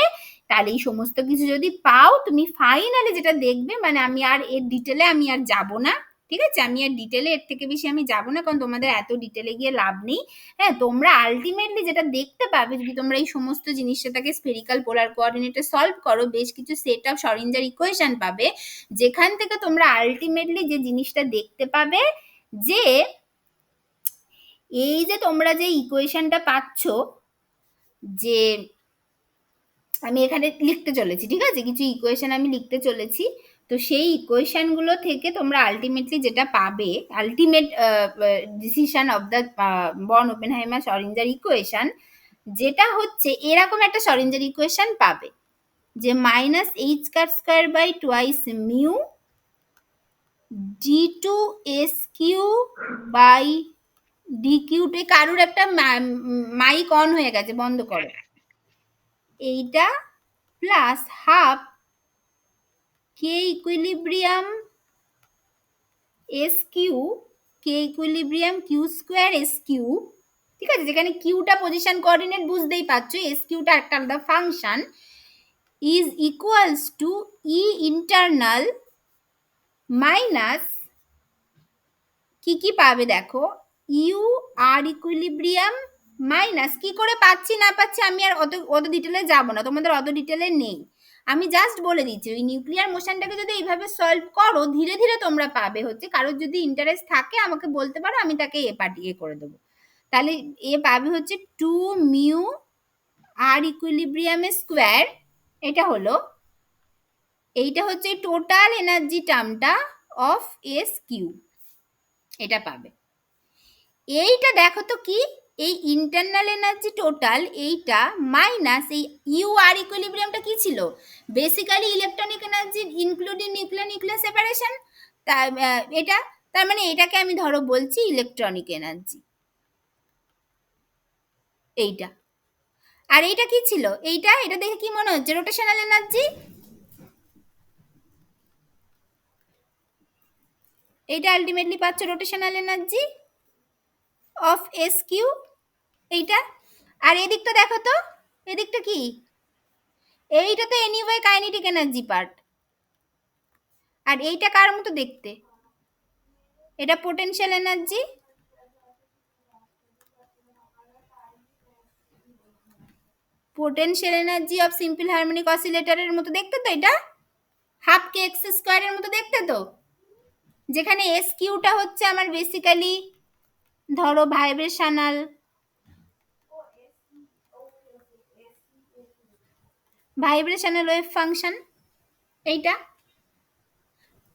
তাহলে এই সমস্ত কিছু যদি পাও তুমি ফাইনালি যেটা দেখবে, মানে আমি আর এর ডিটেলে আমি আর যাব না, ঠিক আছে, আমি আর ডিটেলে এর থেকে বেশি আমি যাব না, কারণ তোমাদের এত ডিটেলে গিয়ে লাভ নেই। হ্যাঁ, তোমরা আলটিমেটলি যেটা দেখতে পাবে যদি তোমরা এই সমস্ত জিনিসটাকে স্ফেরিক্যাল পোলার কোঅর্ডিনেটে সলভ করো, বেশ কিছু সেট অফ শরঞ্জার ইকুয়েশন পাবে, যেখান থেকে তোমরা আলটিমেটলি যে জিনিসটা দেখতে পাবে যে এই যে তোমরা যে ইকুয়েশনটা পাচ্ছ, যে আমি এখানে লিখতে চলেছি, ঠিক আছে, কিছু ইকুয়েশন আমি লিখতে চলেছি, তো সেই ইকুয়েশনগুলো থেকে তোমরা আলটিমেটলি যেটা পাবে, ultimate decision of the Born Oppenheimer Schrodinger equation, যেটা হচ্ছে এরকম একটা শরিঞ্জার ইকুয়েশন পাবে যে minus H car square by twice mu d2sq by dq তে কারুর একটা মাইক অন হয়ে গেছে, বন্ধ করো। এইটা plus half k equilibrium s q, k equilibrium q square s q, ঠিক আছে, যেখানে কিউটা পজিশন কোঅর্ডিনেট বুঝতেই পারছো, এস কিউটা একটা আলাদা function, is equals to E internal minus কি কি পাবে দেখো, ইউ আর ইকুইলিব্রিয়াম মাইনাস কি করে পাচ্ছি না পাচ্ছি আমি আর অত ডিটেলে যাবো না, তোমাদের অত ডিটেলে নেই, আমি জাস্ট বলে দিচ্ছি ওই নিউক্লিয়ার মোশনটাকে যদি এইভাবে সলভ করো ধীরে ধীরে তোমরা পাবে হচ্ছে, কারোর যদি ইন্টারেস্ট থাকে আমাকে বলতে পারো, আমি তাকে পাঠিয়ে করে দেবো। তাহলে পাবে হচ্ছে 2 মিউ আর ইকুইলিব্রিয়াম স্কোয়ার, এটা হলো, এইটা হচ্ছে টোটাল এনার্জি টার্মটা অফ এস কিউ, এটা পাবে। এইটা দেখো তো কি, এই ইন্টারনাল এনার্জি টোটাল এইটা মাইনাস এই ইউ আর ইকুইলিব্রিয়ামটা কি ছিল, basically electronic energy including nuclear nuclear separation, এটা তার মানে এটাকে আমি ধরো বলছি ইলেকট্রনিক এনার্জি, এইটা। আর এইটা কি ছিল? এটা দেখে কি মনে হচ্ছে? Rotational energy. এইটা আলটিমেটলি পাচ্ছ rotational energy of s q, এইটা। আর এদিকটা দেখো তো, এদিকটা কি? এইটা তো এনিওয়ে কাইনেটিক এনার্জি পার্ট। আর এইটা কার মতো দেখতে? এটা potential energy. Potential energy of simple harmonic অসিলেটরের মতো দেখতে তো এটা, হাফ কে এক্স স্কোয়ারের মতো দেখতে তো, যেখানে এস কিউটা হচ্ছে আমার বেসিক্যালি ধরো ভাইব্রেশনাল ওয়েভ ফাংশন, এইটা।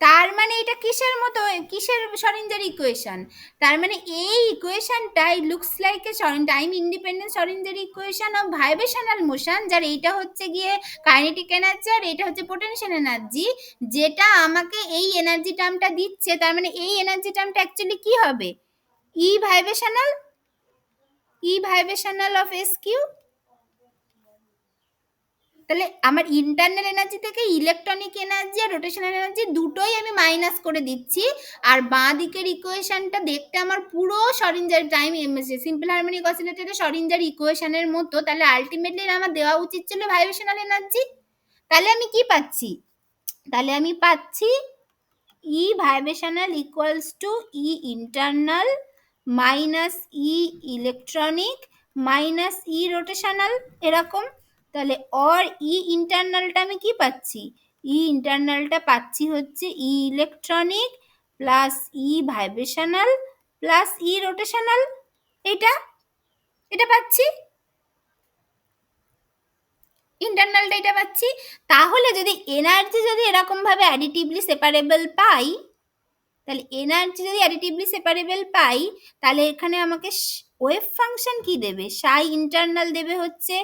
তার মানে এটা কিসের মতো, কিসের শরিঞ্জার ইকুয়েশন? তার মানে এই ইকুয়েশনটাই looks like a time independent শরিঞ্জার equation of vibrational motion, যার এইটা হচ্ছে গিয়ে কাইনেটিক এনার্জি আর এটা হচ্ছে পোটেনশিয়াল এনার্জি, যেটা আমাকে এই এনার্জি টার্মটা দিচ্ছে। তার মানে এই এনার্জি টার্মটা অ্যাকচুয়ালি কি হবে? ই ভাইব্রেশনাল অফ এস কিউ। তাহলে আমার ইন্টারনাল এনার্জি থেকে ইলেকট্রনিক এনার্জি আর রোটেশনাল এনার্জি দুটোই আমি মাইনাস করে দিচ্ছি। আর বাঁ দিকের ইকুয়েশনটা দেখতে আমার পুরো শরিঞ্জার টাইম সিম্পল হারমোনিক অসিলেটরের শরিঞ্জার ইকুয়েশনের মতো। তাহলে আলটিমেটলি আমার দেওয়া উচিত ছিল ভাইব্রেশনাল এনার্জি। তাহলে আমি কি পাচ্ছি? তাহলে আমি পাচ্ছি E vibrational equals to E internal minus E electronic minus E rotational, এরকম। তাহলে অর ই ইন্টারনালটা আমি কি পাচ্ছি? ই ইন্টারনালটা পাচ্ছি হচ্ছে e electronic plus E vibrational plus E rotational, এটা এটা পাচ্ছি, ইন্টারনালটা এটা পাচ্ছি। তাহলে যদি এনার্জি যদি এরকম ভাবে অ্যাডিটিভলি সেপারেবল পাই, তাহলে এনার্জি যদি অ্যাডিটিভলি সেপারেবল পাই, তাহলে এখানে আমাকে ওয়েভ ফাংশন কি দেবে? সাই ইন্টারনাল দেবে হচ্ছে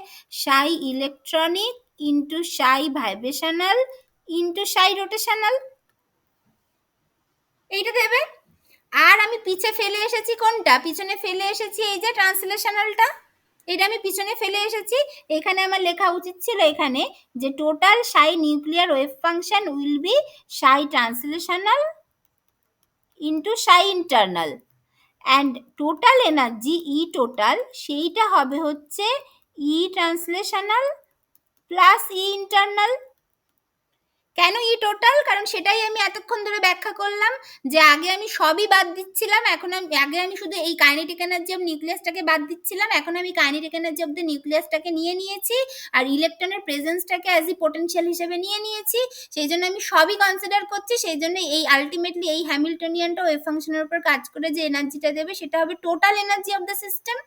সাই electronic into psi vibrational into psi rotational, এইটা দেবে। আর আমি পিছে ফেলে এসেছি কোনটা? পিছনে ফেলে এসেছি এই যে ট্রান্সলেশনালটা, এটা আমি পিছনে ফেলে এসেছি। এখানে আমার লেখা উচিত ছিল এখানে যে total Sai nuclear wave function will be Sai translational into Sai internal and total energy E total সেইটা হবে হচ্ছে ই ট্রান্সলেশনাল প্লাস ই ইন্টারনাল। কেন ই টোটাল? কারণ সেটাই আমি এতক্ষণ ধরে ব্যাখ্যা করলাম যে আগে আমি সবই বাদ দিচ্ছিলাম, এখন আগে আমি শুধু এই কাইনেটিক এনার্জি অফ নিউক্লিয়াসটাকে বাদ দিচ্ছিলাম, এখন আমি কাইনেটিক এনার্জি অফ দ্য নিউক্লিয়াসটাকে নিয়ে নিয়েছি আর ইলেকট্রনের প্রেজেন্সটাকে অ্যাজ ই পোটেনশিয়াল হিসেবে নিয়ে নিয়েছি। সেই জন্য আমি সবই কনসিডার করছি। সেই জন্য এই আলটিমেটলি এই হ্যামিল্টনিয়ানটা ওয়েভ ফাংশনের উপর কাজ করে যে এনার্জিটা দেবে সেটা হবে total energy of the system.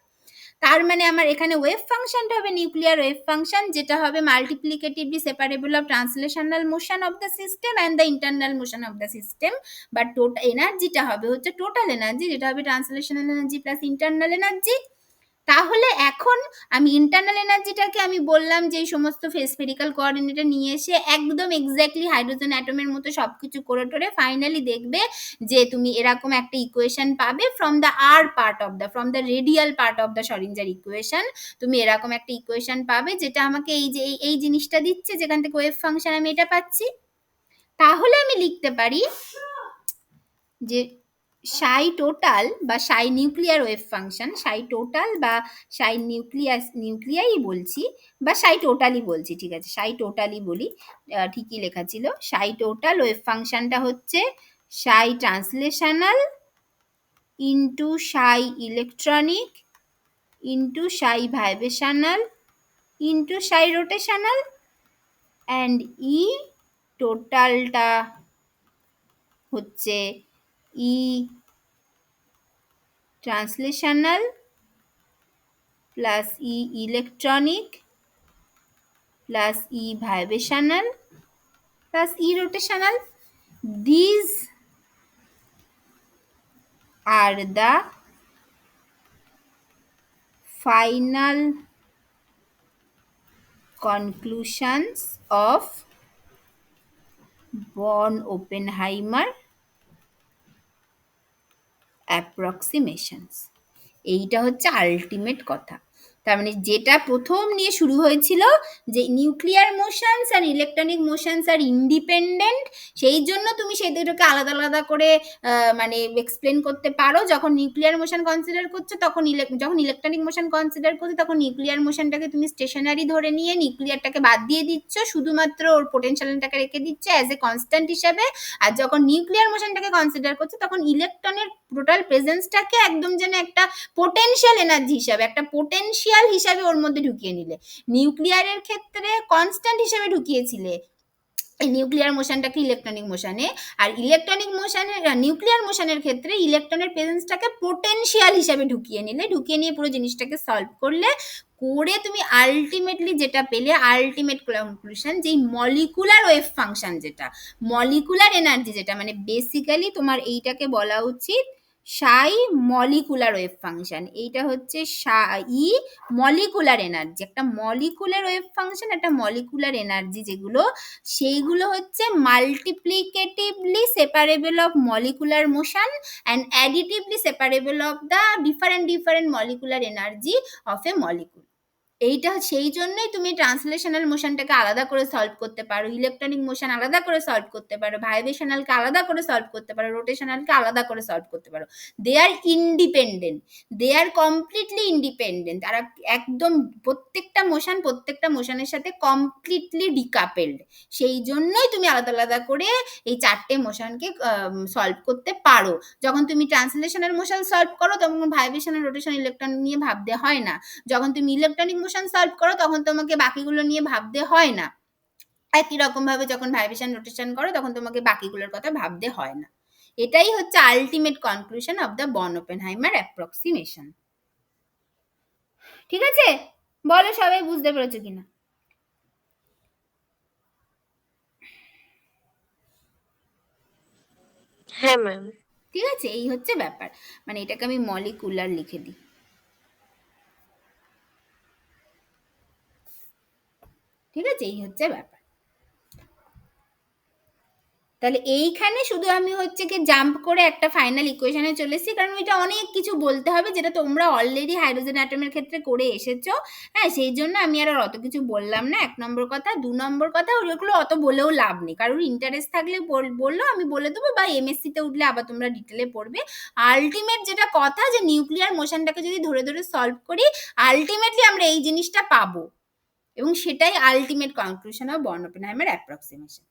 তার মানে আমার এখানে ওয়েভ ফাংশনটা হবে নিউক্লিয়ার ওয়েভ ফাংশন, যেটা হবে multiplicatively separable of translational motion of the system and the internal motion of the system. But total এনার্জিটা হবে হচ্ছে টোটাল এনার্জি, যেটা হবে translational energy plus internal energy. তাহলে এখন আমি ইন্টারনাল এনার্জিটাকে আমি বললাম যে এই সমস্ত স্ফেরিক্যাল কোঅর্ডিনেটে নিয়ে এসে একদম এক্স্যাক্টলি হাইড্রোজেন অ্যাটমের মতো সবকিছু করে টোরে ফাইনালি দেখবে যে তুমি এরকম একটা ইকুয়েশন পাবে from the r part of the from the radial part of the Schrodinger equation. তুমি এরকম একটা ইকুয়েশন পাবে যেটা আমাকে এই যে এই জিনিসটা দিচ্ছে, যেখান থেকে ওয়েভ ফাংশন আমি এটা পাচ্ছি। তাহলে আমি লিখতে পারি যে সাই টোটাল বা সাই নিউক্লিয়ার ওয়েভ ফাংশন, সাই টোটাল বা সাই নিউক্লিয়াই বলছি বা সাই টোটালই বলছি, ঠিক আছে সাই টোটালই বলি, ঠিকই লেখা ছিল। সাই টোটাল ওয়েভ ফাংশনটা হচ্ছে psi translational into psi electronic into psi vibrational into psi rotational and E টোটালটা হচ্ছে E translational plus E electronic plus E vibrational plus E rotational. These are the final conclusions of Born-Oppenheimer approximations. এইটা হচ্ছে ultimate কথা। তার মানে যেটা প্রথম নিয়ে শুরু হয়েছিল যে নিউক্লিয়ার মোশনস আর ইলেকট্রনিক মোশনস আর ইন্ডিপেন্ডেন্ট, সেই জন্য তুমি সেই দুটোকে আলাদা আলাদা করে মানে এক্সপ্লেন করতে পারো। যখন নিউক্লিয়ার মোশন কনসিডার করছো তখন যখন ইলেকট্রনিক মোশন কনসিডার করছো তখন নিউক্লিয়ার মোশনটাকে তুমি স্টেশনারি ধরে নিয়ে নিউক্লিয়ারটাকে বাদ দিয়ে দিচ্ছ, শুধুমাত্র ওর পোটেনশিয়ালটাকে রেখে দিচ্ছ অ্যাজ এ কনস্ট্যান্ট হিসাবে। আর যখন নিউক্লিয়ার মোশনটাকে কনসিডার করছো তখন ইলেকট্রনের টোটাল প্রেজেন্সটাকে একদম যেন একটা পোটেনশিয়াল এনার্জি হিসাবে, একটা পোটেনশিয়াল হিসাবে ওর মধ্যে ঢুকিয়ে নিলে। নিউক্লিয়ারের ক্ষেত্রে কনস্ট্যান্ট হিসাবে ঢুকিয়েছিলে এই নিউক্লিয়ার মোশনটাকে ইলেকট্রনিক মোশনে, আর ইলেকট্রনিক মোশনের নিউক্লিয়ার মোশনের ক্ষেত্রে ইলেকট্রনের প্রেজেন্সটাকে পোটেনশিয়াল হিসাবে ঢুকিয়ে নিলে, ঢুকিয়ে নিয়ে পুরো জিনিসটাকে সলভ করলে, করে তুমি আলটিমেটলি যেটা পেলে, আলটিমেট কনক্লুশন, যেই মলিকুলার ওয়েভ ফাংশন, যেটা মলিকুলার এনার্জি, যেটা মানে বেসিক্যালি তোমার এইটাকে বলা উচিত সাই মলিকুলার ওয়েভ ফাংশন। এইটা হচ্ছে ই মলিকুলার এনার্জি, একটা মলিকুলার ওয়েভ ফাংশন, একটা মলিকুলার এনার্জি, যেগুলো সেইগুলো হচ্ছে multiplicatively separable of molecular motion and additively separable of the different molecular energy of a molecule. এইটা সেই জন্যই তুমি ট্রান্সলেশনাল মোশনটাকে আলাদা করে সলভ করতে পারো, ইলেকট্রনিক মোশন আলাদা করে সলভ করতে পারো, ভাইব্রেশনালকে আলাদা করে সলভ করতে পারো, রোটেশনালকে আলাদা করে সলভ করতে পারো। দে আর ইন্ডিপেন্ডেন্ট, দে আর কমপ্লিটলি ইন্ডিপেন্ডেন্ট। তারা একদম প্রত্যেকটা মোশনের সাথে কমপ্লিটলি ডিকাপেলড। সেই জন্যই তুমি আলাদা আলাদা করে এই চারটে মোশনকে সলভ করতে পারো। যখন তুমি ট্রান্সলেশনাল মোশন সলভ করো তখন ভাইব্রেশনাল, রোটেশন, ইলেকট্রন নিয়ে ভাবতে হয় না। যখন তুমি ইলেকট্রনিক মোশন সলভ করো তখন তোমাকে বাকিগুলো নিয়ে ভাবতে হয় না। একই রকম ভাবে যখন ভাইব্রেশন, রোটেশন করো তখন তোমাকে বাকিগুলোর কথা ভাবতে হয় না। এটাই হচ্ছে ultimate conclusion of the born-Oppenheimer approximation. ঠিক আছে, বলো সবাই বুঝতে পেরেছো কিনা? হ্যাঁ ম্যাম। ঠিক আছে, এই হচ্ছে ব্যাপার। মানে এটাকে আমি মলিকুলার লিখে দিই। ঠিক আছে, এই হচ্ছে ব্যাপার। তাহলে এইখানে শুধু আমি হচ্ছে কি জাম্প করে একটা ফাইনাল ইকুয়েশনে চলে এসেছি, কারণ এটা অনেক কিছু বলতে হবে যেটা তোমরা অলরেডি হাইড্রোজেন অ্যাটমের ক্ষেত্রে করে এসেছো। হ্যাঁ, সেই জন্য আমি আর অত কিছু বললাম না। 1 নম্বর কথা। 2 নম্বর কথা, ওগুলো অত বলেও লাভ নেই। কারোর ইন্টারেস্ট থাকলে বললো, আমি বলে দেবো, বা এমএসসিতে উঠলে আবার তোমরা ডিটেলে পড়বে। আলটিমেট যেটা কথা, যে নিউক্লিয়ার মোশনটাকে যদি ধরে ধরে সলভ করি, আলটিমেটলি আমরা এই জিনিসটা পাবো, এবং সেটাই ultimate conclusion of born-Oppenheimer approximation.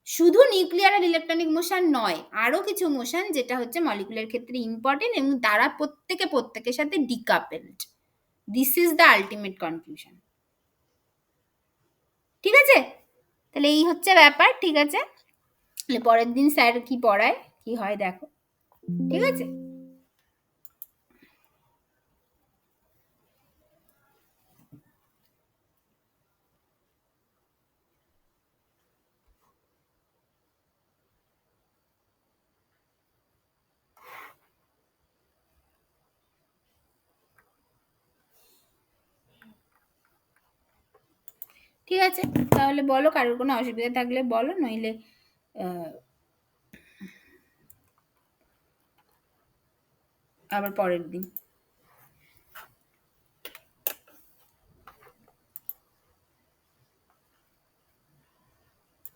শুধু নিউক্লিয়ার আর ইলেকট্রনিক মোশন নয়, আরো কিছু মোশন যেটা হচ্ছে মলিকুলার ক্ষেত্রে ইম্পর্টেন্ট, এবং তারা প্রত্যেকের সাথে decoupled. This is the ultimate conclusion. ঠিক আছে, তাহলে এই হচ্ছে ব্যাপার। ঠিক আছে, তাহলে পরের দিন স্যার কি পড়ায়, কি হয় দেখো। ঠিক আছে, ঠিক আছে, তাহলে বলো, কারোর কোনো অসুবিধা থাকলে বলো, নইলে আবার পরের দিন।